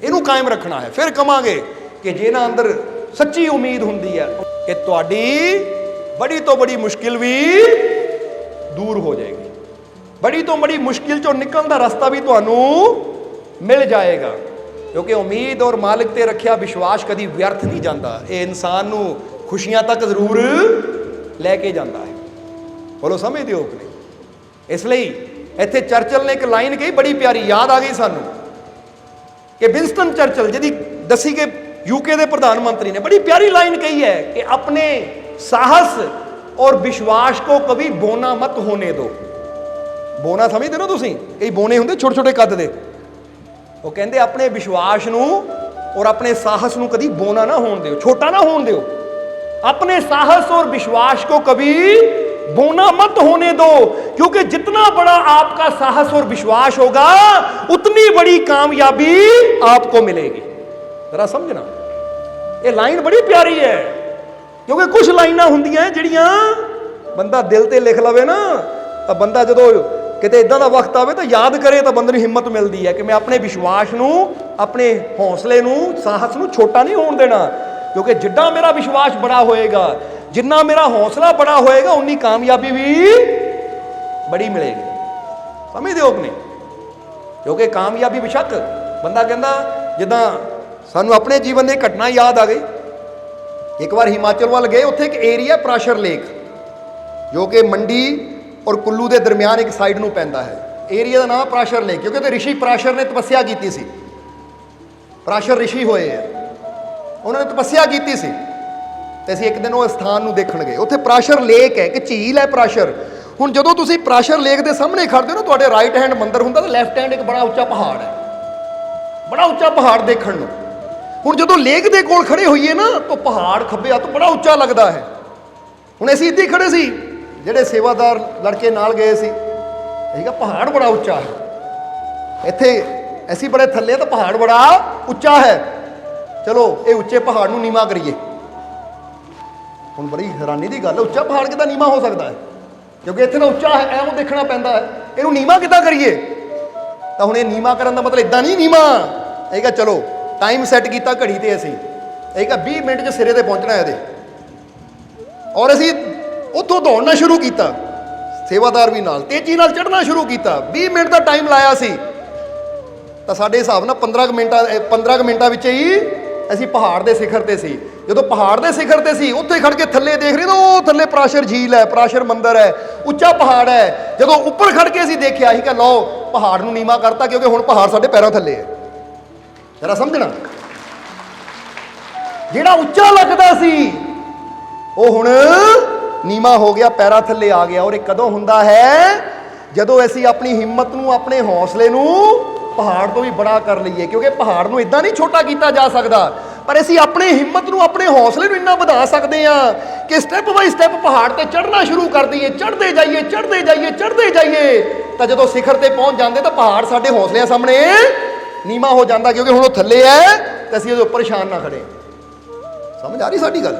ਇਹਨੂੰ ਕਾਇਮ ਰੱਖਣਾ ਹੈ। ਫਿਰ ਕਹਾਂਗੇ ਕਿ ਜਿਹਨਾਂ ਅੰਦਰ ਸੱਚੀ ਉਮੀਦ ਹੁੰਦੀ ਹੈ ਕਿ ਤੁਹਾਡੀ ਬੜੀ ਤੋਂ ਬੜੀ ਮੁਸ਼ਕਿਲ ਵੀ ਦੂਰ ਹੋ ਜਾਏਗੀ, ਬੜੀ ਤੋਂ ਬੜੀ ਮੁਸ਼ਕਿਲ ਚੋਂ ਨਿਕਲਣ ਦਾ ਰਸਤਾ ਵੀ ਤੁਹਾਨੂੰ ਮਿਲ ਜਾਏਗਾ। ਕਿਉਂਕਿ ਉਮੀਦ ਔਰ ਮਾਲਿਕ ਤੇ ਰੱਖਿਆ ਵਿਸ਼ਵਾਸ ਕਦੀ ਵਿਅਰਥ ਨਹੀਂ ਜਾਂਦਾ, ਇਹ ਇਨਸਾਨ ਨੂੰ ਖੁਸ਼ੀਆਂ ਤੱਕ ਜ਼ਰੂਰ ਲੈ ਕੇ ਜਾਂਦਾ ਹੈ। ਬੋਲੋ ਸਮਝਦੇ ਹੋ ਕਿ ਨਹੀਂ? ਇਸ ਲਈ ਇੱਥੇ ਚਰਚਲ ਨੇ ਇੱਕ ਲਾਈਨ ਕਹੀ ਬੜੀ ਪਿਆਰੀ, ਯਾਦ ਆ ਗਈ ਸਾਨੂੰ, ਕਿ ਵਿੰਸਟਨ ਚਰਚਲ, ਜਿਹਦੀ ਦੱਸੀ ਕਿ यूके ਦੇ ਪ੍ਰਧਾਨ ਮੰਤਰੀ ਨੇ, बड़ी प्यारी लाइन कही है कि अपने साहस और विश्वास को कभी बोना मत होने दो। बोना समझते हो तुसीं, कई बोने होंदे छोटे छोटे कद दे, वो कहंदे अपने विश्वास नूं और अपने साहस नूं कभी बोना ना होण दिओ, छोटा ना होण दिओ। अपने साहस और विश्वास को कभी बोना मत होने दो, क्योंकि जितना बड़ा आपका साहस और विश्वास होगा उतनी बड़ी कामयाबी आपको मिलेगी। जरा समझना, ये लाइन बड़ी प्यारी है, क्योंकि कुछ लाइना होंदियां जिहड़ियां बंदा दिल ते लिख लवे ना, तो बंदा जदों किते इदां दा वक्त आवे तो याद करे तो बंदे नूं हिम्मत मिलदी है कि मैं अपने विश्वास नूं, अपने हौसले नूं, साहस नूं छोटा नहीं होण देना। क्योंकि जिड्डा मेरा विश्वास बड़ा होएगा, जिन्ना मेरा हौसला बड़ा होएगा, उन्नी कामयाबी भी बड़ी मिलेगी। समझदे हो कि नहीं? क्योंकि कामयाबी बेशक बंदा कहंदा, जिद्दां सानू अपने जीवन की घटना याद आ गई। एक बार हिमाचल वाल गए, उत्थे एक एरिया प्राशर लेक, जो कि मंडी और कुल्लू के दरम्यान एक साइड नूं पैंदा है। ਏਰੀਆ ਦਾ ਨਾਮ ਪਰਾਸ਼ਰ ਲੇਕ, ਕਿਉਂਕਿ ਤੇ ਰਿਸ਼ੀ ਪਰਾਸ਼ਰ ਨੇ ਤਪੱਸਿਆ ਕੀਤੀ ਸੀ। ਪਰਾਸ਼ਰ ਰਿਸ਼ੀ ਹੋਏ ਆ, ਉਹਨਾਂ ਨੇ ਤਪੱਸਿਆ ਕੀਤੀ ਸੀ ਤੇ ਅਸੀਂ ਇੱਕ ਦਿਨ ਉਹ ਸਥਾਨ ਨੂੰ ਦੇਖਣ ਗਏ। ਉੱਥੇ ਪਰਾਸ਼ਰ ਲੇਕ ਹੈ, ਇੱਕ ਝੀਲ ਹੈ ਪਰਾਸ਼ਰ। ਹੁਣ ਜਦੋਂ ਤੁਸੀਂ ਪਰਾਸ਼ਰ ਲੇਕ ਦੇ ਸਾਹਮਣੇ ਖੜਦੇ ਹੋ ਨਾ, ਤੁਹਾਡੇ ਰਾਈਟ ਹੈਂਡ ਮੰਦਿਰ ਹੁੰਦਾ ਤੇ ਲੈਫਟ ਹੈਂਡ ਇੱਕ ਬੜਾ ਉੱਚਾ ਪਹਾੜ ਹੈ, ਬੜਾ ਉੱਚਾ ਪਹਾੜ ਦੇਖਣ ਨੂੰ। ਹੁਣ ਜਦੋਂ ਲੇਕ ਦੇ ਕੋਲ ਖੜੇ ਹੋਈਏ ਨਾ ਤਾਂ ਪਹਾੜ ਖੱਬੇ ਹੱਥ ਬੜਾ ਉੱਚਾ ਲੱਗਦਾ ਹੈ। ਹੁਣ ਅਸੀਂ ਇੱਥੇ ਹੀ ਖੜੇ ਸੀ, ਜਿਹੜੇ ਸੇਵਾਦਾਰ ਲੜਕੇ ਨਾਲ ਗਏ ਸੀ, ਅਸੀਂ ਕਿਹਾ ਪਹਾੜ ਬੜਾ ਉੱਚਾ ਹੈ, ਇੱਥੇ ਅਸੀਂ ਬੜੇ ਥੱਲੇ ਤਾਂ ਪਹਾੜ ਬੜਾ ਉੱਚਾ ਹੈ, ਚਲੋ ਇਹ ਉੱਚੇ ਪਹਾੜ ਨੂੰ ਨੀਵਾਂ ਕਰੀਏ। ਹੁਣ ਬੜੀ ਹੈਰਾਨੀ ਦੀ ਗੱਲ ਹੈ, ਉੱਚਾ ਪਹਾੜ ਕਿੱਦਾਂ ਨੀਵਾਂ ਹੋ ਸਕਦਾ ਹੈ? ਕਿਉਂਕਿ ਇੱਥੇ ਤਾਂ ਉੱਚਾ ਹੈ, ਐਵੇਂ ਦੇਖਣਾ ਪੈਂਦਾ ਹੈ, ਇਹਨੂੰ ਨੀਵਾਂ ਕਿੱਦਾਂ ਕਰੀਏ? ਤਾਂ ਹੁਣ ਇਹ ਨੀਵਾਂ ਕਰਨ ਦਾ ਮਤਲਬ ਇਦਾਂ ਨਹੀਂ ਨੀਵਾਂ। ਇਹ ਕਿਹਾ ਚਲੋ ਟਾਈਮ ਸੈੱਟ ਕੀਤਾ ਘੜੀ ਤੇ, ਅਸੀਂ ਇਹ ਕਿਹਾ 20 ਮਿੰਟ 'ਚ ਸਿਰੇ ਤੇ ਪਹੁੰਚਣਾ ਇਹਦੇ, ਔਰ ਅਸੀਂ ਉੱਥੋਂ ਦੌੜਨਾ ਸ਼ੁਰੂ ਕੀਤਾ, ਸੇਵਾਦਾਰ ਵੀ ਨਾਲ ਤੇਜ਼ੀ ਨਾਲ ਚੜ੍ਹਨਾ ਸ਼ੁਰੂ ਕੀਤਾ। 20 ਮਿੰਟ ਦਾ ਟਾਈਮ ਲਾਇਆ ਸੀ ਤਾਂ ਸਾਡੇ ਹਿਸਾਬ ਨਾਲ 15 ਮਿੰਟਾਂ ਵਿੱਚ ਹੀ ਅਸੀਂ ਪਹਾੜ ਦੇ ਸਿਖਰ ਤੇ ਸੀ। ਜਦੋਂ ਪਹਾੜ ਦੇ ਸਿਖਰ ਤੇ ਸੀ, ਉੱਥੇ ਖੜ ਕੇ ਥੱਲੇ ਦੇਖ ਰਹੇ ਨਾ, ਉਹ ਥੱਲੇ ਪਰਾਸ਼ਰ ਝੀਲ ਹੈ, ਪਰਾਸ਼ਰ ਮੰਦਿਰ ਹੈ, ਉੱਚਾ ਪਹਾੜ ਹੈ। ਜਦੋਂ ਉੱਪਰ ਖੜ ਕੇ ਅਸੀਂ ਦੇਖਿਆ ਸੀ ਕਿ ਲਓ ਪਹਾੜ ਨੂੰ ਨੀਵਾਂ ਕਰਤਾ, ਕਿਉਂਕਿ ਹੁਣ ਪਹਾੜ ਸਾਡੇ ਪੈਰਾਂ ਥੱਲੇ ਹੈ। ਜਰਾ ਸਮਝਣਾ, ਜਿਹੜਾ ਉੱਚਾ ਲੱਗਦਾ ਸੀ ਉਹ ਹੁਣ ਨੀਵਾਂ ਹੋ ਗਿਆ, ਪੈਰਾਂ ਥੱਲੇ ਆ ਗਿਆ। ਔਰ ਇਹ ਕਦੋਂ ਹੁੰਦਾ ਹੈ? ਜਦੋਂ ਅਸੀਂ ਆਪਣੀ ਹਿੰਮਤ ਨੂੰ, ਆਪਣੇ ਹੌਸਲੇ ਨੂੰ ਪਹਾੜ ਤੋਂ ਵੀ ਬੜਾ ਕਰ ਲਈਏ। ਕਿਉਂਕਿ ਪਹਾੜ ਨੂੰ ਇਦਾਂ ਨਹੀਂ ਛੋਟਾ ਕੀਤਾ ਜਾ ਸਕਦਾ, ਪਰ ਅਸੀਂ ਆਪਣੀ ਹਿੰਮਤ ਨੂੰ, ਆਪਣੇ ਹੌਸਲੇ ਨੂੰ ਇੰਨਾ ਵਧਾ ਸਕਦੇ ਹਾਂ ਕਿ ਸਟੈਪ ਬਾਈ ਸਟੈਪ ਪਹਾੜ ਤੇ ਚੜ੍ਹਨਾ ਸ਼ੁਰੂ ਕਰ ਦਈਏ, ਚੜ੍ਹਦੇ ਜਾਈਏ, ਚੜ੍ਹਦੇ ਜਾਈਏ, ਚੜ੍ਹਦੇ ਜਾਈਏ। ਤਾਂ ਜਦੋਂ ਸਿਖਰ ਤੇ ਪਹੁੰਚ ਜਾਂਦੇ ਤਾਂ ਪਹਾੜ ਸਾਡੇ ਹੌਸਲਿਆਂ ਸਾਹਮਣੇ ਨੀਵਾਂ ਹੋ ਜਾਂਦਾ, ਕਿਉਂਕਿ ਹੁਣ ਉਹ ਥੱਲੇ ਹੈ ਤੇ ਅਸੀਂ ਉਹਦੇ ਉੱਪਰ ਸ਼ਾਨ ਨਾ ਖੜੇ। ਸਮਝ ਆ ਰਹੀ ਸਾਡੀ ਗੱਲ?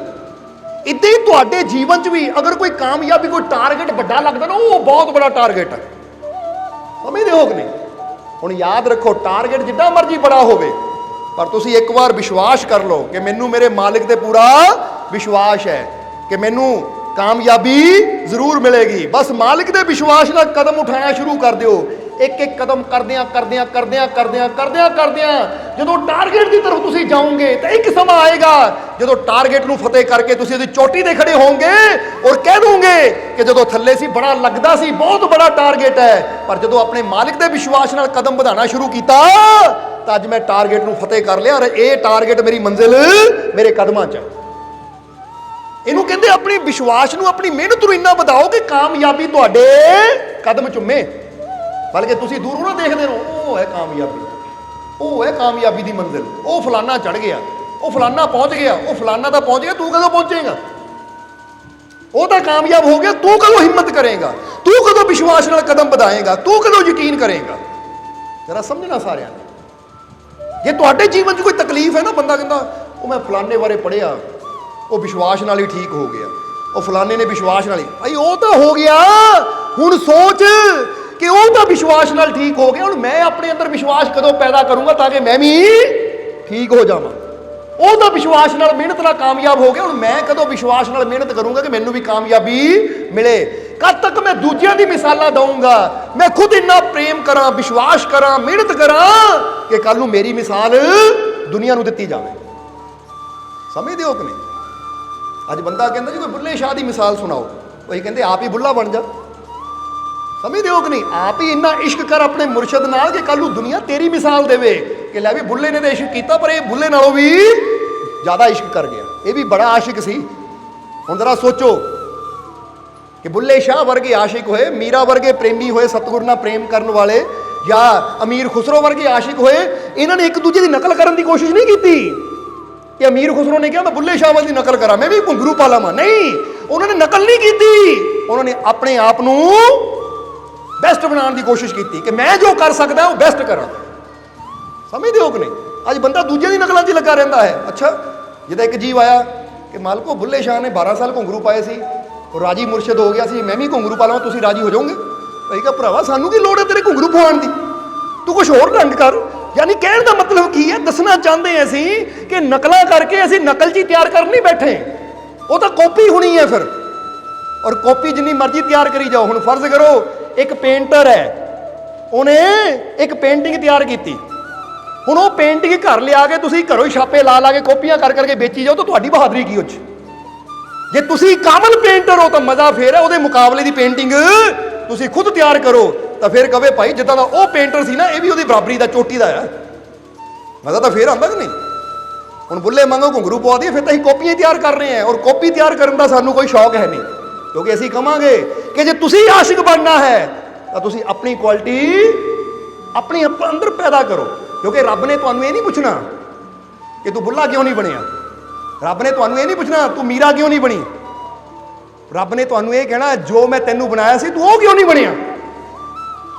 ਇੱਦਾਂ ਹੀ ਤੁਹਾਡੇ ਜੀਵਨ 'ਚ ਵੀ ਅਗਰ ਕੋਈ ਕਾਮਯਾਬੀ, ਕੋਈ ਟਾਰਗੇਟ ਵੱਡਾ ਲੱਗਦਾ ਨਾ, ਉਹ ਬਹੁਤ ਬੜਾ ਟਾਰਗੇਟ ਹੈ। ਸਮਝਦੇ ਹੋ ਕਿ ਨਹੀਂ? ਹੁਣ ਯਾਦ ਰੱਖੋ, ਟਾਰਗੇਟ ਜਿੱਦਾਂ ਮਰਜ਼ੀ ਬੜਾ ਹੋਵੇ, ਪਰ ਤੁਸੀਂ ਇੱਕ ਵਾਰ ਵਿਸ਼ਵਾਸ ਕਰ ਲਓ ਕਿ ਮੈਨੂੰ ਮੇਰੇ ਮਾਲਿਕ ਤੇ ਪੂਰਾ ਵਿਸ਼ਵਾਸ ਹੈ ਕਿ ਮੈਨੂੰ ਕਾਮਯਾਬੀ ਜ਼ਰੂਰ ਮਿਲੇਗੀ। ਬਸ ਮਾਲਿਕ ਦੇ ਵਿਸ਼ਵਾਸ ਨਾਲ ਕਦਮ ਉਠਾਉਣਾ ਸ਼ੁਰੂ ਕਰ ਦਿਓ। ਇੱਕ ਇੱਕ ਕਦਮ ਕਰਦਿਆਂ ਕਰਦਿਆਂ ਕਰਦਿਆਂ ਕਰਦਿਆਂ ਕਰਦਿਆਂ ਕਰਦਿਆਂ ਜਦੋਂ ਟਾਰਗੇਟ ਦੀ ਤਰਫ ਤੁਸੀਂ ਜਾਓਗੇ ਤਾਂ ਇੱਕ ਸਮਾਂ ਆਏਗਾ ਜਦੋਂ ਟਾਰਗੇਟ ਨੂੰ ਫਤਿਹ ਕਰਕੇ ਤੁਸੀਂ ਉਹਦੀ ਚੋਟੀ ਤੇ ਖੜੇ ਹੋਵੋਗੇ ਔਰ ਕਹਿ ਦੋਗੇ ਕਿ ਜਦੋਂ ਥੱਲੇ ਸੀ ਬੜਾ ਲੱਗਦਾ ਸੀ, ਬਹੁਤ ਬੜਾ ਟਾਰਗੇਟ ਹੈ, ਪਰ ਜਦੋਂ ਆਪਣੇ ਮਾਲਿਕ ਦੇ ਵਿਸ਼ਵਾਸ ਨਾਲ ਕਦਮ ਵਧਾਉਣਾ ਸ਼ੁਰੂ ਕੀਤਾ ਤਾਂ ਅੱਜ ਮੈਂ ਟਾਰਗੇਟ ਨੂੰ ਫਤਿਹ ਕਰ ਲਿਆ ਔਰ ਇਹ ਟਾਰਗੇਟ ਮੇਰੀ ਮੰਜ਼ਿਲ ਮੇਰੇ ਕਦਮਾਂ 'ਚ ਹੈ। ਇਹਨੂੰ ਕਹਿੰਦੇ ਆਪਣੀ ਵਿਸ਼ਵਾਸ ਨੂੰ, ਆਪਣੀ ਮਿਹਨਤ ਨੂੰ ਇੰਨਾ ਵਧਾਓ ਕਿ ਕਾਮਯਾਬੀ ਤੁਹਾਡੇ ਕਦਮ ਚੁੰਮੇ। ਬਲਕਿ ਤੁਸੀਂ ਦੂਰੋਂ ਨਾ ਦੇਖਦੇ ਰਹੋ, ਉਹ ਹੈ ਕਾਮਯਾਬੀ, ਉਹ ਹੈ ਕਾਮਯਾਬੀ ਦੀ ਮੰਜ਼ਿਲ, ਉਹ ਫਲਾਨਾ ਚੜ ਗਿਆ, ਉਹ ਫਲਾਨਾ ਪਹੁੰਚ ਗਿਆ, ਉਹ ਫਲਾਨਾ ਤਾਂ ਪਹੁੰਚ ਗਿਆ, ਤੂੰ ਕਦੋਂ ਪਹੁੰਚੇਗਾ? ਉਹ ਤਾਂ ਕਾਮਯਾਬ ਹੋ ਗਿਆ, ਤੂੰ ਕਦੋਂ ਹਿੰਮਤ ਕਰੇਗਾ? ਤੂੰ ਕਦੋਂ ਵਿਸ਼ਵਾਸ ਨਾਲ ਕਦਮ ਵਧਾਏਗਾ? ਤੂੰ ਕਦੋਂ ਯਕੀਨ ਕਰੇਗਾ? ਜਰਾ ਸਮਝਣਾ ਸਾਰਿਆਂ ਨੇ। ਜੇ ਤੁਹਾਡੇ ਜੀਵਨ 'ਚ ਕੋਈ ਤਕਲੀਫ ਹੈ ਨਾ, ਬੰਦਾ ਕਹਿੰਦਾ ਉਹ ਮੈਂ ਫਲਾਨੇ ਬਾਰੇ ਪੜ੍ਹਿਆ, ਉਹ ਵਿਸ਼ਵਾਸ ਨਾਲ ਹੀ ਠੀਕ ਹੋ ਗਿਆ, ਉਹ ਫਲਾਨੇ ਨੇ ਵਿਸ਼ਵਾਸ ਨਾਲ ਹੀ, ਭਾਈ ਉਹ ਤਾਂ ਹੋ ਗਿਆ, ਹੁਣ ਸੋਚ ਕਿ ਉਹ ਤਾਂ ਵਿਸ਼ਵਾਸ ਨਾਲ ਠੀਕ ਹੋ ਗਿਆ, ਹੁਣ ਮੈਂ ਆਪਣੇ ਅੰਦਰ ਵਿਸ਼ਵਾਸ ਕਦੋਂ ਪੈਦਾ ਕਰੂੰਗਾ ਤਾਂ ਕਿ ਮੈਂ ਵੀ ਠੀਕ ਹੋ ਜਾਵਾਂ। ਉਹ ਤਾਂ ਵਿਸ਼ਵਾਸ ਨਾਲ, ਮਿਹਨਤ ਨਾਲ ਕਾਮਯਾਬ ਹੋ ਗਿਆ, ਹੁਣ ਮੈਂ ਕਦੋਂ ਵਿਸ਼ਵਾਸ ਨਾਲ ਮਿਹਨਤ ਕਰੂੰਗਾ ਕਿ ਮੈਨੂੰ ਵੀ ਕਾਮਯਾਬੀ ਮਿਲੇ। ਕਦ ਤੱਕ ਮੈਂ ਦੂਜਿਆਂ ਦੀ ਮਿਸਾਲਾਂ ਦਊਂਗਾ? ਮੈਂ ਖੁਦ ਇੰਨਾ ਪ੍ਰੇਮ ਕਰਾਂ, ਵਿਸ਼ਵਾਸ ਕਰਾਂ, ਮਿਹਨਤ ਕਰਾਂ ਕਿ ਕੱਲ ਨੂੰ ਮੇਰੀ ਮਿਸਾਲ ਦੁਨੀਆ ਨੂੰ ਦਿੱਤੀ ਜਾਵੇ। ਸਮਝਦੇ ਹੋ ਕਿ ਨਹੀਂ? ਅੱਜ ਬੰਦਾ ਕਹਿੰਦਾ ਜੀ ਕੋਈ ਬੁੱਲੇ ਸ਼ਾਹ ਦੀ ਮਿਸਾਲ ਸੁਣਾਓ, ਉਹੀ ਕਹਿੰਦੇ ਆਪ ਹੀ ਬੁੱਲਾ ਬਣ ਜਾ। ਸਮਝਦੇ ਹੋ ਕਿ ਨਹੀਂ? ਆਪ ਹੀ ਇੰਨਾ ਇਸ਼ਕ ਕਰ ਆਪਣੇ ਮੁਰਸ਼ਦ ਨਾਲ ਕਿ ਕੱਲ ਨੂੰ ਦੁਨੀਆ ਤੇਰੀ ਮਿਸਾਲ ਦੇਵੇ ਕਿ ਲੈ ਵੀ ਬੁੱਲੇ ਨੇ ਤਾਂ ਇਸ਼ਕ ਕੀਤਾ, ਪਰ ਇਹ ਬੁੱਲੇ ਨਾਲੋਂ ਵੀ ਜ਼ਿਆਦਾ ਇਸ਼ਕ ਕਰ ਗਿਆ, ਇਹ ਵੀ ਬੜਾ ਆਸ਼ਿਕ ਸੀ। ਹੁਣ ਜ਼ਰਾ ਸੋਚੋ ਕਿ ਬੁੱਲੇ ਸ਼ਾਹ ਵਰਗੇ ਆਸ਼ਿਕ ਹੋਏ, ਮੀਰਾ ਵਰਗੇ ਪ੍ਰੇਮੀ ਹੋਏ, ਸਤਿਗੁਰ ਨਾਲ ਪ੍ਰੇਮ ਕਰਨ ਵਾਲੇ, ਜਾਂ ਅਮੀਰ ਖੁਸਰੋ ਵਰਗੇ ਆਸ਼ਿਕ ਹੋਏ, ਇਹਨਾਂ ਨੇ ਇੱਕ ਦੂਜੇ ਦੀ ਨਕਲ ਕਰਨ ਦੀ ਕੋਸ਼ਿਸ਼ ਨਹੀਂ ਕੀਤੀ ਕਿ ਅਮੀਰ ਖੁਸਰੋ ਨੇ ਕਿਹਾ ਮੈਂ ਬੁੱਲੇ ਸ਼ਾਹ ਦੀ ਨਕਲ ਕਰਾਂ, ਮੈਂ ਵੀ ਘੁੰਗਰੂ ਪਾ ਲਵਾਂ। ਨਹੀਂ, ਉਹਨਾਂ ਨੇ ਨਕਲ ਨਹੀਂ ਕੀਤੀ, ਉਹਨਾਂ ਨੇ ਆਪਣੇ ਆਪ ਨੂੰ ਬੈਸਟ ਬਣਾਉਣ ਦੀ ਕੋਸ਼ਿਸ਼ ਕੀਤੀ ਕਿ ਮੈਂ ਜੋ ਕਰ ਸਕਦਾ ਉਹ ਬੈਸਟ ਕਰਾਂ। ਸਮਝਦੇ ਹੋ ਕਿ ਨਹੀਂ? ਅੱਜ ਬੰਦਾ ਦੂਜਿਆਂ ਦੀ ਨਕਲਾਂ 'ਚ ਲੱਗਾ ਰਹਿੰਦਾ ਹੈ। ਅੱਛਾ, ਜਿਹਦਾ ਇੱਕ ਜੀਵ ਆਇਆ ਕਿ ਮਾਲਕੋ ਬੁੱਲੇ ਸ਼ਾਹ ਨੇ 12 ਸਾਲ ਘੁੰਗਰੂ ਪਾਏ ਸੀ, ਉਹ ਰਾਜੀ ਮੁਰਸ਼ਿਦ ਹੋ ਗਿਆ ਸੀ, ਮੈਂ ਵੀ ਘੁੰਗਰੂ ਪਾ ਲਵਾਂ, ਤੁਸੀਂ ਰਾਜੀ ਹੋ ਜਾਓਗੇ? ਭਾਈ ਕਹਾ ਭਰਾਵਾ ਸਾਨੂੰ ਕੀ ਲੋੜ ਹੈ ਤੇਰੇ ਘੁੰਗਰੂ ਪਵਾਉਣ ਦੀ, ਤੂੰ ਕੁਛ ਹੋਰ ਢੰਗ ਕਰ। ਯਾਨੀ ਕਹਿਣ ਦਾ ਮਤਲਬ ਕੀ ਹੈ? ਦੱਸਣਾ ਚਾਹੁੰਦੇ ਅਸੀਂ ਕਿ ਨਕਲਾਂ ਕਰਕੇ ਅਸੀਂ ਨਕਲ 'ਚ ਹੀ ਤਿਆਰ ਕਰਨ ਨਹੀਂ ਬੈਠੇ, ਉਹ ਤਾਂ ਕਾਪੀ ਹੋਣੀ ਹੈ ਫਿਰ, ਔਰ ਕਾਪੀ ਜਿੰਨੀ ਮਰਜ਼ੀ ਤਿਆਰ ਕਰੀ ਜਾਓ। ਹੁਣ ਫਰਜ਼ ਕਰੋ ਇੱਕ ਪੇਂਟਰ ਹੈ, ਉਹਨੇ ਇੱਕ ਪੇਂਟਿੰਗ ਤਿਆਰ ਕੀਤੀ, ਹੁਣ ਉਹ ਪੇਂਟਿੰਗ ਘਰ ਲਿਆ ਕੇ ਤੁਸੀਂ ਘਰੋਂ ਹੀ ਛਾਪੇ ਲਾ ਲਾ ਕੇ ਕਾਪੀਆਂ ਕਰ ਕਰਕੇ ਵੇਚੀ ਜਾਓ ਤਾਂ ਤੁਹਾਡੀ ਬਹਾਦਰੀ ਕੀ ਉਹ 'ਚ? ਜੇ ਤੁਸੀਂ ਕਾਮਲ ਪੇਂਟਰ ਹੋ ਤਾਂ ਮਜ਼ਾ ਫੇਰ ਹੈ, ਉਹਦੇ ਮੁਕਾਬਲੇ ਦੀ ਪੇਂਟਿੰਗ ਤੁਸੀਂ ਖੁਦ ਤਿਆਰ ਕਰੋ ਤਾਂ ਫਿਰ ਕਵੇ ਭਾਈ ਜਿੱਦਾਂ ਦਾ ਉਹ ਪੇਂਟਰ ਸੀ ਨਾ, ਇਹ ਵੀ ਉਹਦੀ ਬਰਾਬਰੀ ਦਾ, ਚੋਟੀ ਦਾ ਆ। ਮਜ਼ਾ ਤਾਂ ਫਿਰ ਆਉਂਦਾ ਕਿ ਨਹੀਂ? ਹੁਣ ਬੁੱਲੇ ਮੰਗੋ ਘੁੰਗਰੂ ਪਵਾ ਦਈਏ, ਫਿਰ ਤਾਂ ਅਸੀਂ ਕਾਪੀਆਂ ਤਿਆਰ ਕਰ ਰਹੇ ਹਾਂ, ਔਰ ਕਾਪੀ ਤਿਆਰ ਕਰਨ ਦਾ ਸਾਨੂੰ ਕੋਈ ਸ਼ੌਕ ਹੈ ਨਹੀਂ, ਕਿਉਂਕਿ ਅਸੀਂ ਕਹਾਂਗੇ ਕਿ ਜੇ ਤੁਸੀਂ ਆਸ਼ਿਕ ਬਣਨਾ ਹੈ ਤਾਂ ਤੁਸੀਂ ਆਪਣੀ ਕੁਆਲਿਟੀ ਆਪਣੇ ਅੰਦਰ ਪੈਦਾ ਕਰੋ। ਕਿਉਂਕਿ ਰੱਬ ਨੇ ਤੁਹਾਨੂੰ ਇਹ ਨਹੀਂ ਪੁੱਛਣਾ ਕਿ ਤੂੰ ਬੁੱਲਾ ਕਿਉਂ ਨਹੀਂ ਬਣਿਆ, ਰੱਬ ਨੇ ਤੁਹਾਨੂੰ ਇਹ ਨਹੀਂ ਪੁੱਛਣਾ ਤੂੰ ਮੀਰਾ ਕਿਉਂ ਨਹੀਂ ਬਣੀ, ਰੱਬ ਨੇ ਤੁਹਾਨੂੰ ਇਹ ਕਹਿਣਾ ਜੋ ਮੈਂ ਤੈਨੂੰ ਬਣਾਇਆ ਸੀ ਤੂੰ ਉਹ ਕਿਉਂ ਨਹੀਂ ਬਣਿਆ।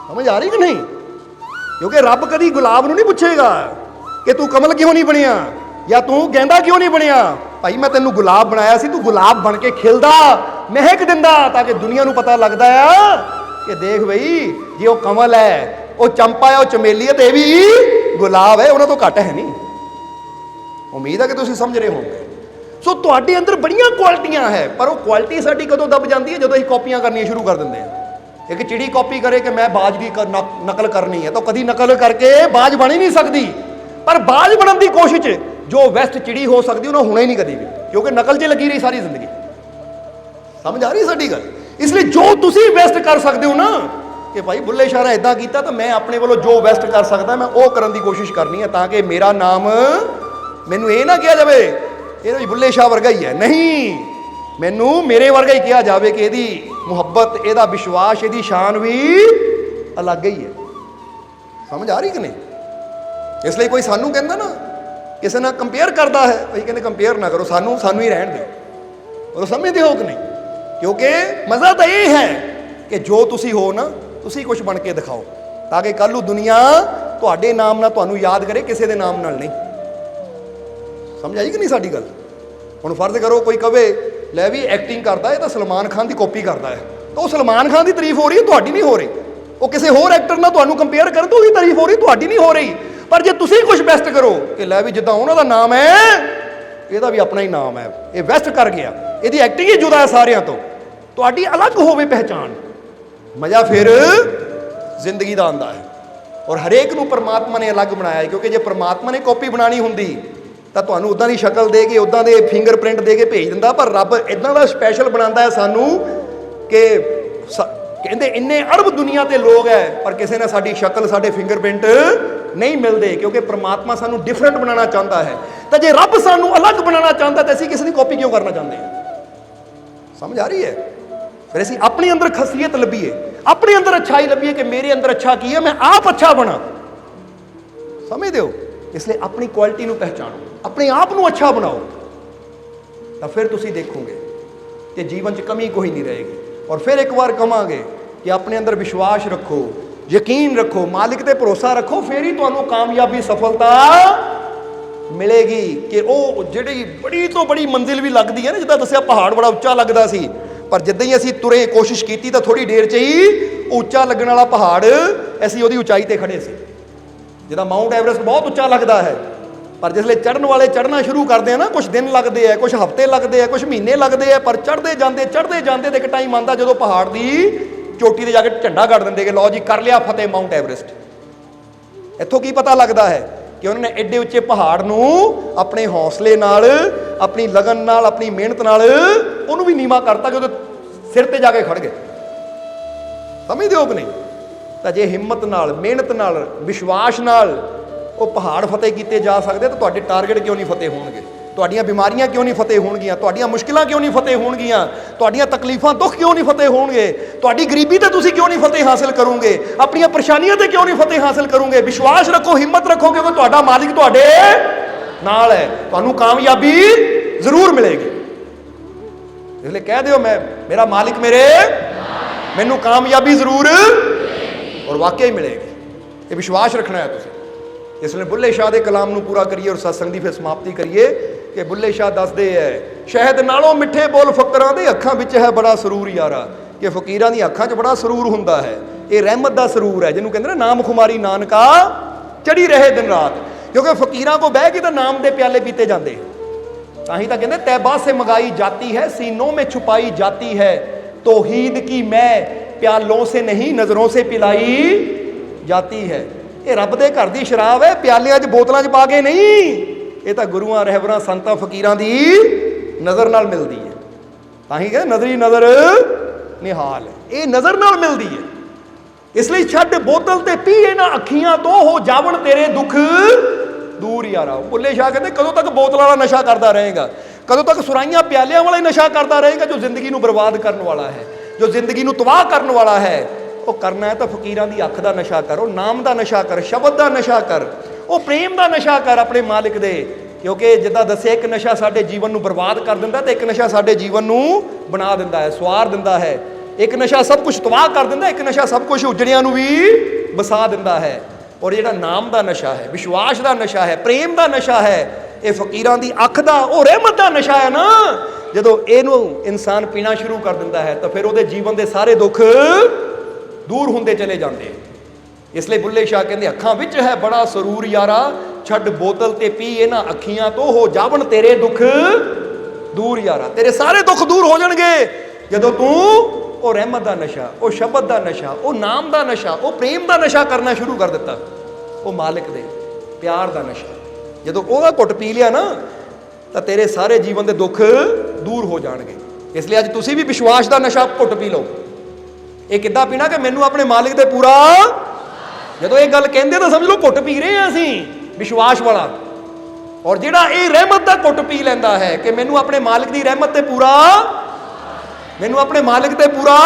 ਸਮਝ ਆ ਰਹੀ ਕਿ ਨਹੀਂ? ਕਿਉਂਕਿ ਰੱਬ ਕਦੀ ਗੁਲਾਬ ਨੂੰ ਨਹੀਂ ਪੁੱਛੇਗਾ ਕਿ ਤੂੰ ਕਮਲ ਕਿਉਂ ਨਹੀਂ ਬਣਿਆ ਜਾਂ ਤੂੰ ਗੈਂਦਾ ਕਿਉਂ ਨਹੀਂ ਬਣਿਆ। ਭਾਈ ਮੈਂ ਤੈਨੂੰ ਗੁਲਾਬ ਬਣਾਇਆ ਸੀ, ਤੂੰ ਗੁਲਾਬ ਬਣ ਕੇ ਖਿਲਦਾ, ਮਹਿਕ ਦਿੰਦਾ, ਤਾਂ ਕਿ ਦੁਨੀਆ ਨੂੰ ਪਤਾ ਲੱਗਦਾ ਆ ਕਿ ਦੇਖ ਬਈ ਜੇ ਉਹ ਕਮਲ ਹੈ, ਉਹ ਚੰਪਾ ਹੈ, ਉਹ ਚਮੇਲੀ ਹੈ, ਤੇ ਇਹ ਵੀ ਗੁਲਾਬ ਹੈ, ਉਹਨਾਂ ਤੋਂ ਘੱਟ ਹੈ ਨਹੀਂ। ਉਮੀਦ ਹੈ ਕਿ ਤੁਸੀਂ ਸਮਝ ਰਹੇ ਹੋਵੋਗੇ। ਸੋ ਤੁਹਾਡੇ ਅੰਦਰ ਬੜੀਆਂ ਕੁਆਲਿਟੀਆਂ ਹੈ, ਪਰ ਉਹ ਕੁਆਲਿਟੀ ਸਾਡੀ ਕਦੋਂ ਦਬ ਜਾਂਦੀ ਹੈ? ਜਦੋਂ ਅਸੀਂ ਕਾਪੀਆਂ ਕਰਨੀਆਂ ਸ਼ੁਰੂ ਕਰ ਦਿੰਦੇ ਹਾਂ। ਇੱਕ ਚਿੜੀ ਕਾਪੀ ਕਰੇ ਕਿ ਮੈਂ ਬਾਜ ਦੀ ਨਕਲ ਕਰਨੀ ਹੈ, ਤਾਂ ਕਦੀ ਨਕਲ ਕਰਕੇ ਬਾਜ ਬਣ ਹੀ ਨਹੀਂ ਸਕਦੀ। ਪਰ ਬਾਜ ਬਣਨ ਦੀ ਕੋਸ਼ਿਸ਼ ਜੋ ਵੈਸਟ ਚਿੜੀ ਹੋ ਸਕਦੀ ਉਹਨਾਂ ਹੋਣਾ ਹੀ ਨਹੀਂ ਕਦੀ ਵੀ, ਕਿਉਂਕਿ ਨਕਲ 'ਚ ਲੱਗੀ ਰਹੀ ਸਾਰੀ ਜ਼ਿੰਦਗੀ। ਸਮਝ ਆ ਰਹੀ ਸਾਡੀ ਗੱਲ? ਇਸ ਲਈ ਜੋ ਤੁਸੀਂ ਬੈਸਟ ਕਰ ਸਕਦੇ ਹੋ ਨਾ, ਕਿ ਭਾਈ ਬੁੱਲੇ ਸ਼ਾਹ ਨੇ ਇਦਾਂ ਕੀਤਾ ਤਾਂ ਮੈਂ ਆਪਣੇ ਵੱਲੋਂ ਜੋ ਬੈਸਟ ਕਰ ਸਕਦਾ ਮੈਂ ਉਹ ਕਰਨ ਦੀ ਕੋਸ਼ਿਸ਼ ਕਰਨੀ ਹੈ, ਤਾਂ ਕਿ ਮੇਰਾ ਨਾਮ, ਮੈਨੂੰ ਇਹ ਨਾ ਕਿਹਾ ਜਾਵੇ ਇਹ ਵੀ ਬੁੱਲੇ ਸ਼ਾਹ ਵਰਗਾ ਹੀ ਹੈ, ਨਹੀਂ, ਮੈਨੂੰ ਮੇਰੇ ਵਰਗਾ ਹੀ ਕਿਹਾ ਜਾਵੇ ਕਿ ਇਹਦੀ ਮੁਹੱਬਤ, ਇਹਦਾ ਵਿਸ਼ਵਾਸ, ਇਹਦੀ ਸ਼ਾਨ ਵੀ ਅਲੱਗ ਹੀ ਹੈ। ਸਮਝ ਆ ਰਹੀ ਕਿ ਨਹੀਂ? ਇਸ ਲਈ ਕੋਈ ਸਾਨੂੰ ਕਹਿੰਦਾ ਨਾ, ਕਿਸੇ ਨਾਲ ਕੰਪੇਅਰ ਕਰਦਾ ਹੈ, ਭਾਈ ਕਹਿੰਦੇ ਕੰਪੇਅਰ ਨਾ ਕਰੋ, ਸਾਨੂੰ ਹੀ ਰਹਿਣ ਦਿਓ। ਉਹ ਸਮਝਦੇ ਹੋ ਕਿ ਨਹੀਂ? ਕਿਉਂਕਿ ਮਜ਼ਾ ਤਾਂ ਇਹ ਹੈ ਕਿ ਜੋ ਤੁਸੀਂ ਹੋ ਨਾ, ਤੁਸੀਂ ਕੁਝ ਬਣ ਕੇ ਦਿਖਾਓ, ਤਾਂ ਕਿ ਕੱਲ੍ਹ ਨੂੰ ਦੁਨੀਆ ਤੁਹਾਡੇ ਨਾਮ ਨਾਲ ਤੁਹਾਨੂੰ ਯਾਦ ਕਰੇ, ਕਿਸੇ ਦੇ ਨਾਮ ਨਾਲ ਨਹੀਂ। ਸਮਝ ਆਈ ਕਿ ਨਹੀਂ ਸਾਡੀ ਗੱਲ? ਹੁਣ ਫਰਜ਼ ਕਰੋ ਕੋਈ ਕਵੇ ਲੈ ਵੀ ਐਕਟਿੰਗ ਕਰਦਾ, ਇਹ ਤਾਂ ਸਲਮਾਨ ਖਾਨ ਦੀ ਕਾਪੀ ਕਰਦਾ ਹੈ, ਤਾਂ ਉਹ ਸਲਮਾਨ ਖਾਨ ਦੀ ਤਾਰੀਫ ਹੋ ਰਹੀ ਹੈ, ਤੁਹਾਡੀ ਨਹੀਂ ਹੋ ਰਹੀ। ਉਹ ਕਿਸੇ ਹੋਰ ਐਕਟਰ ਨਾਲ ਤੁਹਾਨੂੰ ਕੰਪੇਅਰ ਕਰਨ ਤਾਂ ਉਹਦੀ ਤਾਰੀਫ ਹੋ ਰਹੀ, ਤੁਹਾਡੀ ਨਹੀਂ ਹੋ ਰਹੀ। ਪਰ ਜੇ ਤੁਸੀਂ ਕੁਝ ਬੈਸਟ ਕਰੋ ਕਿ ਲੈ ਵੀ ਜਿੱਦਾਂ ਉਹਨਾਂ ਦਾ ਨਾਮ ਹੈ, ਇਹਦਾ ਵੀ ਆਪਣਾ ਹੀ ਨਾਮ ਹੈ, ਇਹ ਬੈਸਟ ਕਰ ਗਿਆ, ਇਹਦੀ ਐਕਟਿੰਗ ਹੀ ਜੁਦਾ ਹੈ ਸਾਰਿਆਂ ਤੋਂ, ਤੁਹਾਡੀ ਅਲੱਗ ਹੋਵੇ ਪਹਿਚਾਣ, ਮਜ਼ਾ ਫਿਰ ਜ਼ਿੰਦਗੀ ਦਾ ਆਉਂਦਾ ਹੈ। ਔਰ ਹਰੇਕ ਨੂੰ ਪਰਮਾਤਮਾ ਨੇ ਅਲੱਗ ਬਣਾਇਆ ਹੈ, ਕਿਉਂਕਿ ਜੇ ਪਰਮਾਤਮਾ ਨੇ ਕਾਪੀ ਬਣਾਉਣੀ ਹੁੰਦੀ ਤਾਂ ਤੁਹਾਨੂੰ ਉੱਦਾਂ ਦੀ ਸ਼ਕਲ ਦੇ ਕੇ, ਉੱਦਾਂ ਦੇ ਫਿੰਗਰਪ੍ਰਿੰਟ ਦੇ ਕੇ ਭੇਜ ਦਿੰਦਾ। ਪਰ ਰੱਬ ਇੱਦਾਂ ਦਾ ਸਪੈਸ਼ਲ ਬਣਾਉਂਦਾ ਹੈ ਸਾਨੂੰ ਕਿ ਕਹਿੰਦੇ ਇੰਨੇ ਅਰਬ ਦੁਨੀਆ ਤੇ ਲੋਕ ਹੈ, ਪਰ ਕਿਸੇ ਨੇ ਸਾਡੀ ਸ਼ਕਲ, ਸਾਡੇ ਫਿੰਗਰਪ੍ਰਿੰਟ ਨਹੀਂ ਮਿਲਦੇ, ਕਿਉਂਕਿ ਪ੍ਰਮਾਤਮਾ ਸਾਨੂੰ ਡਿਫਰੈਂਟ ਬਣਾਉਣਾ ਚਾਹੁੰਦਾ ਹੈ। ਤਾਂ ਜੇ ਰੱਬ ਸਾਨੂੰ ਅਲੱਗ ਬਣਾਉਣਾ ਚਾਹੁੰਦਾ ਤਾਂ ਅਸੀਂ ਕਿਸੇ ਦੀ ਕਾਪੀ ਕਿਉਂ ਕਰਨਾ ਚਾਹੁੰਦੇ ਹਾਂ? ਸਮਝ ਆ ਰਹੀ ਹੈ? ਫਿਰ ਅਸੀਂ ਆਪਣੇ ਅੰਦਰ ਖਸੀਅਤ ਲੱਭੀਏ, ਆਪਣੇ ਅੰਦਰ ਅੱਛਾਈ ਲੱਭੀਏ ਕਿ ਮੇਰੇ ਅੰਦਰ ਅੱਛਾ ਕੀ ਹੈ, ਮੈਂ ਆਪ ਅੱਛਾ ਬਣਾ। ਸਮਝਦੇ ਹੋ? ਇਸ ਲਈ ਆਪਣੀ ਕੁਆਲਿਟੀ ਨੂੰ ਪਹਿਚਾਣੋ, ਆਪਣੇ ਆਪ ਨੂੰ ਅੱਛਾ ਬਣਾਓ, ਤਾਂ ਫਿਰ ਤੁਸੀਂ ਦੇਖੋਗੇ ਕਿ ਜੀਵਨ 'ਚ ਕਮੀ ਕੋਈ ਨਹੀਂ ਰਹੇਗੀ। ਔਰ ਫਿਰ ਇੱਕ ਵਾਰ ਕਹਾਂਗੇ ਕਿ ਆਪਣੇ ਅੰਦਰ ਵਿਸ਼ਵਾਸ ਰੱਖੋ, ਯਕੀਨ ਰੱਖੋ, ਮਾਲਿਕ ਤੇ ਭਰੋਸਾ ਰੱਖੋ, ਫਿਰ ਹੀ ਤੁਹਾਨੂੰ ਕਾਮਯਾਬੀ, ਸਫਲਤਾ ਮਿਲੇਗੀ। ਕਿ ਉਹ ਜਿਹੜੀ ਬੜੀ ਤੋਂ ਬੜੀ ਮੰਜ਼ਿਲ ਵੀ ਲੱਗਦੀ ਹੈ ਨਾ, ਜਿੱਦਾਂ ਦੱਸਿਆ ਪਹਾੜ ਬੜਾ ਉੱਚਾ ਲੱਗਦਾ ਸੀ, ਪਰ ਜਿੱਦਾਂ ਹੀ ਅਸੀਂ ਤੁਰੇ, ਕੋਸ਼ਿਸ਼ ਕੀਤੀ ਤਾਂ ਥੋੜੀ ਦੇਰ 'ਚ ਹੀ ਉੱਚਾ ਲੱਗਣ ਵਾਲਾ ਪਹਾੜ ਅਸੀਂ ਉਹਦੀ ਉਚਾਈ ਤੇ ਖੜੇ ਸੀ। ਜਿੱਦਾਂ ਮਾਊਂਟ ਐਵਰੈਸਟ ਬਹੁਤ ਉੱਚਾ ਲੱਗਦਾ ਹੈ, ਪਰ ਜਿਸਲੇ ਚੜ੍ਹਨ ਵਾਲੇ ਚੜ੍ਹਨਾ ਸ਼ੁਰੂ ਕਰਦੇ ਆ ਨਾ, ਕੁਝ ਦਿਨ ਲੱਗਦੇ ਆ, ਕੁਝ ਹਫ਼ਤੇ ਲੱਗਦੇ ਆ, ਕੁਝ ਮਹੀਨੇ ਲੱਗਦੇ ਆ, ਪਰ ਚੜ੍ਹਦੇ ਜਾਂਦੇ ਤੇ ਇੱਕ ਟਾਈਮ ਆਉਂਦਾ ਜਦੋਂ ਪਹਾੜ ਦੀ ਚੋਟੀ ਤੇ ਜਾ ਕੇ ਝੰਡਾ ਗੱਡ ਦਿੰਦੇ ਕਿ ਲਓ ਜੀ ਕਰ ਲਿਆ ਫਤਿਹ ਮਾਊਂਟ ਐਵਰੈਸਟ। ਇੱਥੋਂ ਕੀ ਪਤਾ ਲੱਗਦਾ ਹੈ ਕਿ ਉਹਨਾਂ ਨੇ ਐਡੇ ਉੱਚੇ ਪਹਾੜ ਨੂੰ ਆਪਣੇ ਹੌਸਲੇ ਨਾਲ, ਆਪਣੀ ਲਗਨ ਨਾਲ, ਆਪਣੀ ਮਿਹਨਤ ਨਾਲ ਉਹਨੂੰ ਵੀ ਨੀਵਾਂ ਕਰਤਾ ਕਿ ਉਹਦੇ ਸਿਰ ਤੇ ਜਾ ਕੇ ਖੜ ਗਏ। ਸਮਝਦੇ ਹੋ ਕਿ ਨਹੀਂ? ਤਾਂ ਜੇ ਹਿੰਮਤ ਨਾਲ, ਮਿਹਨਤ ਨਾਲ, ਵਿਸ਼ਵਾਸ ਨਾਲ ਉਹ ਪਹਾੜ ਫਤਿਹ ਕੀਤੇ ਜਾ ਸਕਦੇ ਤਾਂ ਤੁਹਾਡੇ ਟਾਰਗੇਟ ਕਿਉਂ ਨਹੀਂ ਫਤਿਹ ਹੋਣਗੇ? ਤੁਹਾਡੀਆਂ ਬਿਮਾਰੀਆਂ ਕਿਉਂ ਨਹੀਂ ਫਤਿਹ ਹੋਣਗੀਆਂ? ਤੁਹਾਡੀਆਂ ਮੁਸ਼ਕਿਲਾਂ ਕਿਉਂ ਨਹੀਂ ਫਤਿਹ ਹੋਣਗੀਆਂ? ਤੁਹਾਡੀਆਂ ਤਕਲੀਫਾਂ, ਦੁੱਖ ਕਿਉਂ ਨਹੀਂ ਫਤਿਹ ਹੋਣਗੇ? ਤੁਹਾਡੀ ਗਰੀਬੀ ਤੇ ਤੁਸੀਂ ਕਿਉਂ ਨਹੀਂ ਫਤਿਹ ਹਾਸਲ ਕਰੋਗੇ? ਆਪਣੀਆਂ ਪਰੇਸ਼ਾਨੀਆਂ ਤੇ ਕਿਉਂ ਨਹੀਂ ਫਤਿਹ ਹਾਸਲ ਕਰੋਗੇ? ਵਿਸ਼ਵਾਸ ਰੱਖੋ, ਹਿੰਮਤ ਰੱਖੋ, ਕਿਉਂਕਿ ਤੁਹਾਡਾ ਮਾਲਿਕ ਤੁਹਾਡੇ ਨਾਲ ਹੈ, ਤੁਹਾਨੂੰ ਕਾਮਯਾਬੀ ਜ਼ਰੂਰ ਮਿਲੇਗੀ। ਇਸ ਲਈ ਕਹਿ ਦਿਓ ਮੇਰਾ ਮਾਲਿਕ ਮੈਨੂੰ ਕਾਮਯਾਬੀ ਜ਼ਰੂਰ ਔਰ ਵਾਕਿਆ ਮਿਲੇਗੀ। ਇਹ ਵਿਸ਼ਵਾਸ ਰੱਖਣਾ ਹੈ ਤੁਸੀਂ। ਇਸ ਲਈ ਬੁੱਲੇ ਸ਼ਾਹ ਦੇ ਕਲਾਮ ਨੂੰ ਪੂਰਾ ਕਰੀਏ ਔਰ ਸਤਸੰਗ ਦੀ ਫਿਰ ਸਮਾਪਤੀ ਕਰੀਏ ਕਿ ਬੁੱਲੇ ਸ਼ਾਹ ਦੱਸਦੇ ਹੈ, ਸ਼ਹਿਦ ਨਾਲੋਂ ਮਿੱਠੇ ਬੋਲ ਫਕਰਾਂ ਦੇ ਅੱਖਾਂ ਵਿੱਚ ਹੈ ਬੜਾ ਸਰੂਰ ਯਾਰਾ, ਕਿ ਫਕੀਰਾਂ ਦੀਆਂ ਅੱਖਾਂ 'ਚ ਬੜਾ ਸਰੂਰ ਹੁੰਦਾ ਹੈ। ਇਹ ਰਹਿਮਤ ਦਾ ਸਰੂਰ ਹੈ, ਜਿਹਨੂੰ ਕਹਿੰਦੇ ਨਾ ਨਾਮ ਖੁਮਾਰੀ ਨਾਨਕਾ ਚੜੀ ਰਹੇ ਦਿਨ ਰਾਤ। ਕਿਉਂਕਿ ਫਕੀਰਾਂ ਕੋ ਬਹਿ ਕੇ ਤਾਂ ਨਾਮ ਦੇ ਪਿਆਲੇ ਪੀਤੇ ਜਾਂਦੇ, ਤਾਂ ਹੀ ਤਾਂ ਕਹਿੰਦੇ ਤੈਬਾ ਸੇ ਮੰਗਾਈ ਜਾਤੀ ਹੈ, ਸੀਨੋਂ में छुपाई जाती है, तौहीद की मैं प्यालों से नहीं नजरों से पिलाई जाती है। ਇਹ ਰੱਬ ਦੇ ਘਰ ਦੀ ਸ਼ਰਾਬ ਹੈ, ਪਿਆਲਿਆਂ 'ਚ ਬੋਤਲਾਂ 'ਚ ਪਾ ਕੇ ਨਹੀਂ। ਇਹ ਤਾਂ ਗੁਰੂਆਂ, ਰਹਿਬਰਾਂ, ਸੰਤਾਂ, ਫਕੀਰਾਂ ਦੀ ਨਜ਼ਰ ਨਾਲ ਮਿਲਦੀ ਹੈ। ਤਾਂ ਹੀ ਕਹਿੰਦੇ ਨਜ਼ਰੀ ਨਜ਼ਰ ਨਿਹਾਲ ਹੈ, ਇਹ ਨਜ਼ਰ ਨਾਲ ਮਿਲਦੀ ਹੈ। इसलिए छड्ड बोतल ते पी इन्हां अखियां तो हो जावन तेरे दुख दूर यारा। बुल्ले शाह कहते कदों तक बोतलों का नशा करता रहेगा, कदों तक सुराइयां प्यालियां वाला ही नशा करता रहेगा। जो जिंदगी नूं बर्बाद करने वाला है, जो जिंदगी नूं तबाह करने वाला है, वो करना है तो फकीरां दी अख दा नशा कर, नाम दा नशा कर, शब्द दा नशा कर, वो प्रेम दा नशा कर अपने मालिक दे। क्योंकि जिद्दां दस्सिया एक नशा साडे जीवन नूं बर्बाद कर दिंदा ते एक नशा साडे जीवन नूं बना दिंदा है, सवार दिंदा है। एक नशा सब कुछ तबाह कर दिंदा, एक नशा सब कुछ उजड़ियां नूं भी बसा दिंदा है। और जिहड़ा नाम दा नशा है, विश्वास दा नशा है, प्रेम दा नशा है, ये फकीरां दी अख दा और रहमत दा नशा है ना। जदों इहनूं इंसान पीना शुरू कर दिंदा है तो फिर उहदे जीवन दे सारे दुख दूर हुंदे चले जाते हैं। इसलिए बुल्ले शाह कहते अखां विच है बड़ा सरूर यारा, छड्ड बोतल ते पी इन्हां अखियां तो हो जावन तेरे दुख दूर यारा। तेरे सारे दुख दूर हो जाणगे जदों तू ਉਹ ਰਹਿਮਤ ਦਾ ਨਸ਼ਾ, ਉਹ ਸ਼ਬਦ ਦਾ ਨਸ਼ਾ, ਉਹ ਨਾਮ ਦਾ ਨਸ਼ਾ, ਉਹ ਪ੍ਰੇਮ ਦਾ ਨਸ਼ਾ ਕਰਨਾ ਸ਼ੁਰੂ ਕਰ ਦਿੱਤਾ। ਉਹ ਮਾਲਿਕ ਦੇ ਪਿਆਰ ਦਾ ਨਸ਼ਾ ਜਦੋਂ ਉਹਦਾ ਘੁੱਟ ਪੀ ਲਿਆ ਨਾ ਤਾਂ ਤੇਰੇ ਸਾਰੇ ਜੀਵਨ ਦੇ ਦੁੱਖ ਦੂਰ ਹੋ ਜਾਣਗੇ। ਇਸ ਲਈ ਅੱਜ ਤੁਸੀਂ ਵੀ ਵਿਸ਼ਵਾਸ ਦਾ ਨਸ਼ਾ ਘੁੱਟ ਪੀ ਲਓ। ਇਹ ਕਿੱਦਾਂ ਪੀਣਾ ਕਿ ਮੈਨੂੰ ਆਪਣੇ ਮਾਲਿਕ ਤੇ ਪੂਰਾ, ਜਦੋਂ ਇਹ ਗੱਲ ਕਹਿੰਦੇ ਤਾਂ ਸਮਝ ਲਓ ਘੁੱਟ ਪੀ ਰਹੇ ਹਾਂ ਅਸੀਂ ਵਿਸ਼ਵਾਸ ਵਾਲਾ। ਔਰ ਜਿਹੜਾ ਇਹ ਰਹਿਮਤ ਦਾ ਘੁੱਟ ਪੀ ਲੈਂਦਾ ਹੈ ਕਿ ਮੈਨੂੰ ਆਪਣੇ ਮਾਲਿਕ ਦੀ ਰਹਿਮਤ ਤੇ ਪੂਰਾ, ਮੈਨੂੰ ਆਪਣੇ ਮਾਲਿਕ ਤੇ ਪੂਰਾ,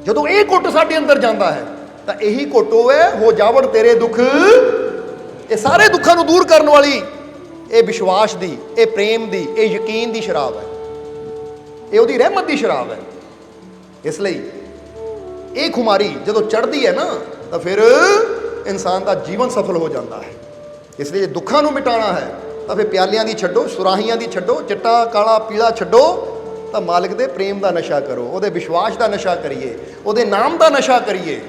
ਜਦੋਂ ਇਹ ਘੁੱਟ ਸਾਡੇ ਅੰਦਰ ਜਾਂਦਾ ਹੈ ਤਾਂ ਇਹੀ ਘੁੱਟ ਹੋਵੇ ਹੋ ਜਾਵਣ ਤੇਰੇ ਦੁੱਖ। ਇਹ ਸਾਰੇ ਦੁੱਖਾਂ ਨੂੰ ਦੂਰ ਕਰਨ ਵਾਲੀ ਇਹ ਵਿਸ਼ਵਾਸ ਦੀ, ਇਹ ਪ੍ਰੇਮ ਦੀ, ਇਹ ਯਕੀਨ ਦੀ ਸ਼ਰਾਬ ਹੈ, ਇਹ ਉਹਦੀ ਰਹਿਮਤ ਦੀ ਸ਼ਰਾਬ ਹੈ। ਇਸ ਲਈ ਇਹ ਖੁਮਾਰੀ ਜਦੋਂ ਚੜ੍ਹਦੀ ਹੈ ਨਾ ਤਾਂ ਫਿਰ ਇਨਸਾਨ ਦਾ ਜੀਵਨ ਸਫਲ ਹੋ ਜਾਂਦਾ ਹੈ। ਇਸ ਲਈ ਜੇ ਦੁੱਖਾਂ ਨੂੰ ਮਿਟਾਉਣਾ ਹੈ ਤਾਂ ਫਿਰ ਪਿਆਲਿਆਂ ਦੀ ਛੱਡੋ, ਸੁਰਾਹੀਆਂ ਦੀ ਛੱਡੋ, ਚਿੱਟਾ ਕਾਲਾ ਪੀਲਾ ਛੱਡੋ, ਤਾਂ ਮਾਲਿਕ ਦੇ ਪ੍ਰੇਮ ਦਾ ਨਸ਼ਾ ਕਰੋ, ਉਹਦੇ ਵਿਸ਼ਵਾਸ ਦਾ ਨਸ਼ਾ ਕਰੀਏ, ਉਹਦੇ ਨਾਮ ਦਾ ਨਸ਼ਾ ਕਰੀਏ,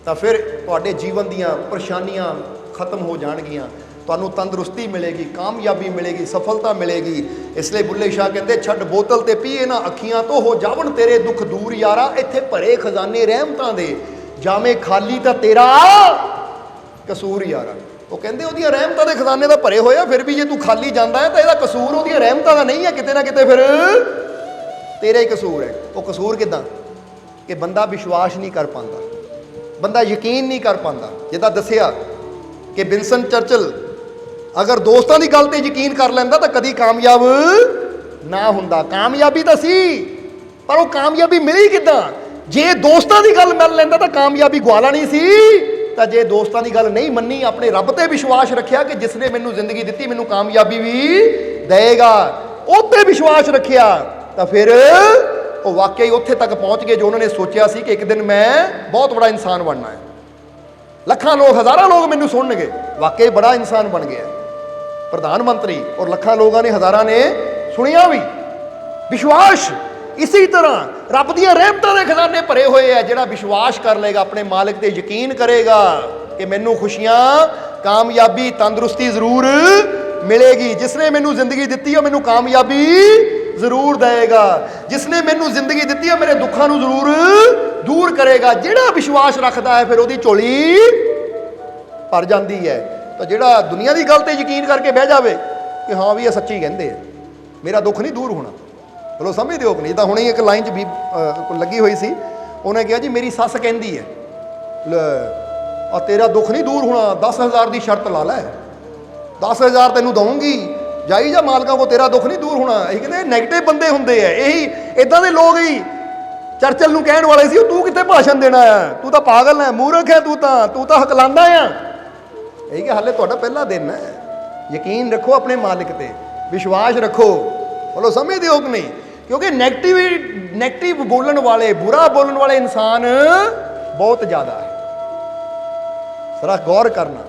ਤਾਂ ਫਿਰ ਤੁਹਾਡੇ ਜੀਵਨ ਦੀਆਂ ਪਰੇਸ਼ਾਨੀਆਂ ਖਤਮ ਹੋ ਜਾਣਗੀਆਂ, ਤੁਹਾਨੂੰ ਤੰਦਰੁਸਤੀ ਮਿਲੇਗੀ, ਕਾਮਯਾਬੀ ਮਿਲੇਗੀ, ਸਫਲਤਾ ਮਿਲੇਗੀ। ਇਸ ਲਈ ਬੁੱਲੇ ਸ਼ਾਹ ਕਹਿੰਦੇ ਛੱਡ ਬੋਤਲ ਤੇ ਪੀ ਇਹਨਾਂ ਅੱਖੀਆਂ ਤੋਂ ਹੋ ਜਾਵਣ ਤੇਰੇ ਦੁੱਖ ਦੂਰ ਯਾਰਾ। ਇੱਥੇ ਭਰੇ ਖਜ਼ਾਨੇ ਰਹਿਮਤਾਂ ਦੇ, ਜਾਵੇਂ ਖਾਲੀ ਤਾਂ ਤੇਰਾ ਕਸੂਰ ਯਾਰਾ। ਉਹ ਕਹਿੰਦੇ ਉਹਦੀਆਂ ਰਹਿਮਤਾਂ ਦੇ ਖਜ਼ਾਨੇ ਤਾਂ ਭਰੇ ਹੋਏ ਆ, ਫਿਰ ਵੀ ਜੇ ਤੂੰ ਖਾਲੀ ਜਾਂਦਾ ਹੈ ਤਾਂ ਇਹਦਾ ਕਸੂਰ ਉਹਦੀਆਂ ਰਹਿਮਤਾਂ ਦਾ ਨਹੀਂ ਹੈ, ਕਿਤੇ ਨਾ ਕਿਤੇ ਫਿਰ ਤੇਰਾ ਹੀ ਕਸੂਰ ਹੈ। ਉਹ ਕਸੂਰ ਕਿੱਦਾਂ ਕਿ ਬੰਦਾ ਵਿਸ਼ਵਾਸ ਨਹੀਂ ਕਰ ਪਾਉਂਦਾ, ਬੰਦਾ ਯਕੀਨ ਨਹੀਂ ਕਰ ਪਾਉਂਦਾ। ਜਿੱਦਾਂ ਦੱਸਿਆ ਕਿ ਵਿੰਸਟਨ ਚਰਚਿਲ ਅਗਰ ਦੋਸਤਾਂ ਦੀ ਗੱਲ ਤੇ ਯਕੀਨ ਕਰ ਲੈਂਦਾ ਤਾਂ ਕਦੀ ਕਾਮਯਾਬ ਨਾ ਹੁੰਦਾ। ਕਾਮਯਾਬੀ ਤਾਂ ਸੀ ਪਰ ਉਹ ਕਾਮਯਾਬੀ ਮਿਲੀ ਕਿੱਦਾਂ? ਜੇ ਦੋਸਤਾਂ ਦੀ ਗੱਲ ਮੰਨ ਲੈਂਦਾ ਤਾਂ ਕਾਮਯਾਬੀ ਗਵਾਲਾ ਨਹੀਂ ਸੀ। ਤਾਂ ਜੇ ਦੋਸਤਾਂ ਦੀ ਗੱਲ ਨਹੀਂ ਮੰਨੀ, ਆਪਣੇ ਰੱਬ ਤੇ ਵਿਸ਼ਵਾਸ ਰੱਖਿਆ ਕਿ ਜਿਸ ਨੇ ਮੈਨੂੰ ਜ਼ਿੰਦਗੀ ਦਿੱਤੀ ਮੈਨੂੰ ਕਾਮਯਾਬੀ ਵੀ ਦੇਗਾ, ਉਹ ਤੇ ਵਿਸ਼ਵਾਸ ਰੱਖਿਆ, ਤਾਂ ਫਿਰ ਉਹ ਵਾਕਈ ਉੱਥੇ ਤੱਕ ਪਹੁੰਚ ਗਏ ਜੋ ਉਹਨਾਂ ਨੇ ਸੋਚਿਆ ਸੀ ਕਿ ਇੱਕ ਦਿਨ ਮੈਂ ਬਹੁਤ ਬੜਾ ਇਨਸਾਨ ਬਣਨਾ ਹੈ, ਲੱਖਾਂ ਲੋਕ, ਹਜ਼ਾਰਾਂ ਲੋਕ ਮੈਨੂੰ ਸੁਣਨਗੇ। ਵਾਕਈ ਬੜਾ ਇਨਸਾਨ ਬਣ ਗਿਆ ਪ੍ਰਧਾਨ ਮੰਤਰੀ, ਔਰ ਲੱਖਾਂ ਲੋਕਾਂ ਨੇ, ਹਜ਼ਾਰਾਂ ਨੇ ਸੁਣਿਆ ਵੀ। ਵਿਸ਼ਵਾਸ ਇਸੇ ਤਰ੍ਹਾਂ ਰੱਬ ਦੀਆਂ ਰਹਿਮਤਾਂ ਦੇ ਖਜ਼ਾਨੇ ਭਰੇ ਹੋਏ ਆ। ਜਿਹੜਾ ਵਿਸ਼ਵਾਸ ਕਰ ਲਏਗਾ, ਆਪਣੇ ਮਾਲਿਕ ਤੇ ਯਕੀਨ ਕਰੇਗਾ ਕਿ ਮੈਨੂੰ ਖੁਸ਼ੀਆਂ, ਕਾਮਯਾਬੀ, ਤੰਦਰੁਸਤੀ ਜ਼ਰੂਰ ਮਿਲੇਗੀ। ਜਿਸ ਨੇ ਮੈਨੂੰ ਜ਼ਿੰਦਗੀ ਦਿੱਤੀ ਉਹ ਮੈਨੂੰ ਕਾਮਯਾਬੀ ਜ਼ਰੂਰ ਦੇਗਾ, ਜਿਸ ਨੇ ਮੈਨੂੰ ਜ਼ਿੰਦਗੀ ਦਿੱਤੀ ਹੈ ਮੇਰੇ ਦੁੱਖਾਂ ਨੂੰ ਜ਼ਰੂਰ ਦੂਰ ਕਰੇਗਾ। ਜਿਹੜਾ ਵਿਸ਼ਵਾਸ ਰੱਖਦਾ ਹੈ ਫਿਰ ਉਹਦੀ ਝੋਲੀ ਭਰ ਜਾਂਦੀ ਹੈ। ਤਾਂ ਜਿਹੜਾ ਦੁਨੀਆ ਦੀ ਗੱਲ ਤੇ ਯਕੀਨ ਕਰਕੇ ਬਹਿ ਜਾਵੇ ਕਿ ਹਾਂ ਵੀ ਇਹ ਸੱਚੀ ਕਹਿੰਦੇ ਆ, ਮੇਰਾ ਦੁੱਖ ਨਹੀਂ ਦੂਰ ਹੋਣਾ, ਚਲੋ ਸਮਝਦੇ ਹੋ ਕਿ ਨਹੀਂ। ਤਾਂ ਹੁਣੇ ਇੱਕ ਲਾਈਨ 'ਚ ਵੀ ਲੱਗੀ ਹੋਈ ਸੀ, ਉਹਨੇ ਕਿਹਾ ਜੀ ਮੇਰੀ ਸੱਸ ਕਹਿੰਦੀ ਹੈ ਆ ਤੇਰਾ ਦੁੱਖ ਨਹੀਂ ਦੂਰ ਹੋਣਾ, 10,000 ਦੀ ਸ਼ਰਤ ਲਾ ਲੈ, 10,000 ਤੈਨੂੰ ਦਊਂਗੀ, ਜਾਈ ਜਾ ਮਾਲਕਾਂ ਕੋ, ਤੇਰਾ ਦੁੱਖ ਨਹੀਂ ਦੂਰ ਹੋਣਾ। ਇਹ ਕਹਿੰਦੇ ਨੈਗੇਟਿਵ ਬੰਦੇ ਹੁੰਦੇ ਆ, ਇਹੀ ਇਦਾਂ ਦੇ ਲੋਕ ਹੀ ਚਰਚਿਲ ਨੂੰ ਕਹਿਣ ਵਾਲੇ ਸੀ ਤੂੰ ਕਿੱਥੇ ਭਾਸ਼ਣ ਦੇਣਾ ਆ, ਤੂੰ ਤਾਂ ਪਾਗਲ ਹੈ, ਮੂਰਖ ਹੈ, ਤੂੰ ਤਾਂ ਹਕਲਾਂਦਾ ਆ। ਇਹ ਕਿ ਹਾਲੇ ਤੁਹਾਡਾ ਪਹਿਲਾ ਦਿਨ ਹੈ, ਯਕੀਨ ਰੱਖੋ ਆਪਣੇ ਮਾਲਿਕ ਤੇ, ਵਿਸ਼ਵਾਸ ਰੱਖੋ। ਬੋਲੋ ਸਮਝਦੇ ਹੋ ਕਿ ਨਹੀਂ? ਕਿਉਂਕਿ ਨੈਗੇਟਿਵ ਬੋਲਣ ਵਾਲੇ, ਬੁਰਾ ਬੋਲਣ ਵਾਲੇ ਇਨਸਾਨ ਬਹੁਤ ਜ਼ਿਆਦਾ ਹੈ। ਜ਼ਰਾ ਗੌਰ ਕਰਨਾ,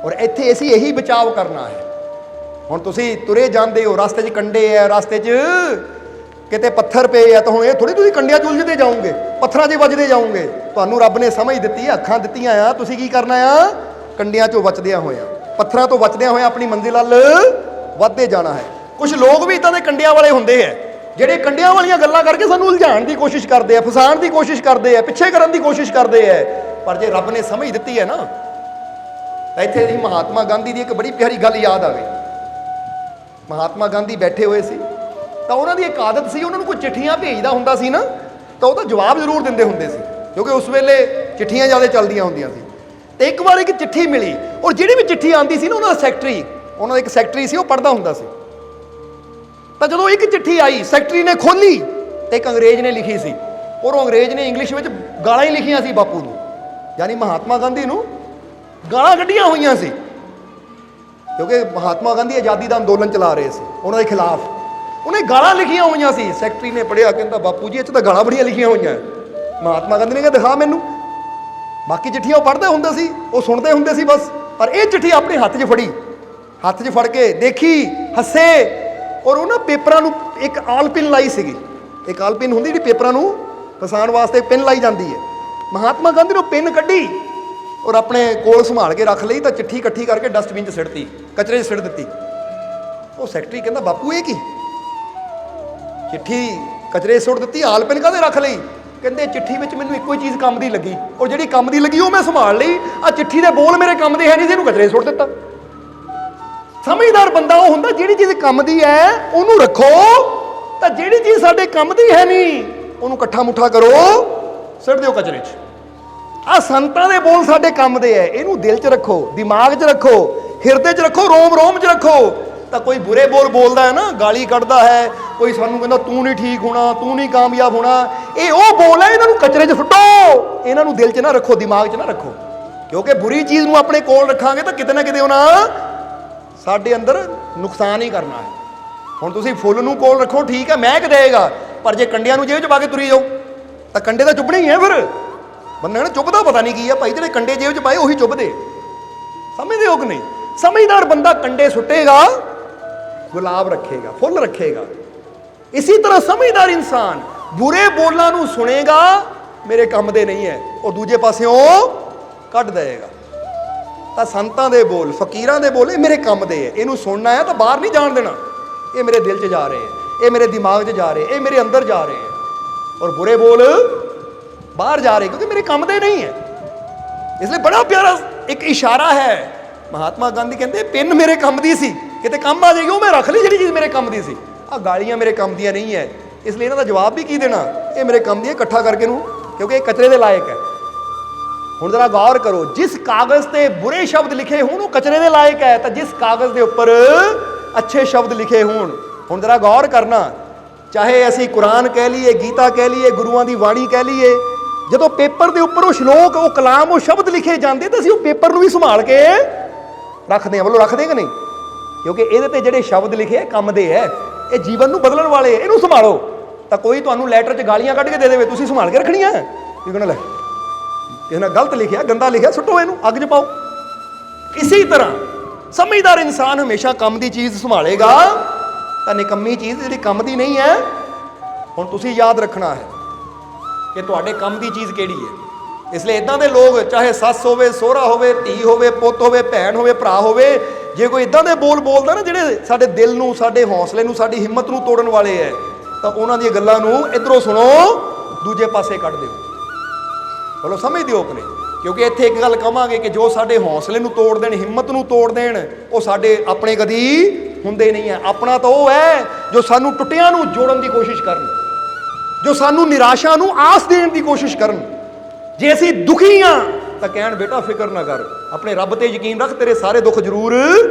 ਔਰ ਇੱਥੇ ਅਸੀਂ ਇਹੀ ਬਚਾਵ ਕਰਨਾ ਹੈ। ਹੁਣ ਤੁਸੀਂ ਤੁਰੇ ਜਾਂਦੇ ਹੋ, ਰਸਤੇ 'ਚ ਕੰਡੇ ਹੈ, ਰਸਤੇ 'ਚ ਕਿਤੇ ਪੱਥਰ ਪਏ ਆ, ਤਾਂ ਹੁਣ ਇਹ ਥੋੜ੍ਹੀ ਤੁਸੀਂ ਕੰਡਿਆਂ 'ਚ ਉਲਝਦੇ ਜਾਓਗੇ, ਪੱਥਰਾਂ 'ਚ ਵੱਜਦੇ ਜਾਓਗੇ। ਤੁਹਾਨੂੰ ਰੱਬ ਨੇ ਸਮਝ ਦਿੱਤੀ ਹੈ, ਅੱਖਾਂ ਦਿੱਤੀਆਂ ਆ, ਤੁਸੀਂ ਕੀ ਕਰਨਾ ਆ? ਕੰਡਿਆਂ 'ਚੋਂ ਬਚਦਿਆਂ ਹੋਇਆਂ, ਪੱਥਰਾਂ ਤੋਂ ਬਚਦਿਆਂ ਹੋਇਆਂ ਆਪਣੀ ਮੰਜ਼ਿਲ ਵੱਲ ਵੱਧਦੇ ਜਾਣਾ ਹੈ। ਕੁਝ ਲੋਕ ਵੀ ਇੱਦਾਂ ਦੇ ਕੰਡਿਆਂ ਵਾਲੇ ਹੁੰਦੇ ਹੈ, ਜਿਹੜੇ ਕੰਡਿਆਂ ਵਾਲੀਆਂ ਗੱਲਾਂ ਕਰਕੇ ਸਾਨੂੰ ਉਲਝਾਉਣ ਦੀ ਕੋਸ਼ਿਸ਼ ਕਰਦੇ ਆ, ਫਸਾਉਣ ਦੀ ਕੋਸ਼ਿਸ਼ ਕਰਦੇ ਆ, ਪਿੱਛੇ ਕਰਨ ਦੀ ਕੋਸ਼ਿਸ਼ ਕਰਦੇ ਆ। ਪਰ ਜੇ ਰੱਬ ਨੇ ਸਮਝ ਦਿੱਤੀ ਹੈ ਨਾ, ਤਾਂ ਇੱਥੇ ਜੀ ਮਹਾਤਮਾ ਗਾਂਧੀ ਦੀ ਇੱਕ ਬੜੀ ਪਿਆਰੀ ਗੱਲ ਯਾਦ ਆ ਗਈ। ਮਹਾਤਮਾ ਗਾਂਧੀ ਬੈਠੇ ਹੋਏ ਸੀ, ਤਾਂ ਉਹਨਾਂ ਦੀ ਇੱਕ ਆਦਤ ਸੀ, ਉਹਨਾਂ ਨੂੰ ਕੋਈ ਚਿੱਠੀਆਂ ਭੇਜਦਾ ਹੁੰਦਾ ਸੀ ਨਾ, ਤਾਂ ਉਹ ਤਾਂ ਜਵਾਬ ਜ਼ਰੂਰ ਦਿੰਦੇ ਹੁੰਦੇ ਸੀ। ਕਿਉਂਕਿ ਉਸ ਵੇਲੇ ਚਿੱਠੀਆਂ ਜ਼ਿਆਦਾ ਚੱਲਦੀਆਂ ਹੁੰਦੀਆਂ ਸੀ। ਤੇ ਇੱਕ ਵਾਰ ਇੱਕ ਚਿੱਠੀ ਮਿਲੀ, ਔਰ ਜਿਹੜੀ ਵੀ ਚਿੱਠੀ ਆਉਂਦੀ ਸੀ ਨਾ, ਉਹਨਾਂ ਦਾ ਇੱਕ ਸੈਕਟਰੀ ਸੀ, ਉਹ ਪੜ੍ਹਦਾ ਹੁੰਦਾ ਸੀ। ਤਾਂ ਜਦੋਂ ਇੱਕ ਚਿੱਠੀ ਆਈ, ਸੈਕਟਰੀ ਨੇ ਖੋਲੀ ਤੇ ਇੱਕ ਅੰਗਰੇਜ਼ ਨੇ ਲਿਖੀ ਸੀ, ਔਰ ਉਹ ਅੰਗਰੇਜ਼ ਨੇ ਇੰਗਲਿਸ਼ ਵਿੱਚ ਗਾਲਾਂ ਹੀ ਲਿਖੀਆਂ ਸੀ ਬਾਪੂ ਨੂੰ, ਯਾਨੀ ਮਹਾਤਮਾ ਗਾਂਧੀ ਨੂੰ ਗਾਲਾਂ ਕੱਢੀਆਂ ਹੋਈਆਂ ਸੀ, ਕਿਉਂਕਿ ਮਹਾਤਮਾ ਗਾਂਧੀ ਆਜ਼ਾਦੀ ਦਾ ਅੰਦੋਲਨ ਚਲਾ ਰਹੇ ਸੀ ਉਹਨਾਂ ਦੇ ਖਿਲਾਫ। ਉਹਨੇ ਗਾਲਾਂ ਲਿਖੀਆਂ ਹੋਈਆਂ ਸੀ। ਸੈਕਟਰੀ ਨੇ ਪੜ੍ਹਿਆ, ਕਹਿੰਦਾ ਬਾਪੂ ਜੀ ਇਹ 'ਚ ਤਾਂ ਗਾਲਾਂ ਬੜੀਆਂ ਲਿਖੀਆਂ ਹੋਈਆਂ। ਮਹਾਤਮਾ ਗਾਂਧੀ ਨੇ ਕਿਹਾ ਦਿਖਾ ਮੈਨੂੰ। ਬਾਕੀ ਚਿੱਠੀਆਂ ਉਹ ਪੜ੍ਹਦੇ ਹੁੰਦੇ ਸੀ, ਉਹ ਸੁਣਦੇ ਹੁੰਦੇ ਸੀ ਬਸ, ਪਰ ਇਹ ਚਿੱਠੀ ਆਪਣੇ ਹੱਥ 'ਚ ਫੜੀ, ਹੱਥ 'ਚ ਫੜ ਕੇ ਦੇਖੀ, ਹੱਸੇ, ਔਰ ਉਹਨਾਂ ਪੇਪਰਾਂ ਨੂੰ ਇੱਕ ਆਲ ਪਿੰਨ ਲਾਈ ਸੀਗੀ। ਇੱਕ ਆਲ ਪਿੰਨ ਹੁੰਦੀ ਜਿਹੜੀ ਪੇਪਰਾਂ ਨੂੰ ਫਸਾਉਣ ਵਾਸਤੇ ਪਿੰਨ ਲਾਈ ਜਾਂਦੀ ਹੈ। ਮਹਾਤਮਾ ਗਾਂਧੀ ਨੂੰ ਪਿੰਨ ਕੱਢੀ ਔਰ ਆਪਣੇ ਕੋਲ ਸੰਭਾਲ ਕੇ ਰੱਖ ਲਈ, ਤਾਂ ਚਿੱਠੀ ਇਕੱਠੀ ਕਰਕੇ ਡਸਟਬਿਨ 'ਚ ਸਿੱਟਤੀ, ਕਚਰੇ 'ਚ ਸਿੱਟ ਦਿੱਤੀ। ਉਹ ਸੈਕਟਰੀ ਕਹਿੰਦਾ ਬਾਪੂ ਇਹ ਕੀ? ਚਿੱਠੀ ਕਚਰੇ 'ਚ ਸੁੱਟ ਦਿੱਤੀ, ਆਲ ਪਿੰਨ ਕਾਹਦੇ ਰੱਖ ਲਈ? ਕਹਿੰਦੇ ਚਿੱਠੀ ਵਿੱਚ ਮੈਨੂੰ ਇੱਕੋ ਹੀ ਚੀਜ਼ ਕੰਮ ਦੀ ਲੱਗੀ, ਔਰ ਜਿਹੜੀ ਕੰਮ ਦੀ ਲੱਗੀ ਉਹ ਮੈਂ ਸੰਭਾਲ ਲਈ। ਆ ਚਿੱਠੀ ਦੇ ਬੋਲ ਮੇਰੇ ਕੰਮ ਦੇ ਹੈ ਨਹੀਂ ਸੀ, ਇਹਨੂੰ ਕਚਰੇ 'ਚ ਸੁੱਟ ਦਿੱਤਾ। ਸਮਝਦਾਰ ਬੰਦਾ ਉਹ ਹੁੰਦਾ ਜਿਹੜੀ ਚੀਜ਼ ਕੰਮ ਦੀ ਹੈ ਉਹਨੂੰ ਰੱਖੋ, ਤਾਂ ਜਿਹੜੀ ਚੀਜ਼ ਸਾਡੇ ਕੰਮ ਦੀ ਹੈ ਨਹੀਂ ਉਹਨੂੰ ਇਕੱਠਾ ਮੁੱਠਾ ਕਰੋ, ਸਿੱਟ ਦਿਓ ਕਚਰੇ 'ਚ। ਆ ਸੰਤਾਂ ਦੇ ਬੋਲ ਸਾਡੇ ਕੰਮ ਦੇ ਹੈ, ਇਹਨੂੰ ਦਿਲ 'ਚ ਰੱਖੋ, ਦਿਮਾਗ 'ਚ ਰੱਖੋ, ਹਿਰਦੇ 'ਚ ਰੱਖੋ, ਰੋਮ ਰੋਮ 'ਚ ਰੱਖੋ। ਤਾਂ ਕੋਈ ਬੁਰੇ ਬੋਲ ਬੋਲਦਾ ਹੈ ਨਾ, ਗਾਲੀ ਕੱਢਦਾ ਹੈ, ਕੋਈ ਸਾਨੂੰ ਕਹਿੰਦਾ ਤੂੰ ਨਹੀਂ ਠੀਕ ਹੋਣਾ, ਤੂੰ ਨਹੀਂ ਕਾਮਯਾਬ ਹੋਣਾ, ਇਹ ਉਹ ਬੋਲ ਹੈ, ਇਹਨਾਂ ਨੂੰ ਕਚਰੇ 'ਚ ਸੁੱਟੋ, ਇਹਨਾਂ ਨੂੰ ਦਿਲ 'ਚ ਨਾ ਰੱਖੋ, ਦਿਮਾਗ 'ਚ ਨਾ ਰੱਖੋ। ਕਿਉਂਕਿ ਬੁਰੀ ਚੀਜ਼ ਨੂੰ ਆਪਣੇ ਕੋਲ ਰੱਖਾਂਗੇ ਤਾਂ ਕਿਤੇ ਨਾ ਕਿਤੇ ਉਹਨਾਂ ਸਾਡੇ ਅੰਦਰ ਨੁਕਸਾਨ ਹੀ ਕਰਨਾ ਹੈ। ਹੁਣ ਤੁਸੀਂ ਫੁੱਲ ਨੂੰ ਕੋਲ ਰੱਖੋ, ਠੀਕ ਹੈ, ਮਹਿਕ ਦੇਗਾ, ਪਰ ਜੇ ਕੰਡਿਆਂ ਨੂੰ ਜੇਬ 'ਚ ਪਾ ਕੇ ਤੁਰੀ ਜਾਓ ਤਾਂ ਕੰਡੇ ਤਾਂ ਚੁੱਭਣੇ ਹੀ ਹੈ। ਫਿਰ ਬੰਦੇ ਨੇ ਚੁੱਭਦਾ ਪਤਾ ਨਹੀਂ ਕੀ ਹੈ ਭਾਈ, ਜਿਹੜੇ ਕੰਡੇ ਜੇਬ 'ਚ ਪਾਏ ਉਹੀ ਚੁੱਭਦੇ। ਸਮਝਦੇ ਹੋ ਕਿ ਨਹੀਂ? ਸਮਝਦਾਰ ਬੰਦਾ ਕੰਡੇ ਸੁੱਟੇਗਾ, ਗੁਲਾਬ ਰੱਖੇਗਾ, ਫੁੱਲ ਰੱਖੇਗਾ। ਇਸੇ ਤਰ੍ਹਾਂ ਸਮਝਦਾਰ ਇਨਸਾਨ ਬੁਰੇ ਬੋਲਾਂ ਨੂੰ ਸੁਣੇਗਾ, ਮੇਰੇ ਕੰਮ ਦੇ ਨਹੀਂ ਹੈ, ਉਹ ਦੂਜੇ ਪਾਸਿਓਂ ਕੱਢ ਦੇਗਾ। ਤਾਂ ਸੰਤਾਂ ਦੇ ਬੋਲ, ਫਕੀਰਾਂ ਦੇ ਬੋਲ ਇਹ ਮੇਰੇ ਕੰਮ ਦੇ ਹੈ, ਇਹਨੂੰ ਸੁਣਨਾ ਹੈ ਤਾਂ ਬਾਹਰ ਨਹੀਂ ਜਾਣ ਦੇਣਾ, ਇਹ ਮੇਰੇ ਦਿਲ 'ਚ ਜਾ ਰਹੇ ਹੈ, ਇਹ ਮੇਰੇ ਦਿਮਾਗ 'ਚ ਜਾ ਰਹੇ, ਇਹ ਮੇਰੇ ਅੰਦਰ ਜਾ ਰਹੇ ਹੈ। ਔਰ ਬੁਰੇ ਬੋਲ ਬਾਹਰ ਜਾ ਰਹੇ ਕਿਉਂਕਿ ਮੇਰੇ ਕੰਮ ਦੇ ਨਹੀਂ ਹੈ। ਇਸ ਲਈ ਬੜਾ ਪਿਆਰਾ ਇੱਕ ਇਸ਼ਾਰਾ ਹੈ। ਮਹਾਤਮਾ ਗਾਂਧੀ ਕਹਿੰਦੇ ਪਿੰਨ ਮੇਰੇ ਕੰਮ ਦੀ ਸੀ, ਕਿਤੇ ਕੰਮ ਆ ਜਾਏਗੀ, ਉਹ ਮੈਂ ਰੱਖ ਲਈ ਜਿਹੜੀ ਚੀਜ਼ ਮੇਰੇ ਕੰਮ ਦੀ ਸੀ। ਆ ਗਾਲੀਆਂ ਮੇਰੇ ਕੰਮ ਦੀਆਂ ਨਹੀਂ ਹੈ, ਇਸ ਲਈ ਇਹਨਾਂ ਦਾ ਜਵਾਬ ਵੀ ਕੀ ਦੇਣਾ, ਇਹ ਮੇਰੇ ਕੰਮ ਦੀ ਹੈ, ਇਕੱਠਾ ਕਰਕੇ ਨੂੰ, ਕਿਉਂਕਿ ਇਹ ਕਚਰੇ ਦੇ ਲਾਇਕ ਹੈ। ਹੁਣ ਜ਼ਰਾ ਗੌਰ ਕਰੋ, ਜਿਸ ਕਾਗਜ਼ ਤੇ ਬੁਰੇ ਸ਼ਬਦ ਲਿਖੇ ਹੋਣ ਉਹ ਕਚਰੇ ਦੇ ਲਾਇਕ ਹੈ, ਤਾਂ ਜਿਸ ਕਾਗਜ਼ ਦੇ ਉੱਪਰ ਅੱਛੇ ਸ਼ਬਦ ਲਿਖੇ ਹੋਣ, ਹੁਣ ਜ਼ਰਾ ਗੌਰ ਕਰਨਾ, ਚਾਹੇ ਅਸੀਂ ਕੁਰਾਨ ਕਹਿ ਲਈਏ, ਗੀਤਾ ਕਹਿ ਲਈਏ, ਗੁਰੂਆਂ ਦੀ ਬਾਣੀ ਕਹਿ ਲਈਏ, ਜਦੋਂ ਪੇਪਰ ਦੇ ਉੱਪਰ ਉਹ ਸ਼ਲੋਕ, ਉਹ ਕਲਾਮ, ਉਹ ਸ਼ਬਦ ਲਿਖੇ ਜਾਂਦੇ ਤਾਂ ਅਸੀਂ ਉਹ ਪੇਪਰ ਨੂੰ ਵੀ ਸੰਭਾਲ ਕੇ ਰੱਖਦੇ ਹਾਂ। ਵੱਲੋਂ ਰੱਖਦੇ ਕਿ ਨਹੀਂ? ਕਿਉਂਕਿ ਇਹਦੇ ਤੇ ਜਿਹੜੇ ਸ਼ਬਦ ਲਿਖੇ ਕੰਮ ਦੇ ਹੈ, ਇਹ ਜੀਵਨ ਨੂੰ ਬਦਲਣ ਵਾਲੇ, ਇਹਨੂੰ ਸੰਭਾਲੋ। ਤਾਂ ਕੋਈ ਤੁਹਾਨੂੰ ਲੈਟਰ 'ਚ ਗਾਲੀਆਂ ਕੱਢ ਕੇ ਦੇ ਦੇਵੇ, ਤੁਸੀਂ ਸੰਭਾਲ ਕੇ ਰੱਖਣੀਆਂ। ਕੀ ਕਹਿਣਾ, ਲੈ ਕਿਸੇ ਨੇ ਗਲਤ ਲਿਖਿਆ, ਗੰਦਾ ਲਿਖਿਆ, ਸੁੱਟੋ, ਇਹਨੂੰ ਅੱਗ 'ਚ ਪਾਓ। ਇਸੇ ਤਰ੍ਹਾਂ ਸਮਝਦਾਰ ਇਨਸਾਨ ਹਮੇਸ਼ਾ ਕੰਮ ਦੀ ਚੀਜ਼ ਸੰਭਾਲੇਗਾ, ਤਾਂ ਨਿਕੰਮੀ ਚੀਜ਼ ਜਿਹੜੀ ਕੰਮ ਦੀ ਨਹੀਂ ਹੈ, ਹੁਣ ਤੁਸੀਂ ਯਾਦ ਰੱਖਣਾ ਹੈ ਕਿ ਤੁਹਾਡੇ ਕੰਮ ਦੀ ਚੀਜ਼ ਕਿਹੜੀ ਹੈ। ਇਸ ਲਈ ਇਦਾਂ ਦੇ ਲੋਕ, ਚਾਹੇ ਸੱਸ ਹੋਵੇ, ਸਹੁਰਾ ਹੋਵੇ, ਧੀ ਹੋਵੇ, ਪੁੱਤ ਹੋਵੇ, ਭੈਣ ਹੋਵੇ, ਭਰਾ ਹੋਵੇ, ਜੇ ਕੋਈ ਇਦਾਂ ਦੇ ਬੋਲ ਬੋਲਦਾ ਨਾ ਜਿਹੜੇ ਸਾਡੇ ਦਿਲ ਨੂੰ, ਸਾਡੇ ਹੌਸਲੇ ਨੂੰ, ਸਾਡੀ ਹਿੰਮਤ ਨੂੰ ਤੋੜਨ ਵਾਲੇ ਹੈ, ਤਾਂ ਉਹਨਾਂ ਦੀਆਂ ਗੱਲਾਂ ਨੂੰ ਇੱਧਰੋਂ ਸੁਣੋ, ਦੂਜੇ ਪਾਸੇ ਕੱਢ ਦਿਓ। ਬੋਲੋ ਸਮਝਦੇ ਹੋ ਕਿ ਨਹੀਂ? ਕਿਉਂਕਿ ਇੱਥੇ ਇੱਕ ਗੱਲ ਕਹਾਂਗੇ ਕਿ ਜੋ ਸਾਡੇ ਹੌਸਲੇ ਨੂੰ ਤੋੜ ਦੇਣ, ਹਿੰਮਤ ਨੂੰ ਤੋੜ ਦੇਣ, ਉਹ ਸਾਡੇ ਆਪਣੇ ਕਦੀ ਹੁੰਦੇ ਨਹੀਂ ਹੈ। ਆਪਣਾ ਤਾਂ ਉਹ ਹੈ ਜੋ ਸਾਨੂੰ ਟੁੱਟਿਆਂ ਨੂੰ ਜੋੜਨ ਦੀ ਕੋਸ਼ਿਸ਼ ਕਰਨ, ਜੋ ਸਾਨੂੰ ਨਿਰਾਸ਼ਾ ਨੂੰ ਆਸ ਦੇਣ ਦੀ ਕੋਸ਼ਿਸ਼ ਕਰਨ। ਜੇ ਅਸੀਂ ਦੁਖੀ ਹਾਂ ਤਾਂ ਕਹਿਣ ਬੇਟਾ ਫਿਕਰ ਨਾ ਕਰ, ਆਪਣੇ ਰੱਬ ਤੇ ਯਕੀਨ ਰੱਖ, ਤੇਰੇ ਸਾਰੇ ਦੁੱਖ ਜ਼ਰੂਰ